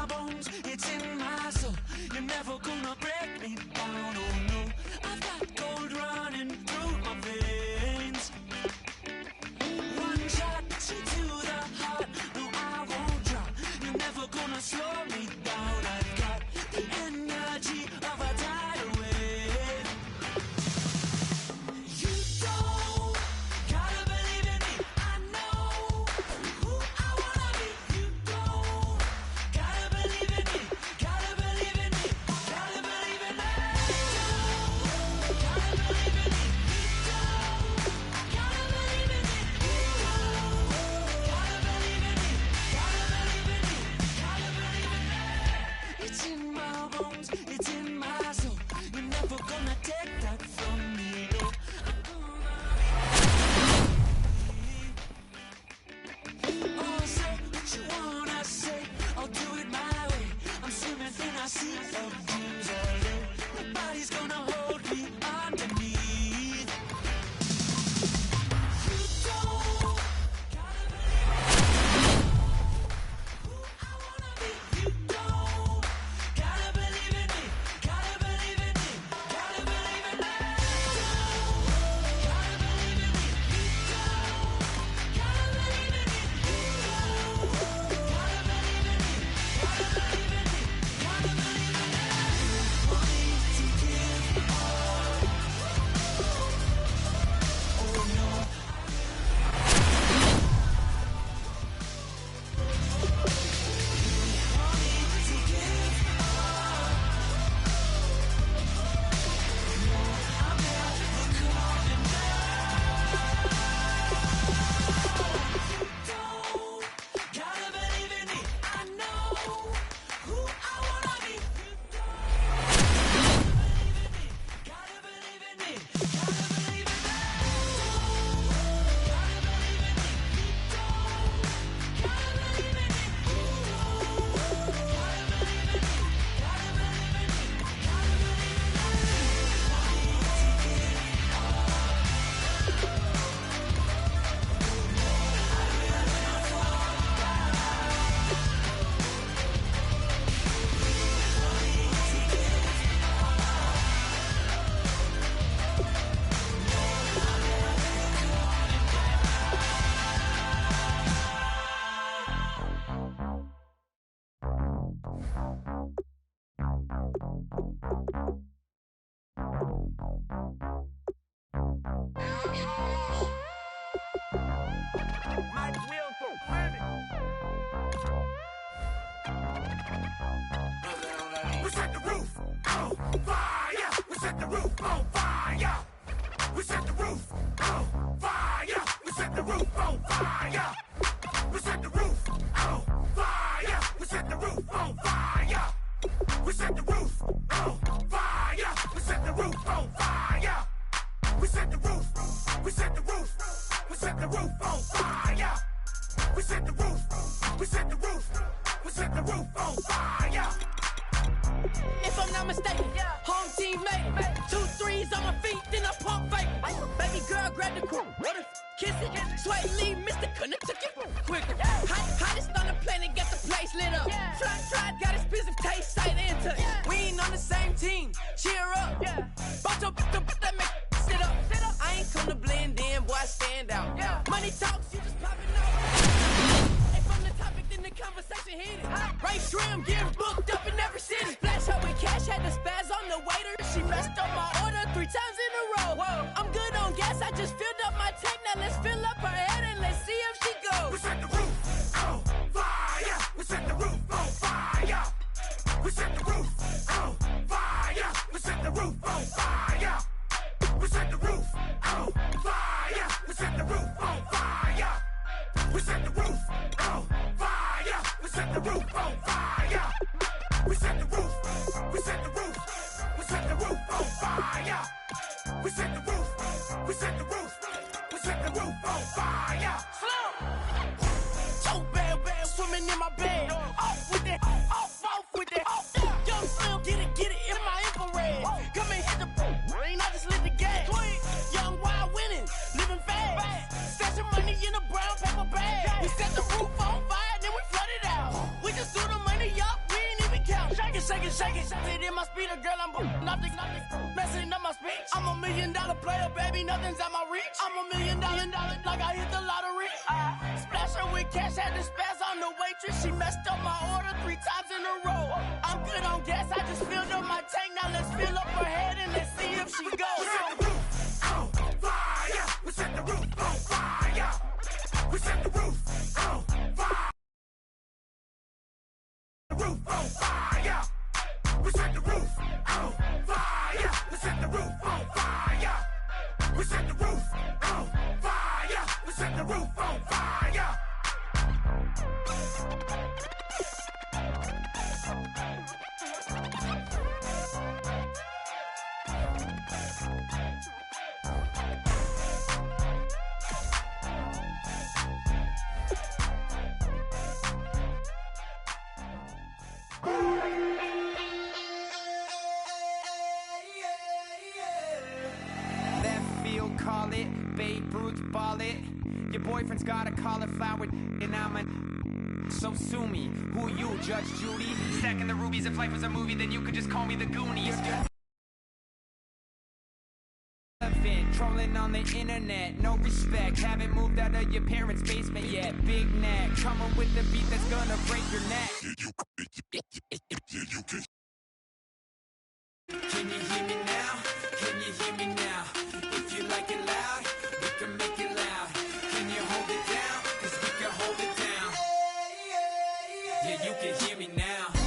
set the roof on fire. We set the roof on fire. We set the roof on fire. We set the roof on fire. We set the roof on fire. We set the roof on fire. We set the roof on fire. We set the roof on fire. We set the roof. We set the roof. We set the roof on fire. We set the roof. We set the roof. We set the roof on fire.
If I'm not mistaken, home team made it. 2 threes on my feet, then I pump fake. Baby girl grabbed the cord, kiss it, sway lead, Mr. Couldn't took it quicker. Hottest on the planet, got the place lit up. Fly, got expensive taste, sight into. We ain't on the same team, cheer up. Boto, that make sit up. I ain't come to blend in, boy, I stand out. Money talks, you just popping out. If I'm the topic, then the conversation heated. Ray Shrimp getting booked up in every city. Splash her with cash, had the spaz on the waiter. She messed up my order 3 times in a row. I'm good on gas, I just filled up my tank. Now let's fill up her head and let's see if she goes.
We set the roof on fire. We set the roof on fire. We set the roof on fire. We set the roof on fire. We set the roof on fire. We set the roof on fire. We set the roof on fire. We set the roof on fire. We set the roof. We set the roof. We set the roof on fire. We set the roof. We set the roof. We set the roof on fire.
So bad, swimming in my bed. Off with that, off with that. Young Slim, get it in my infrared. Come and hit the rain, I just lit the gas. Young wild winning, living fast. Stashing money in a brown paper bag. We set the roof on fire, then we flood it out. We just threw the money up, we ain't even count. Shake it, shake it, shake it. Sit in my speeder, girl, I'm nothing, messing up my speech. I'm $1 million player, baby, nothing's at my reach. I'm $1 million, like I hit the lottery. Splash her with cash, had the spaz on the waitress. She messed up my order 3 times in a row. I'm good on gas, I just filled up my tank. Now let's fill up her head and let's see if she goes.
We set the roof on fire. We set the roof on fire. We set the roof on fire. The roof on fire. We set the roof on fire. We set the roof on fire. We set the roof on fire. We set the roof on fire.
Left field, call it. Babe Ruth, ball it. Your boyfriend's got a cauliflower, and I'm a. So sue me. Who you, Judge Judy? Stacking the rubies. If life was a movie, then you could just call me the Goonies. Trolling on the internet, no respect. Haven't moved out of your parents' basement yet. Big neck, coming with the beat that's gonna break your neck. Can you hear me now? Can you hear me now? If you like it loud, we can make it loud. Can you hold it down? 'Cause we can hold it down. Yeah, you can hear me now.